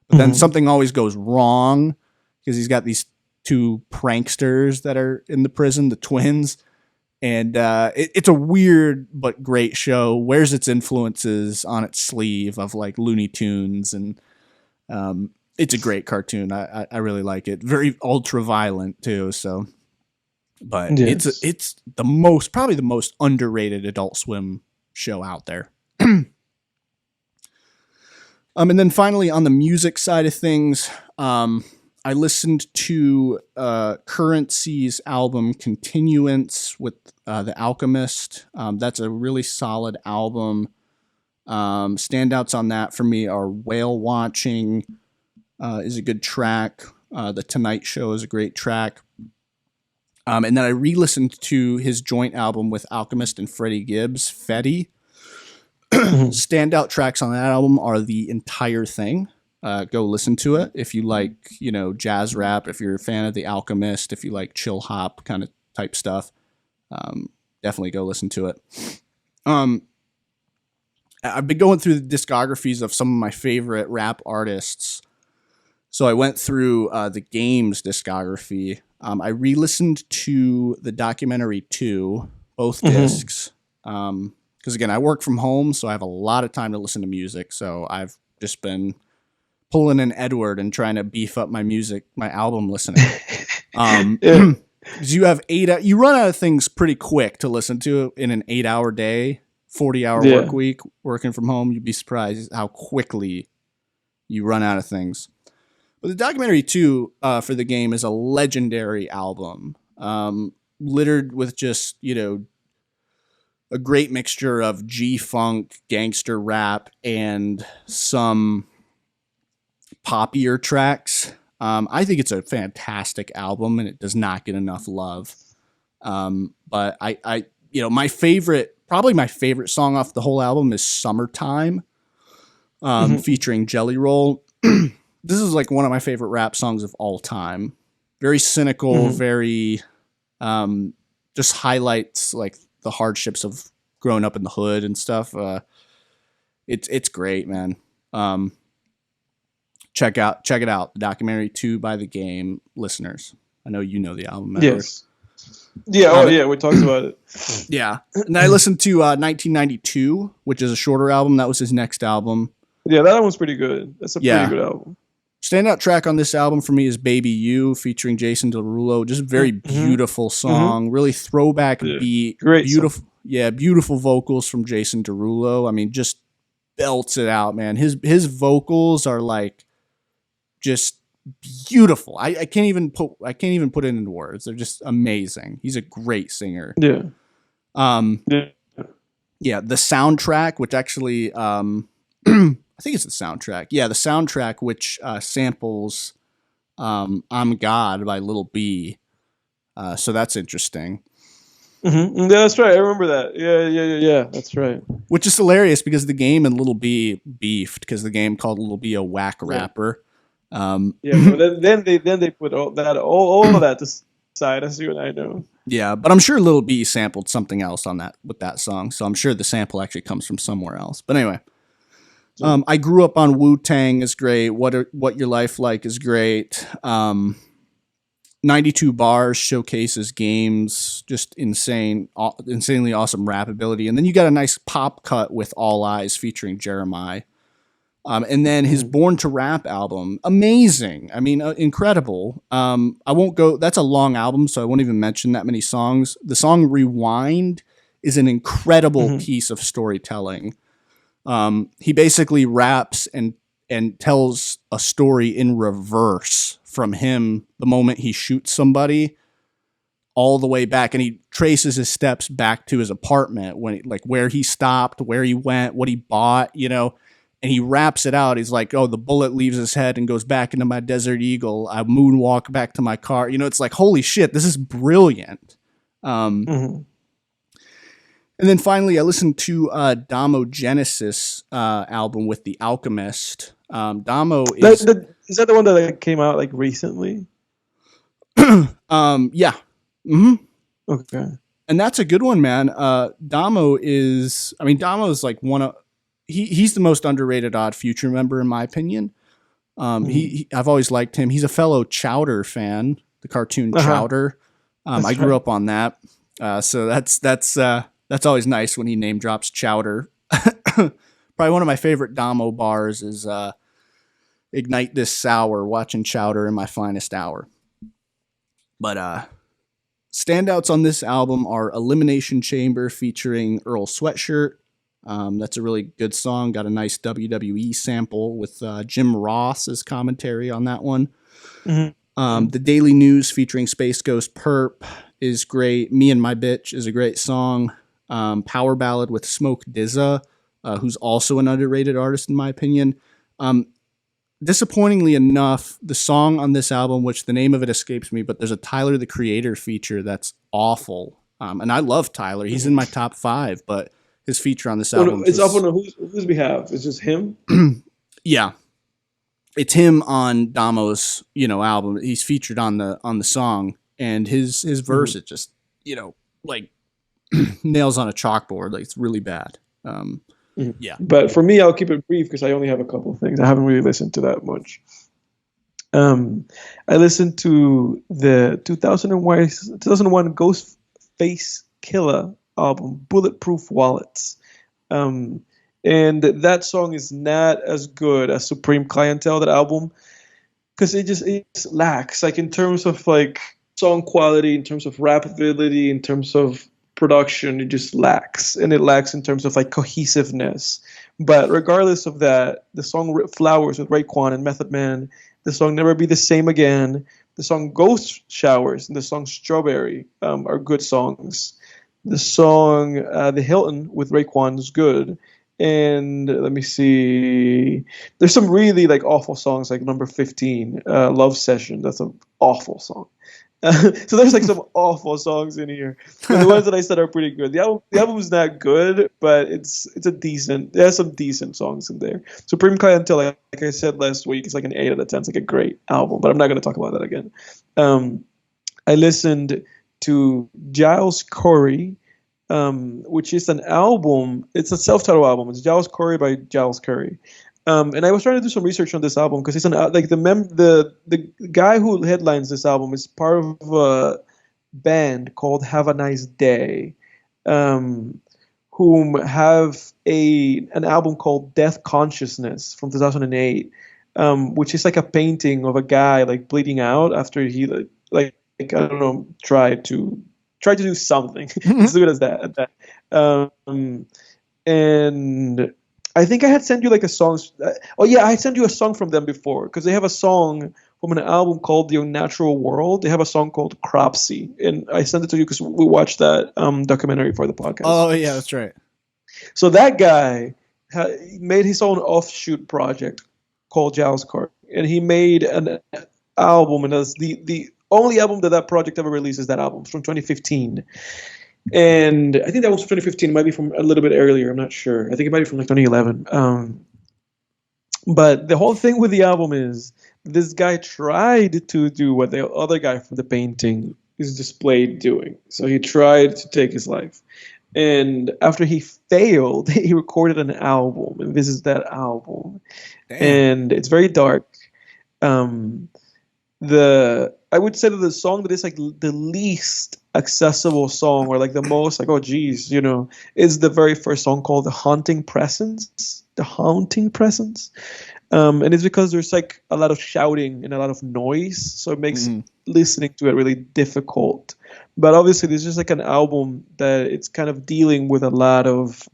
But then something always goes wrong because he's got these two pranksters that are in the prison, the twins. And it's a weird but great show. Wears its influences on its sleeve of like Looney Tunes. And it's a great cartoon. I really like it. Very ultra violent too. So But Yes. it's probably the most underrated Adult Swim show out there. And then finally on the music side of things, I listened to Currency's album Continuance with the Alchemist. That's a really solid album. Standouts on that for me are Whale Watching is a good track. The Tonight Show is a great track. And then I re-listened to his joint album with Alchemist and Freddie Gibbs, Fetti. Standout tracks on that album are The Entire Thing. Go listen to it if you like, jazz rap, if you're a fan of The Alchemist, if you like chill hop kind of type stuff. Definitely go listen to it. I've been going through the discographies of some of my favorite rap artists. So I went through the Game's discography. I re-listened to the documentary 2, both discs. Because again, I work from home, so I have a lot of time to listen to music. So I've just been pulling an Edward and trying to beef up my album listening. You have you run out of things pretty quick to listen to in an 8-hour day, 40-hour work week, working from home. You'd be surprised how quickly you run out of things. But the documentary 2 for the Game is a legendary album, littered with just, a great mixture of G-funk, gangster rap, and some poppier tracks. I think it's a fantastic album, and it does not get enough love. But my favorite song off the whole album is Summertime, featuring Jelly Roll. This is like one of my favorite rap songs of all time. Very cynical, very, just highlights like the hardships of growing up in the hood and stuff. It's great, man. Check it out. The documentary 2 by the Game, listeners. I know you know the album. Yes. Yeah. We talked about it. Yeah. And I listened to 1992, which is a shorter album. That was his next album. Yeah, that one's pretty good. That's a pretty good album. Standout track on this album for me is Baby You, featuring Jason Derulo. Just a very beautiful song, really throwback beat. Great beautiful song. Yeah, beautiful vocals from Jason Derulo. I mean, just belts it out, man. His vocals are like just beautiful. I can't even put it into words. They're just amazing. He's a great singer. Yeah. Yeah, the soundtrack, which actually I think it's the soundtrack. Yeah, the soundtrack, which samples I'm God by Lil B. So that's interesting. Yeah, that's right. I remember that. Yeah. That's right. Which is hilarious because the Game and Lil B beefed because the Game called Lil B a whack rapper. But then they put all of that to side, as you and I know. Yeah, but I'm sure Lil B sampled something else with that song. So I'm sure the sample actually comes from somewhere else. But anyway. I grew up on Wu-Tang is great. What Your Life Like is great. 92 Bars showcases Game's just insanely awesome rap ability. And then you got a nice pop cut with All Eyes featuring Jeremiah. And then his Born to Rap album, amazing. I mean, incredible. I won't go, that's a long album, so I won't even mention that many songs. The song Rewind is an incredible piece of storytelling. He basically raps and tells a story in reverse from him the moment he shoots somebody all the way back, and he traces his steps back to his apartment where he stopped, where he went, what he bought, and he raps it out. He's like, "Oh, the bullet leaves his head and goes back into my Desert Eagle. I moonwalk back to my car." It's like, holy shit, this is brilliant. And then finally, I listened to Damo Genesis album with The Alchemist. Damo is... Is that the one that came out recently? Yeah. Okay. And that's a good one, man. Damo is like one of... He's the most underrated Odd Future member, in my opinion. I've always liked him. He's a fellow Chowder fan, the cartoon Chowder. I grew up on that. So that's always nice when he name drops Chowder. Probably one of my favorite Damo bars is Ignite This Sour, watching Chowder in my finest hour. But standouts on this album are Elimination Chamber featuring Earl Sweatshirt. That's a really good song. Got a nice WWE sample with Jim Ross's commentary on that one. The Daily News featuring Space Ghost Perp is great. Me and My Bitch is a great song. Power Ballad with Smoke DZA, who's also an underrated artist in my opinion. Disappointingly enough, the song on this album, which the name of it escapes me, but there's a Tyler the Creator feature that's awful. And I love Tyler. He's in my top 5, but his feature on this album. It's up on whose behalf? It's just him? Yeah. It's him on Damo's, album. He's featured on the song, and his verse is just, like nails on a chalkboard. Like, it's really bad. Yeah. But for me, I'll keep it brief because I only have a couple of things. I haven't really listened to that much. I listened to the 2001 Ghostface Killah album, Bulletproof Wallets. And that song is not as good as Supreme Clientele, that album, because it just lacks, like, in terms of like song quality, in terms of rapidity, in terms of production. It just lacks, and it lacks in terms of like cohesiveness. But regardless of that, the song Flowers with Raekwon and Method Man, the song Never Be the Same Again, the song Ghost Showers, and the song Strawberry are good songs. The song The Hilton with Raekwon is good. And let me see, there's some really like awful songs, like number 15, Love Session. That's an awful song. So there's like some awful songs in here. But the ones that I said are pretty good. The album's not good, but it has some decent songs in there. Supreme Clientele, like I said last week, it's like an 8 out of 10. It's like a great album, but I'm not going to talk about that again. I listened to Giles Corey, which is an album. It's a self-titled album. It's Giles Corey by Giles Curry. And I was trying to do some research on this album because it's the guy who headlines this album is part of a band called Have a Nice Day, whom have an album called Death Consciousness from 2008, which is like a painting of a guy like bleeding out after he like I don't know tried to do something as good as that. And I think I had sent you like a song. I sent you a song from them before because they have a song from an album called The Unnatural World. They have a song called Cropsy, and I sent it to you because we watched that documentary for the podcast. Oh yeah, that's right. So that guy made his own offshoot project called Giles Corey, and he made an album, and that's the only album that project ever releases. That album from 2015. And I think that was 2015. It might be from a little bit earlier. I'm not sure. I think it might be from like 2011. But the whole thing with the album is this guy tried to do what the other guy from the painting is displayed doing. So he tried to take his life. And after he failed, he recorded an album. And this is that album. Damn. And it's very dark. I would say that the song that is like the least accessible song, or like the most like, oh geez, is the very first song called The Haunting Presence. And it's because there's like a lot of shouting and a lot of noise, so it makes listening to it really difficult. But obviously there's just like an album that it's kind of dealing with a lot of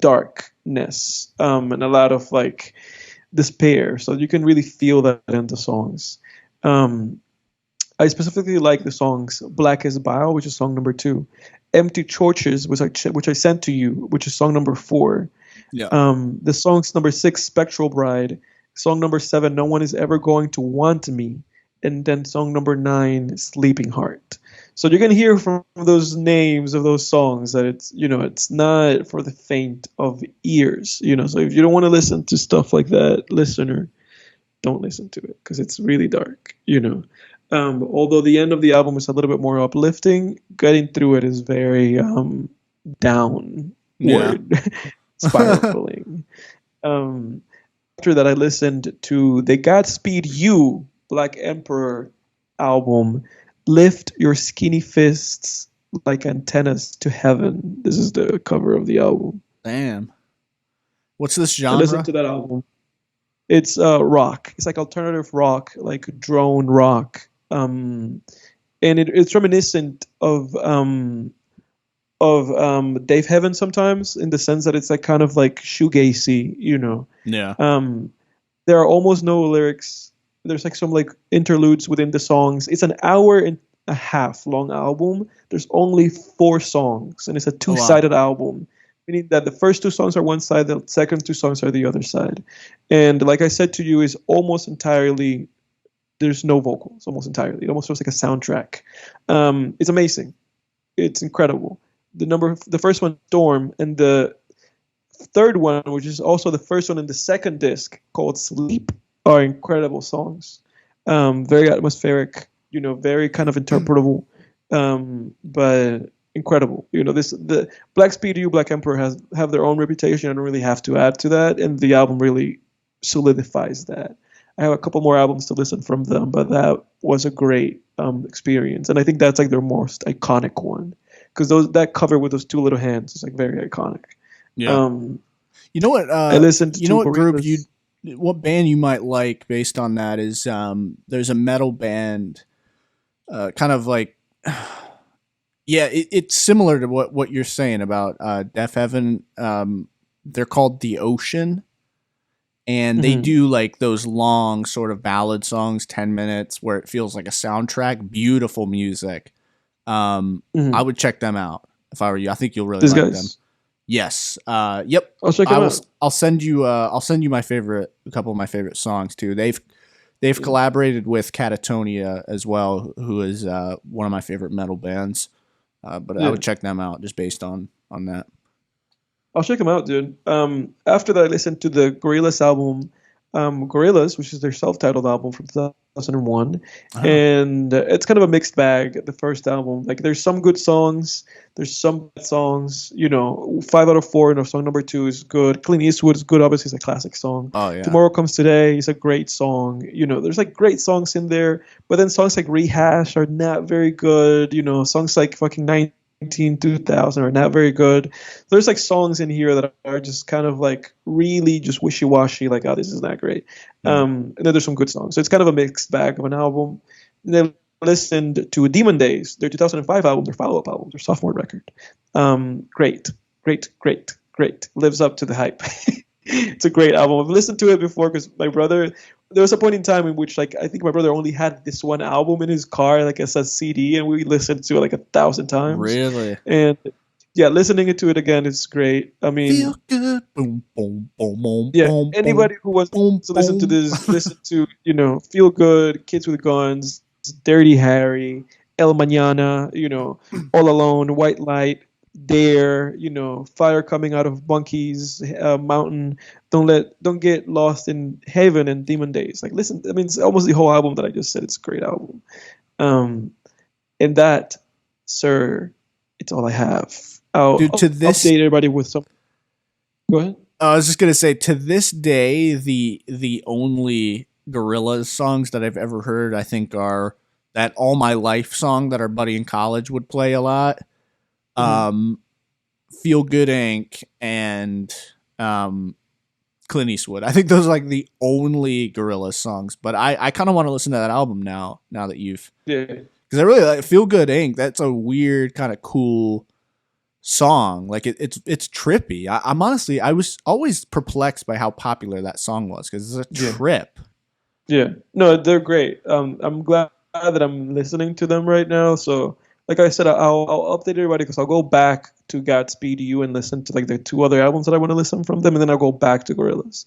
darkness and a lot of like despair, so you can really feel that in the songs. I specifically like the songs Black as Bile, which is song number 2, Empty Churches, which I sent to you, which is song number 4. Yeah. The songs number 6, Spectral Bride, song number 7, No One Is Ever Going to Want Me, and then song number 9, Sleeping Heart. So you can hear from those names of those songs that it's not for the faint of ears. So if you don't want to listen to stuff like that, listener, don't listen to it because it's really dark. Although the end of the album is a little bit more uplifting, getting through it is very downward, spiraling. After that, I listened to the Godspeed You Black Emperor album, Lift Your Skinny Fists Like Antennas to Heaven. This is the cover of the album. Damn. What's this genre? I listened to that album. It's rock. It's like alternative rock, like drone rock. and it's reminiscent of Dave Heaven sometimes, in the sense that it's like kind of like shoegazy, you know. Yeah. There are almost no lyrics. There's like some like interludes within the songs. It's an hour and a half long album. There's only 4 songs, and it's a two-sided album, meaning that the first 2 songs are one side, the second 2 songs are the other side. And like I said to you, is almost entirely, there's no vocals, almost entirely. It almost feels like a soundtrack. It's amazing. It's incredible. The first one, Storm, and the third one, which is also the first one in the second disc, called Sleep, are incredible songs. Very atmospheric, you know, very kind of interpretable, but incredible. You know, the Black Speed You, Black Emperor have their own reputation. I don't really have to add to that, and the album really solidifies that. I have a couple more albums to listen from them, but that was a great experience, and I think that's like their most iconic one, because that cover with those 2 little hands is like very iconic. Yeah. You know what? I listened. You know what group what band you might like based on that is there's a metal band, kind of like, yeah, it's similar to what you're saying about Def Heaven. They're called The Ocean, and they do like those long sort of ballad songs, 10 minutes, where it feels like a soundtrack. Beautiful music. I would check them out if I were you. I think you'll really like them. Yes. Yep. I'll check them out. I'll send you a couple of my favorite songs too. They've collaborated with Catatonia as well, who is one of my favorite metal bands. But I would check them out just based on that. I'll check them out, dude. After that, I listened to the Gorillaz album, Gorillaz, which is their self-titled album from 2001, and it's kind of a mixed bag. The first album, like, there's some good songs, there's some bad songs. You know, 5 out of 4. And song number 2 is good. Clint Eastwood is good. Obviously, it's a classic song. Oh yeah. Tomorrow Comes Today is a great song. You know, there's like great songs in there, but then songs like Rehash are not very good. You know, songs like fucking 2000 are not very good. There's like songs in here that are just kind of like really just wishy-washy, like, oh, this is not great. And then there's some good songs. So it's kind of a mixed bag of an album. And then listened to Demon Days, their 2005 album, their follow-up album, their sophomore record. Great. Lives up to the hype. It's a great album. I've listened to it before because my brother, there was a point in time in which, like, I think my brother only had this one album in his car, like as a CD, and we listened to it like 1,000 times. Really? And yeah, listening to it again is great. I mean, feel good. Boom, boom, boom, boom. Yeah, boom, anybody who wants to listen to this, listen to, you know, Feel Good, Kids with Guns, Dirty Harry, El Mañana, you know, All Alone, White Light, Dare, you know, Fire Coming Out of Monkey's Mountain, Don't Get Lost in Heaven, and Demon Days. Like, listen, I mean, it's almost the whole album that I just said. It's a great album. And that, sir, it's all I have. I'll update everybody with some. Go ahead. I was just gonna say, to this day, the only Gorillaz songs that I've ever heard, I think, are that All My Life song that our buddy in college would play a lot. Feel Good Inc. and Clint Eastwood. I think those are like the only Gorillaz songs. But I kind of want to listen to that album now that you've, because I really like Feel Good Inc. That's a weird kind of cool song. Like it's trippy. I'm honestly, I was always perplexed by how popular that song was, because it's a trip. Yeah, no, they're great. I'm glad that I'm listening to them right now. So, like I said, I'll update everybody, because I'll go back to Godspeed You and listen to like the 2 other albums that I want to listen from them, and then I'll go back to Gorillaz,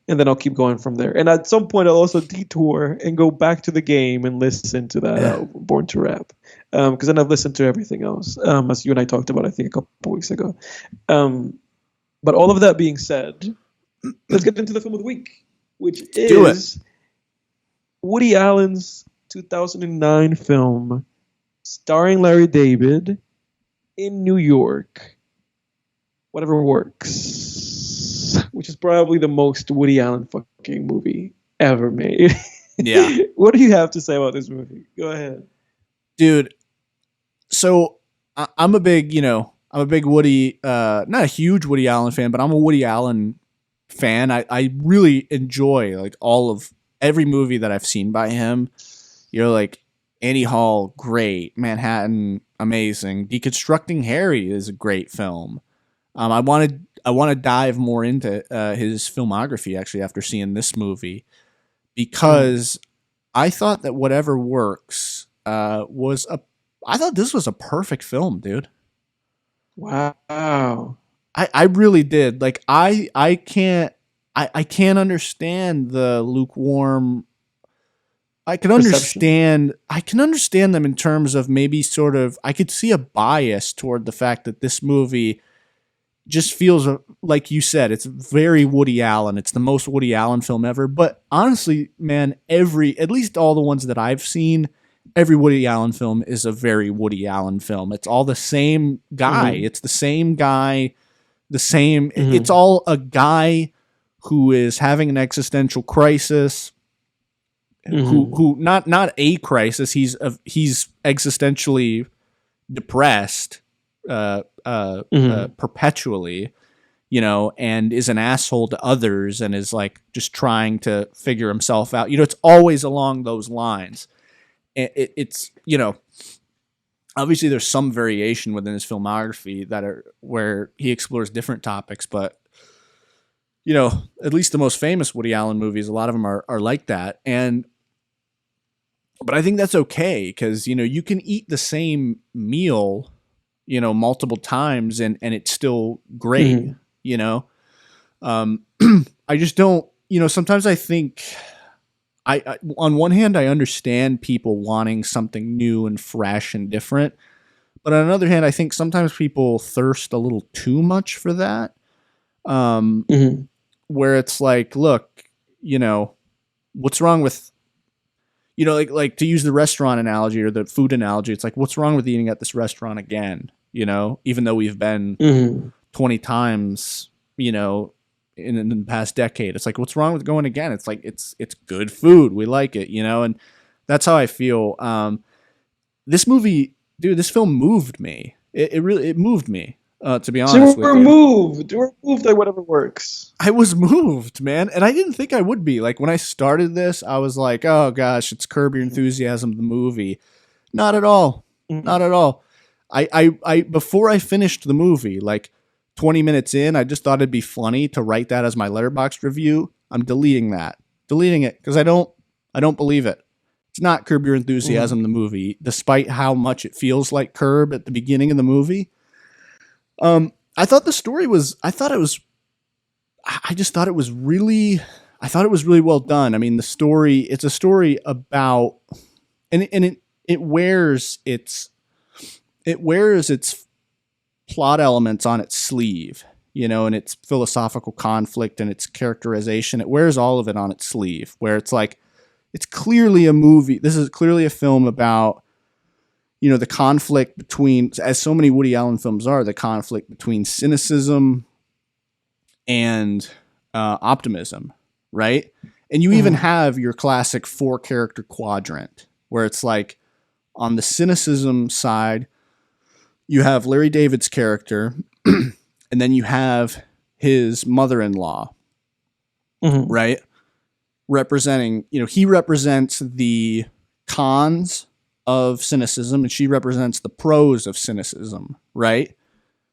and then I'll keep going from there. And at some point, I'll also detour and go back to the game and listen to that album, Born to Rap, because then I've listened to everything else, as you and I talked about, I think, a couple weeks ago. But all of that being said, let's get into the film of the week, which is Woody Allen's 2009 film starring Larry David in New York, Whatever Works, which is probably the most Woody Allen fucking movie ever made. Yeah. What do you have to say about this movie? Go ahead. Dude, so I'm a big Woody, not a huge Woody Allen fan, but I'm a Woody Allen fan. I really enjoy like every movie that I've seen by him. You know, like Annie Hall, great. Manhattan, amazing. Deconstructing Harry is a great film. I want to dive more into his filmography actually after seeing this movie, because I thought that Whatever Works I thought this was a perfect film, dude. Wow. I really did. Like I can't understand the lukewarm. Perception. I can understand them in terms of maybe sort of I could see a bias toward the fact that this movie just feels like you said, it's very Woody Allen. It's the most Woody Allen film ever. But honestly, man, at least all the ones that I've seen, every Woody Allen film is a very Woody Allen film. It's all the same guy. It's the same guy, it's all a guy who is having an existential crisis, who not a crisis. He's existentially depressed, perpetually, and is an asshole to others and is like just trying to figure himself out. It's always along those lines. It's obviously there's some variation within his filmography where he explores different topics, but at least the most famous Woody Allen movies, a lot of them are like that. But I think that's okay, because you can eat the same meal multiple times and it's still great. I just don't, sometimes I think I on one hand, I understand people wanting something new and fresh and different, but on the other hand, I think sometimes people thirst a little too much for that. Where it's like, look, what's wrong with, like to use the restaurant analogy or the food analogy, it's like, what's wrong with eating at this restaurant again? Even though we've been 20 times, in the past decade, it's like, what's wrong with going again? It's like, it's good food. We like it, and that's how I feel. This movie, dude, this film moved me. It really moved me. To be honest with you. We're moved by Whatever Works. I was moved, man. And I didn't think I would be. Like when I started this, I was like, oh gosh, it's Curb Your Enthusiasm, the movie. Not at all. Not at all. I before I finished the movie, like 20 minutes in, I just thought it'd be funny to write that as my Letterboxd review. I'm deleting it because I don't believe it. It's not Curb Your Enthusiasm, the movie, despite how much it feels like Curb at the beginning of the movie. I thought it was really well done. I mean, it's a story about, and it wears its plot elements on its sleeve, and its philosophical conflict and its characterization. It wears all of it on its sleeve, where it's like, it's clearly a movie. This is clearly a film about, the conflict between, as so many Woody Allen films are, the conflict between cynicism and optimism, right? And you even have your classic 4-character quadrant, where it's like, on the cynicism side, you have Larry David's character, and then you have his mother-in-law, right? Representing, he represents the cons of cynicism and she represents the pros of cynicism, right?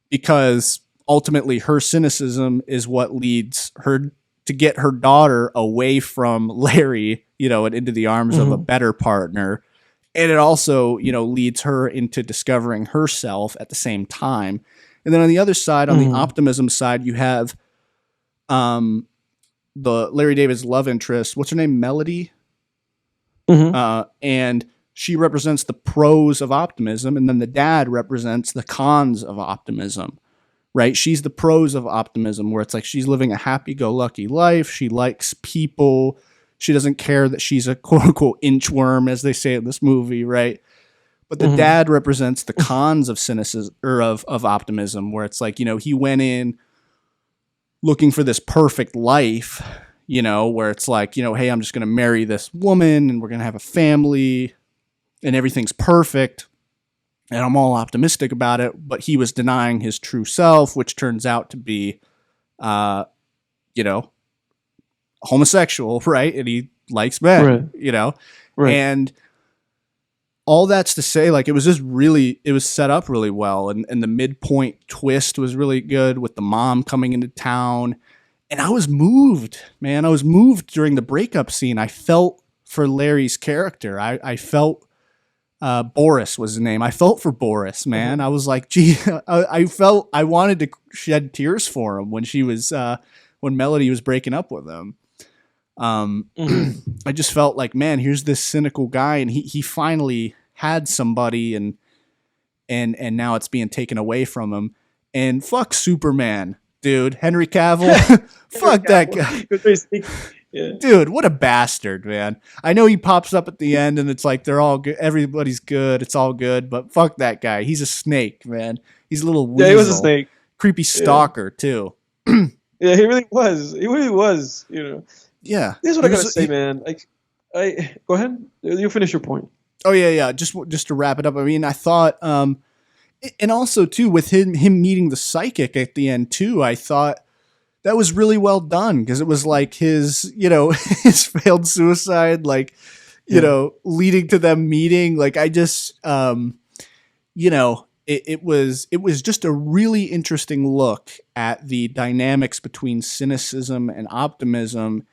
Because ultimately her cynicism is what leads her to get her daughter away from Larry, and into the arms of a better partner. And it also, leads her into discovering herself at the same time. And then on the other side, on the optimism side, you have the Larry David's love interest. What's her name? Melody. And she represents the pros of optimism, and then the dad represents the cons of optimism, right? She's the pros of optimism, where it's like she's living a happy-go-lucky life. She likes people. She doesn't care that she's a quote-unquote inchworm, as they say in this movie, right? But the dad represents the cons of cynicism, or of optimism, where it's like, he went in looking for this perfect life, where it's like, hey, I'm just going to marry this woman and we're going to have a family and everything's perfect and I'm all optimistic about it. But he was denying his true self, which turns out to be, homosexual, right? And he likes men, Right. and all that's to say, like, it was set up really well. And the midpoint twist was really good with the mom coming into town. And I was moved, man. I was moved during the breakup scene. I felt for Larry's character. I felt, Boris was his name. I felt for Boris, man. I was like, gee, I felt, I wanted to shed tears for him when when Melody was breaking up with him. I just felt like, man, here's this cynical guy, and he finally had somebody, and now it's being taken away from him. And fuck Superman, dude. Henry Cavill, fuck that guy. Yeah. Dude, what a bastard, man. I know he pops up at the end and it's like they're all good, everybody's good, it's all good, but fuck that guy. He's a snake, man. He's a little weasel. Yeah, he was a snake. Creepy stalker, too. Yeah, he really was. He really was, you know. Yeah. This is what I gotta say, man. Like, go ahead. You finish your point. Oh yeah. Just to wrap it up. I mean, I thought, and also too with him meeting the psychic at the end too. I thought that was really well done because it was like his, his failed suicide, like, leading to them meeting. Like I just, it was just a really interesting look at the dynamics between cynicism and optimism.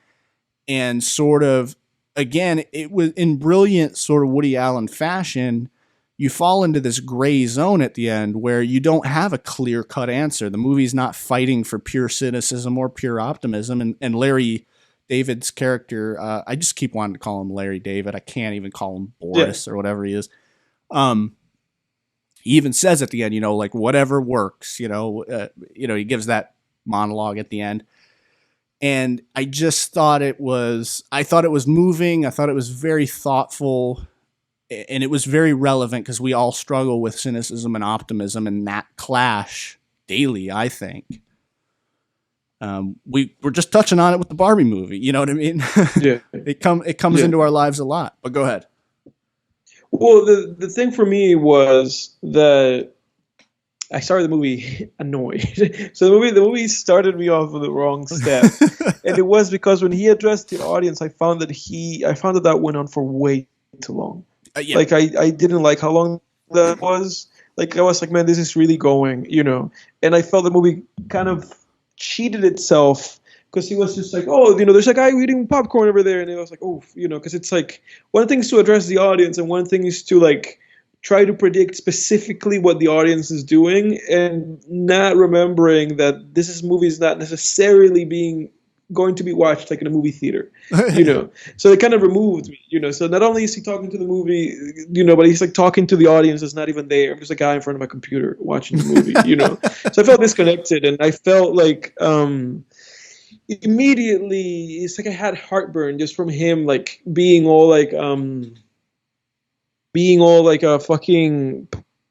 And sort of, again, it was in brilliant sort of Woody Allen fashion. You fall into this gray zone at the end where you don't have a clear cut answer. The movie's not fighting for pure cynicism or pure optimism. And Larry David's character, I just keep wanting to call him Larry David. I can't even call him Boris or whatever he is. He even says at the end, like whatever works, he gives that monologue at the end. And I just thought it was moving. I thought it was very thoughtful, and it was very relevant because we all struggle with cynicism and optimism, and that clash daily, I think. We're just touching on it with the Barbie movie. You know what I mean? Yeah. It comes into our lives a lot, but go ahead. Well, the thing for me was that I started the movie annoyed. So the movie started me off with the wrong step, and it was because when he addressed the audience, I found that went on for way too long. Yeah. Like I didn't like how long that was. Like I was like, man, this is really going, And I felt the movie kind of cheated itself because he was just like, oh, there's a guy eating popcorn over there, and it was like, oh, because it's like one thing is to address the audience, and one thing is to like try to predict specifically what the audience is doing, and not remembering that this movie is not necessarily going to be watched like in a movie theater, So it kind of removed me, So not only is he talking to the movie, but he's like talking to the audience that's not even there. I'm just a guy in front of my computer watching the movie, So I felt disconnected, and I felt like immediately it's like I had heartburn just from him like being all like a fucking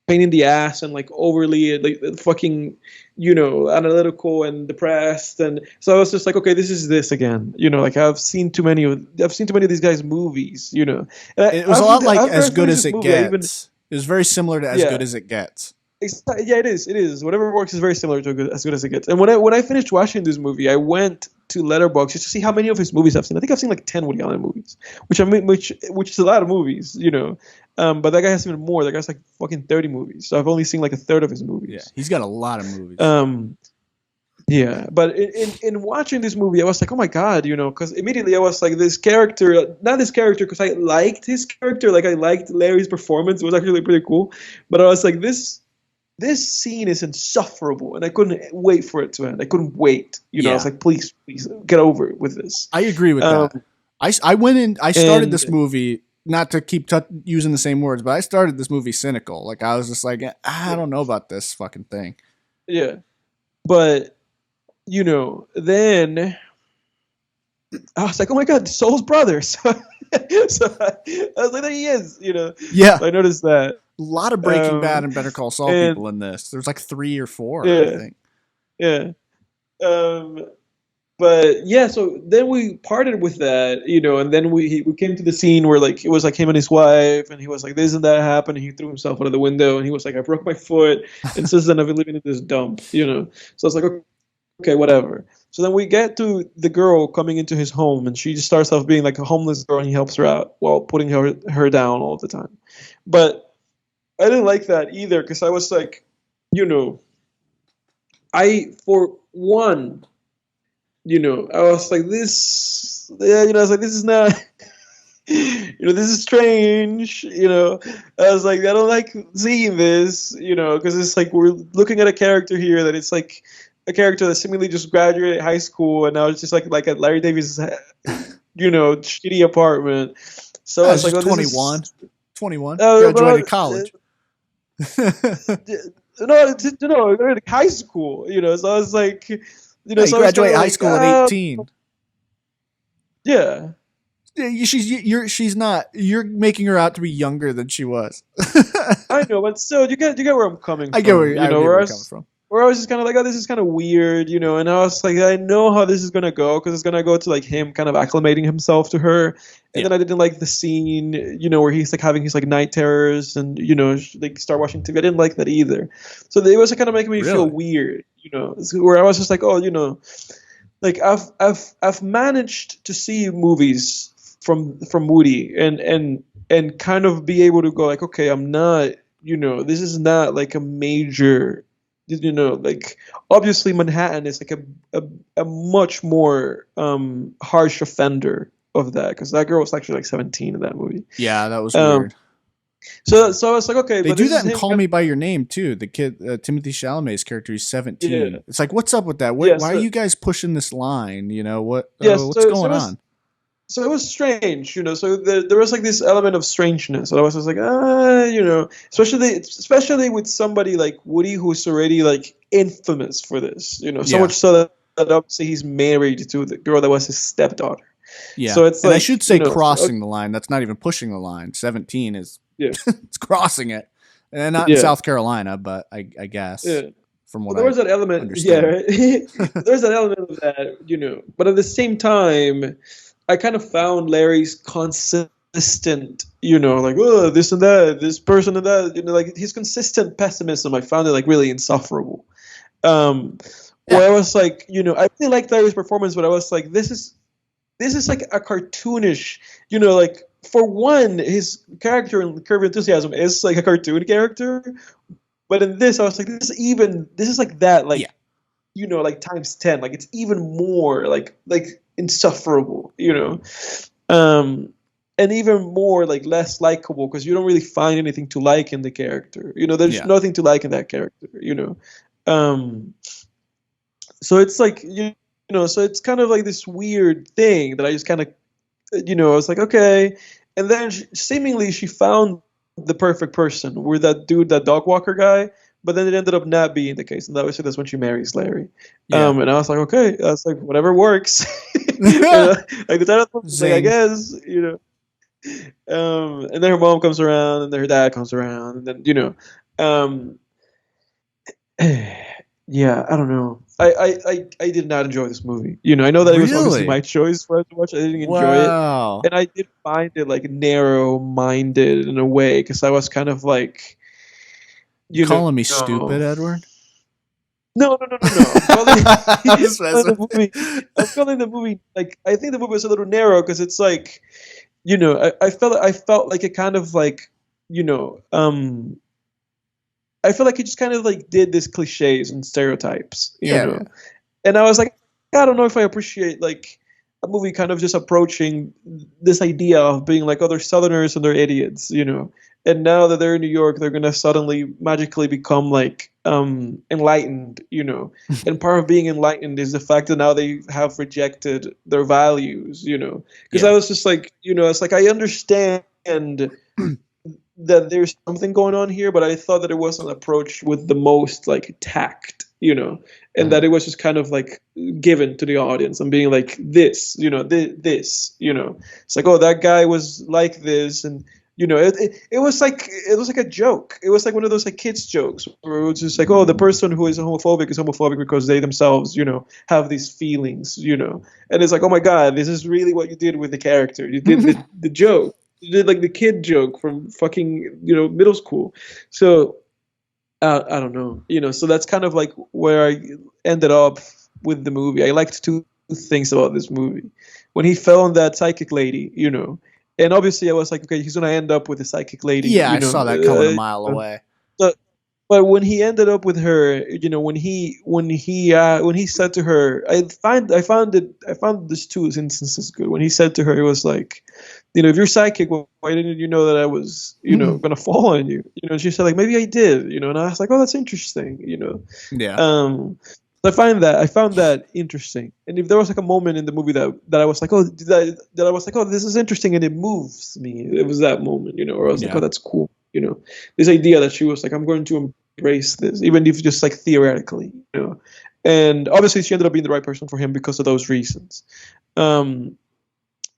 pain in the ass and like overly like fucking analytical and depressed, and so I was just like, okay, this is this again, like I've seen too many of these guys' movies, and it was a lot like As Good as It Gets. It was very similar to As Good as It Gets. Yeah, it is. Whatever works is very similar to As Good as It Gets. And when I finished watching this movie, I went to Letterboxd just to see how many of his movies I've seen. I think I've seen like 10 Woody Allen movies, which is a lot of movies, But that guy has even more. That guy's like fucking 30 movies. So I've only seen like a third of his movies. Yeah, he's got a lot of movies. Yeah, but in watching this movie, I was like, oh my god, because immediately I was like, not this character, because I liked his character, like I liked Larry's performance. It was actually pretty cool, but I was like, this scene is insufferable, and I couldn't wait for it to end. I couldn't wait. I was like, please get over it with this. I agree with that. I went in. I started this movie, not to keep using the same words, but I started this movie cynical. Like I was just like, I don't know about this fucking thing. Yeah, but then I was like, oh my god, Soul's brother. So I was like, there he is. Yeah, so I noticed that. A lot of Breaking Bad and Better Call Saul people in this. There's like 3 or 4, I think. Yeah. But yeah, so then we parted with that, and then we came to the scene where like it was like him and his wife, and he was like, this and that happened, and he threw himself out of the window, and he was like, I broke my foot, and since then I've been living in this dump, So I was like, okay, whatever. So then we get to the girl coming into his home, and she just starts off being like a homeless girl, and he helps her out while putting her down all the time. But I didn't like that either because I was like, you know, for one, I was like this, yeah, I was like this is not, this is strange, I was like I don't like seeing this, because it's like we're looking at a character here that it's like a character that seemingly just graduated high school and now it's just like at Larry Davis' shitty apartment. So I was like, just oh, 21. 21. But Graduated college. no, they're in high school, so I was like, Yeah, so you graduate high like, school at 18. Yeah. She's not. You're making her out to be younger than she was. I know, but still, you get where I'm coming from. I get where you're coming from. Where I was just kind of like, oh, this is kind of weird, and I was like, I know how this is gonna go because it's gonna go to like him kind of acclimating himself to her, and then I didn't like the scene, where he's like having his like night terrors and like start watching TV. I didn't like that either, so it was kind of making me feel weird, where I was just like, oh, like I've managed to see movies from Woody and kind of be able to go like, okay, I'm not, this is not like a major, like obviously Manhattan is like a much more harsh offender of that because that girl was actually like 17 in that movie. Yeah, that was weird. So I was like, okay, they do that in Call Me by Your Name too. The kid, Timothée Chalamet's character, he's 17. Yeah. It's like, what's up with that? Why are you guys pushing this line? What's going on? So it was strange, so there was like this element of strangeness, and I was just like, especially with somebody like Woody who's already like infamous for this, so much so that obviously he's married to the girl that was his stepdaughter. Yeah. So it's and like, I should say crossing the line. That's not even pushing the line. 17 is it's crossing it, and not in South Carolina, but I guess. Yeah. From what there was that element, understand. There's that element of that, but at the same time, I kind of found Larry's consistent, like, oh, this and that, this person and that, like his consistent pessimism. I found it like really insufferable. Where I was like, I really liked Larry's performance, but I was like, this is like a cartoonish, like for one, his character in Curb Your Enthusiasm is like a cartoon character, but in this, I was like, this is like that, like, like times 10, like it's even more like insufferable, and even more like less likable because you don't really find anything to like in the character. There's nothing to like in that character. So it's like so it's kind of like this weird thing that I just kind of I was like, okay, and then seemingly she found the perfect person with that dude, that dog walker guy. But then it ended up not being the case, and that's when she marries Larry. And I was like, okay, that's like whatever works. Like the title of the movie, like, I guess, and then her mom comes around, and then her dad comes around, and then yeah, I don't know. I did not enjoy this movie. I know that it was obviously my choice for us to watch. I didn't enjoy it, and I did find it like narrow-minded in a way because I was kind of like. You calling me stupid, Edward? No. I'm calling the movie like I think the movie was a little narrow because it's like, I felt like it kind of like, I feel like it just kind of like did this cliches and stereotypes, you know, and I was like, I don't know if I appreciate like a movie kind of just approaching this idea of being like other Southerners and they're idiots, and now that they're in New York, they're gonna suddenly magically become like enlightened, and part of being enlightened is the fact that now they have rejected their values, because I was just like, it's like I understand that there's something going on here, but I thought that it wasn't approached with the most like tact, and that it was just kind of like given to the audience and being like this, this, it's like, oh, that guy was like this, and it was like a joke. It was like one of those like kids jokes where it was just like, oh, the person who is homophobic because they themselves, have these feelings, and it's like, oh my God, this is really what you did with the character. You did the joke. You did like the kid joke from fucking, middle school. So I don't know, so that's kind of like where I ended up with the movie. I liked two things about this movie. When he fell on that psychic lady, And obviously, I was like, okay, he's gonna end up with a psychic lady, Yeah, I saw that coming a mile away. so, but when he ended up with her, when he said to her, I found this two instances good. When he said to her, it was like, if you're psychic, why didn't you know that I was, gonna fall on you? And she said like, maybe I did, and I was like, oh, that's interesting. Yeah. So I found that interesting. And if there was like a moment in the movie that I was like, oh, that I was like, oh, this is interesting, and it moves me. It was that moment, where I was like, Yeah. oh, that's cool. This idea that she was like, I'm going to embrace this, even if just like theoretically. And obviously, she ended up being the right person for him because of those reasons. Um,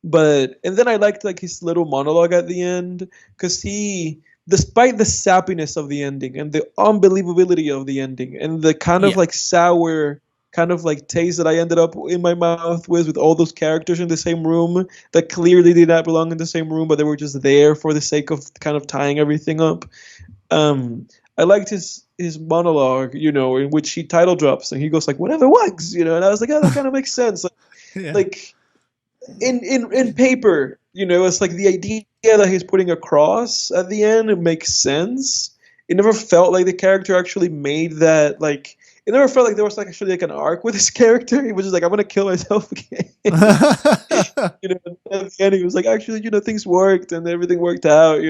and then I liked like his little monologue at the end because despite the sappiness of the ending and the unbelievability of the ending and the kind of Yeah. like sour kind of like taste that I ended up in my mouth with all those characters in the same room that clearly did not belong in the same room, but they were just there for the sake of kind of tying everything up. I liked his monologue, in which he title drops and he goes like, "Whatever works," and I was like, "Oh, that kind of makes sense." Yeah. Like in paper, it's like the idea that he's putting across at the end, it makes sense. It never felt like the character actually made that, like it never felt like there was like actually like an arc with his character. He was just like, I'm gonna kill myself again. At the end he was like, actually, things worked and everything worked out.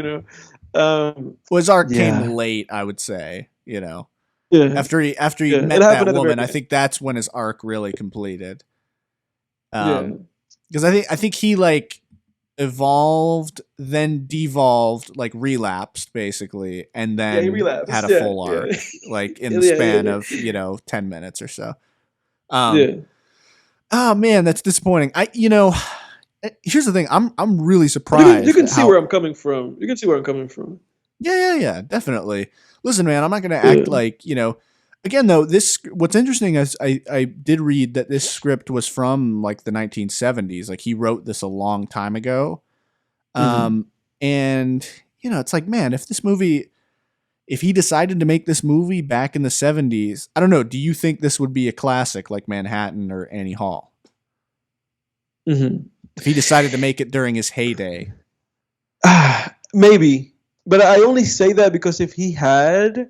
Well, his arc came Yeah. late, I would say. Yeah. After he Yeah. It met that happened at the very woman, I end. think that's when his arc really completed. Yeah. Because I think he like evolved, then devolved, like relapsed basically, and Yeah, he then had relapsed. a Yeah. full Yeah. arc, like in the Yeah. span Yeah. of 10 minutes or so. Um, Yeah. oh man, that's disappointing. Here's the thing. I'm really But you surprised can at see where how. I'm coming from. You can see where I'm coming from. Yeah, definitely. Listen, man, I'm not gonna act Yeah. like Again, though, this what's interesting is I did read that this script was from like the 1970s. Like he wrote this a long time ago. Hmm. And it's like, man, if he decided to make this movie back in the 70s, I don't know. Do you think this would be a classic like Manhattan or Annie Hall? Hmm. If he decided to make it during his heyday? Maybe, but I only say that because if he had,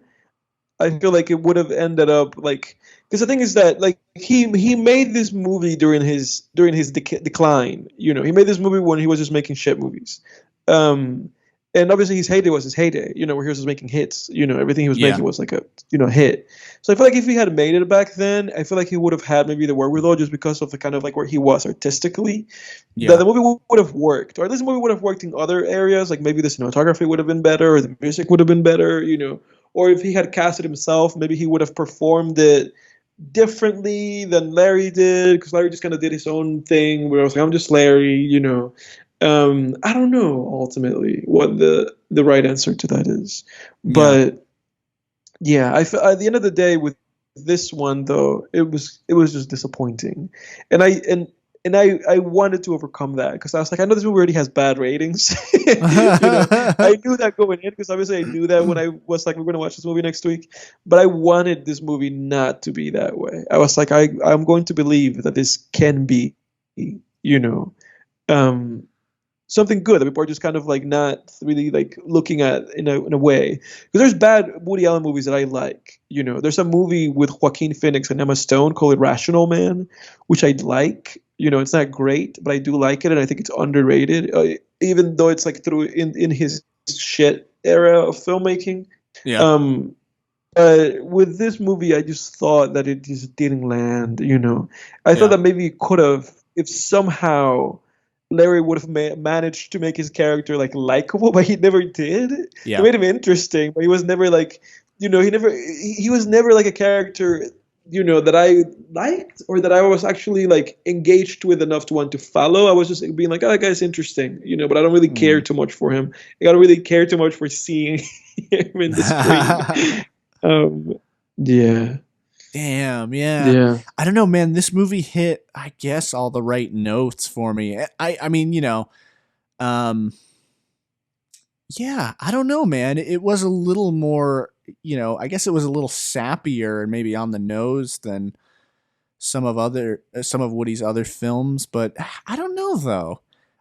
I feel like it would have ended up like because the thing is that like he made this movie during his decline. He made this movie when he was just making shit movies. Um, and obviously his heyday was his heyday. Where he was just making hits. Everything he was Yeah. making was like a hit. So I feel like if he had made it back then, I feel like he would have had maybe the wherewithal just because of the kind of like where he was artistically that Yeah. the movie would have worked, or at least the movie would have worked in other areas. Like maybe the cinematography would have been better, or the music would have been better. Or if he had casted himself, maybe he would have performed it differently than Larry did, because Larry just kind of did his own thing. Where I was like, I'm just Larry. I don't know ultimately what the right answer to that is, Yeah. but yeah, at the end of the day with this one though, it was just disappointing, and I wanted to overcome that because I was like, I know this movie already has bad ratings. I knew that going in because obviously I knew that when I was like, we're going to watch this movie next week, but I wanted this movie not to be that way. I was like, I'm going to believe that this can be, you know, um, something good that people are just kind of like not really like looking at in a way because there's bad Woody Allen movies that I like. There's a movie with Joaquin Phoenix and Emma Stone called Irrational Man, which I like. It's not great, but I do like it, and I think it's underrated, even though it's like through in his shit era of filmmaking. Yeah. Um, with this movie, I just thought that it just didn't land. I thought Yeah. that maybe it could have, if somehow Larry would have managed to make his character like likable, but he never did. It Yeah. made him interesting, but he was never like, he was never like a character, that I liked or that I was actually like engaged with enough to want to follow. I was just being like, oh, that guy's interesting, but I don't really care Mm. too much for him. I don't really care too much for seeing him in the screen. Um, yeah, Damn, yeah. yeah. I don't know, man. This movie hit, I guess, all the right notes for me. I mean, um, yeah, I don't know, man. It was a little more, I guess it was a little sappier and maybe on the nose than some of Woody's other films, but I don't know though.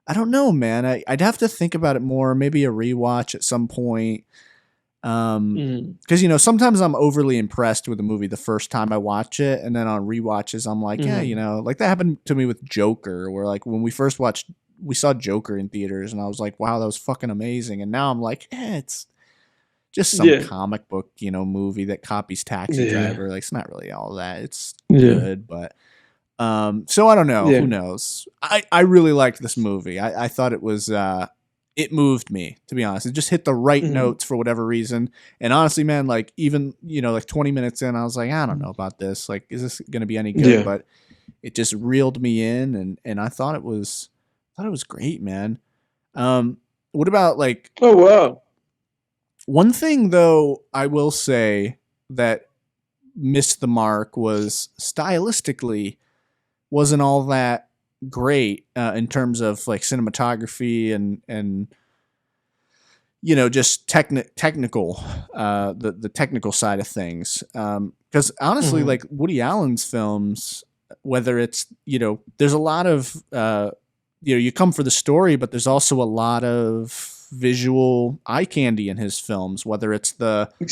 I don't know, man. I'd have to think about it more. Maybe a rewatch at some point. Because sometimes I'm overly impressed with a movie the first time I watch it, and then on rewatches I'm like, like that happened to me with Joker, where like when we saw Joker in theaters, and I was like, wow, that was fucking amazing, and now I'm like, it's just some comic book movie that copies Taxi Driver. Like it's not really all that. It's good, but so I don't know. Who knows? I really liked this movie. I thought it was. It moved me, to be honest. It just hit the right notes for whatever reason. And honestly, man, like even, like 20 minutes in, I was like, I don't know about this. Like, is this going to be any good? Yeah. But it just reeled me in, and I thought it was great, man. What about like, oh, wow. One thing though, I will say that missed the mark was stylistically wasn't all that great in terms of like cinematography and just technical the technical side of things, because honestly like Woody Allen's films, whether it's there's a lot of you come for the story, but there's also a lot of visual eye candy in his films, whether it's the it's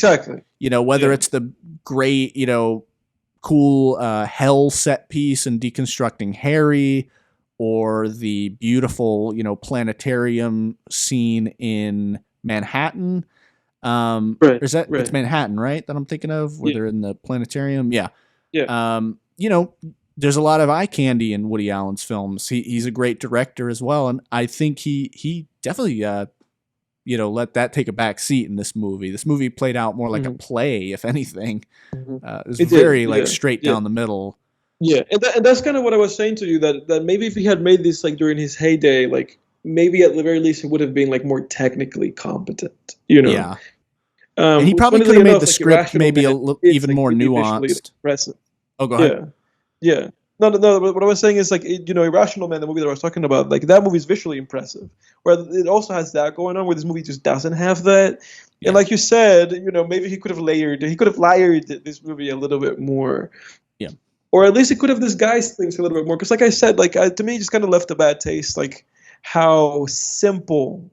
the great cool hell set piece and Deconstructing Harry, or the beautiful, planetarium scene in Manhattan. Right, is that it's Manhattan, right? That I'm thinking of, where they're in the planetarium. Yeah. Yeah. There's a lot of eye candy in Woody Allen's films. He's a great director as well, and I think he definitely let that take a back seat in this movie. This movie played out more like a play, if anything. It was very straight down the middle. Yeah, and that's kind of what I was saying to you, that maybe if he had made this like during his heyday, like maybe at the very least it would have been like more technically competent, Yeah. And he probably could have made the script maybe even more nuanced. Oh, go ahead. Yeah. No. But what I was saying is like, Irrational Man, the movie that I was talking about, like that movie is visually impressive. Where it also has that going on, where this movie just doesn't have that. Yeah. And like you said, maybe he could have layered this movie a little bit more. Yeah. Or at least it could have disguised things a little bit more. Because like I said, like to me, it just kind of left a bad taste, like how simple,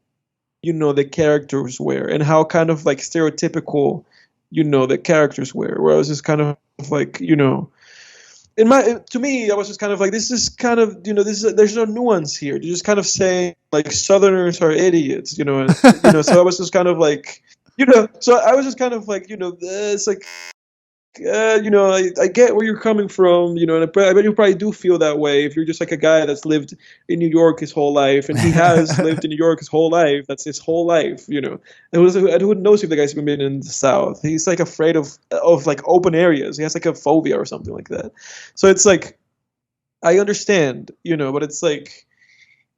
the characters were, and how kind of like stereotypical, the characters were. Where I was just kind of like, to me, I was just kind of like, this is kind of, there's no nuance here. They're just kind of saying like Southerners are idiots, and, so I was just kind of like, so I was just kind of like, it's like, I get where you're coming from, and I bet you probably do feel that way if you're just like a guy that's lived in New York his whole life, and he has lived in New York his whole life. That's his whole life, and who knows if the guy's even been in the South. He's like afraid of like open areas. He has like a phobia or something like that. So it's like, I understand, but it's like,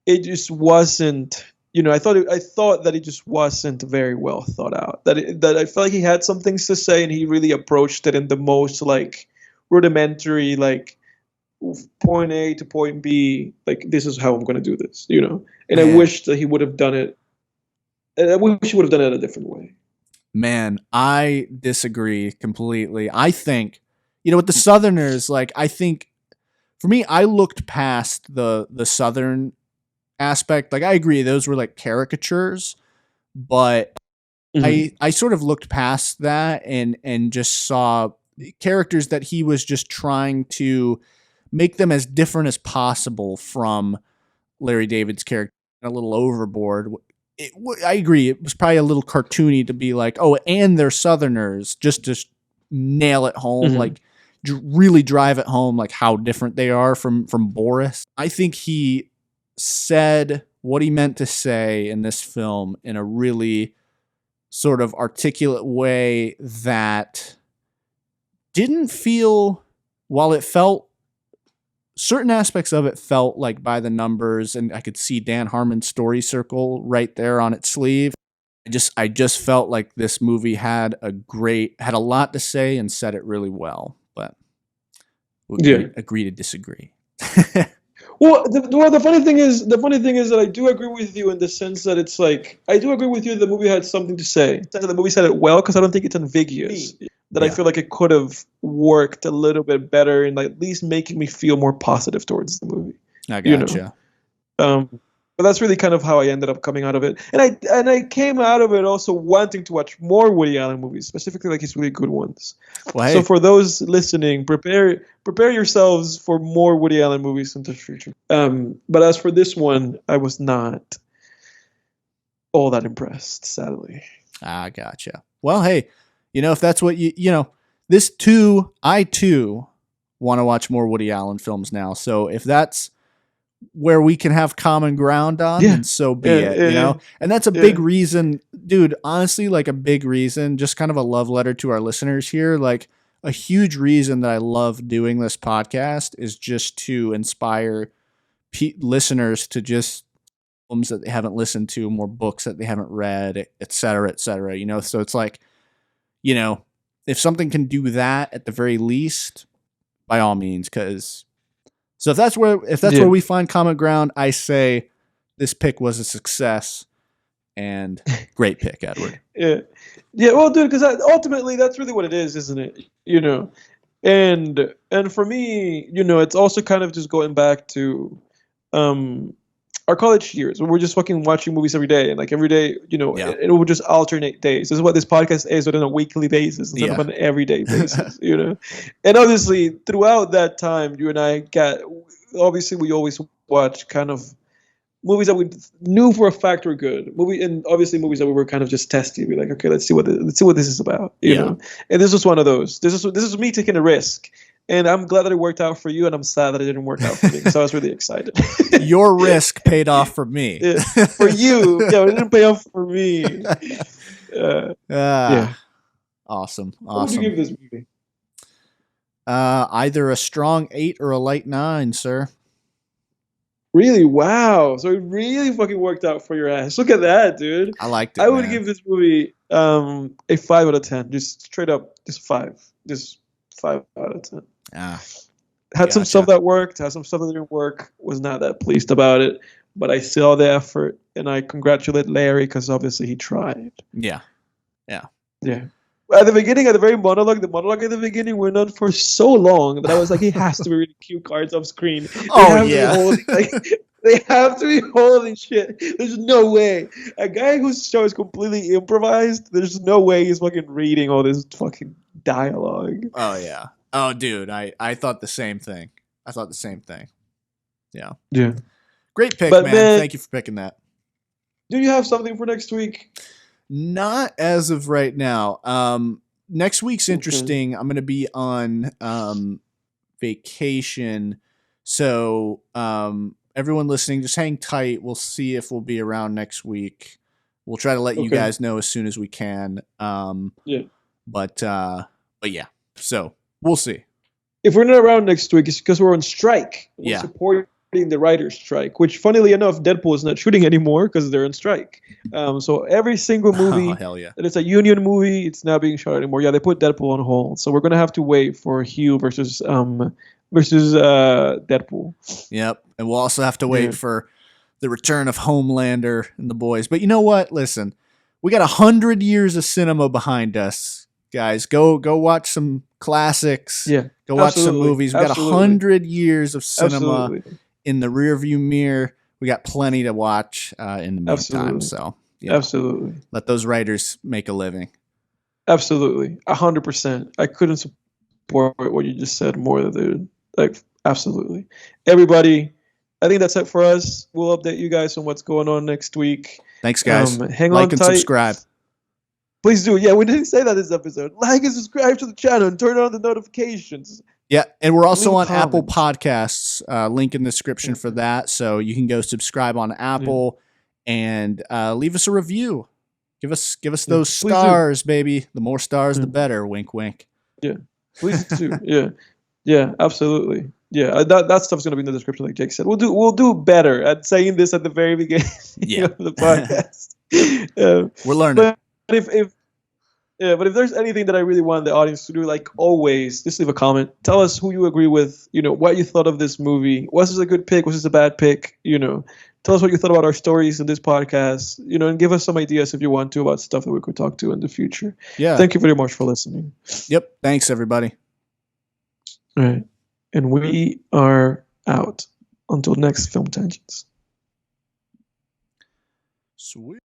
it just wasn't. I thought that it just wasn't very well thought out. That I felt like he had some things to say, and he really approached it in the most like rudimentary, like point A to point B, like this is how I'm going to do this, And I wish that he would have done it. And I wish he would have done it a different way. Man, I disagree completely. I think, with the Southerners, like I think, for me, I looked past the Southern aspect. Like I agree, those were like caricatures, but I sort of looked past that and just saw characters that he was just trying to make them as different as possible from Larry David's character. A little overboard. I agree, it was probably a little cartoony to be like, oh, and they're Southerners, just to nail it home, like really drive it home, like how different they are from Boris. I think he said what he meant to say in this film in a really sort of articulate way that didn't feel, while it felt, certain aspects of it felt like by the numbers, and I could see Dan Harmon's story circle right there on its sleeve. I just felt like this movie had a lot to say and said it really well, but agree to disagree. Well, the funny thing is that I do agree with you in the sense that it's like, I do agree with you that the movie had something to say. The movie said it well, because I don't think it's ambiguous. I feel like it could have worked a little bit better in like at least making me feel more positive towards the movie. I gotcha. But that's really kind of how I ended up coming out of it. And I came out of it also wanting to watch more Woody Allen movies, specifically like his really good ones. Well, hey, So for those listening, prepare yourselves for more Woody Allen movies in the future. But as for this one, I was not all that impressed, sadly. I gotcha. Well, hey, if that's what I too want to watch more Woody Allen films now. So if that's where we can have common ground on, then so be it, And that's a big reason, dude, honestly, like a big reason, just kind of a love letter to our listeners here. Like a huge reason that I love doing this podcast is just to inspire listeners to just films that they haven't listened to, more books that they haven't read, et cetera, so it's like, if something can do that at the very least, by all means, so if that's where we find common ground, I say this pick was a success and great pick, Edward. Yeah. Well, dude, because ultimately that's really what it is, isn't it? And for me, it's also kind of just going back to our college years when we're just fucking watching movies every day, and like every day, it will just alternate days. This is what this podcast is, but on a weekly basis instead of an everyday basis, And obviously, throughout that time, you and I we always watch kind of movies that we knew for a fact were good. And obviously movies that we were kind of just testing. We're like, okay, let's see what this is about, you know. And this was one of those. This is me taking a risk. And I'm glad that it worked out for you, and I'm sad that it didn't work out for me. So I was really excited. Your risk paid off for me. For you. Yeah, it didn't pay off for me. Awesome. What would you give this movie? Either a strong 8 or a light 9, sir. Really? Wow. So it really fucking worked out for your ass. Look at that, dude. I liked it. I would give this movie a 5 out of 10. Just straight up, just 5. Just 5 out of 10. Had some stuff that worked, had some stuff that didn't work. Was not that pleased about it, but I saw the effort, and I congratulate Larry because obviously he tried. Yeah. At the beginning, the monologue at the beginning went on for so long that I was like, he has to be reading cue cards off screen. They have to be holding shit. There's no way. A guy whose show is completely improvised, there's no way he's fucking reading all this fucking dialogue. Oh, yeah. Oh, dude, I thought the same thing. Yeah. Great pick, man. Thank you for picking that. Do you have something for next week? Not as of right now. Next week's interesting. I'm going to be on vacation. So everyone listening, just hang tight. We'll see if we'll be around next week. We'll try to let you guys know as soon as we can. But yeah. So we'll see. If we're not around next week, it's because we're on strike. We're supporting the writer's strike, which funnily enough, Deadpool is not shooting anymore because they're on strike. So every single movie that is a union movie, it's not being shot anymore. Yeah, they put Deadpool on hold. So we're going to have to wait for Hugh versus Deadpool. Yep. And we'll also have to wait for the return of Homelander and the boys. But you know what? Listen, we got 100 years of cinema behind us. Guys, go watch some classics. Yeah, go watch some movies. We got 100 years of cinema in the rearview mirror. We got plenty to watch in the meantime. So, absolutely, let those writers make a living. Absolutely, 100%. I couldn't support what you just said more, dude. Like, absolutely. Everybody, I think that's it for us. We'll update you guys on what's going on next week. Thanks, guys. Hang like on and tight. Subscribe. Please do. Yeah, we didn't say that this episode. Like and subscribe to the channel and turn on the notifications. Yeah, and we're also on Apple Podcasts. Link in the description for that. So you can go subscribe on Apple and leave us a review. Give us those stars, baby. The more stars, the better. Wink, wink. Yeah, please do. Yeah, absolutely. Yeah, that stuff's gonna be in the description, like Jake said. We'll do better at saying this at the very beginning of the podcast. We're learning. But if there's anything that I really want the audience to do, like always, just leave a comment. Tell us who you agree with, what you thought of this movie. Was this a good pick? Was this a bad pick? Tell us what you thought about our stories in this podcast, and give us some ideas if you want to about stuff that we could talk to in the future. Yeah. Thank you very much for listening. Yep. Thanks, everybody. All right. And we are out until next Film Tangents. Sweet.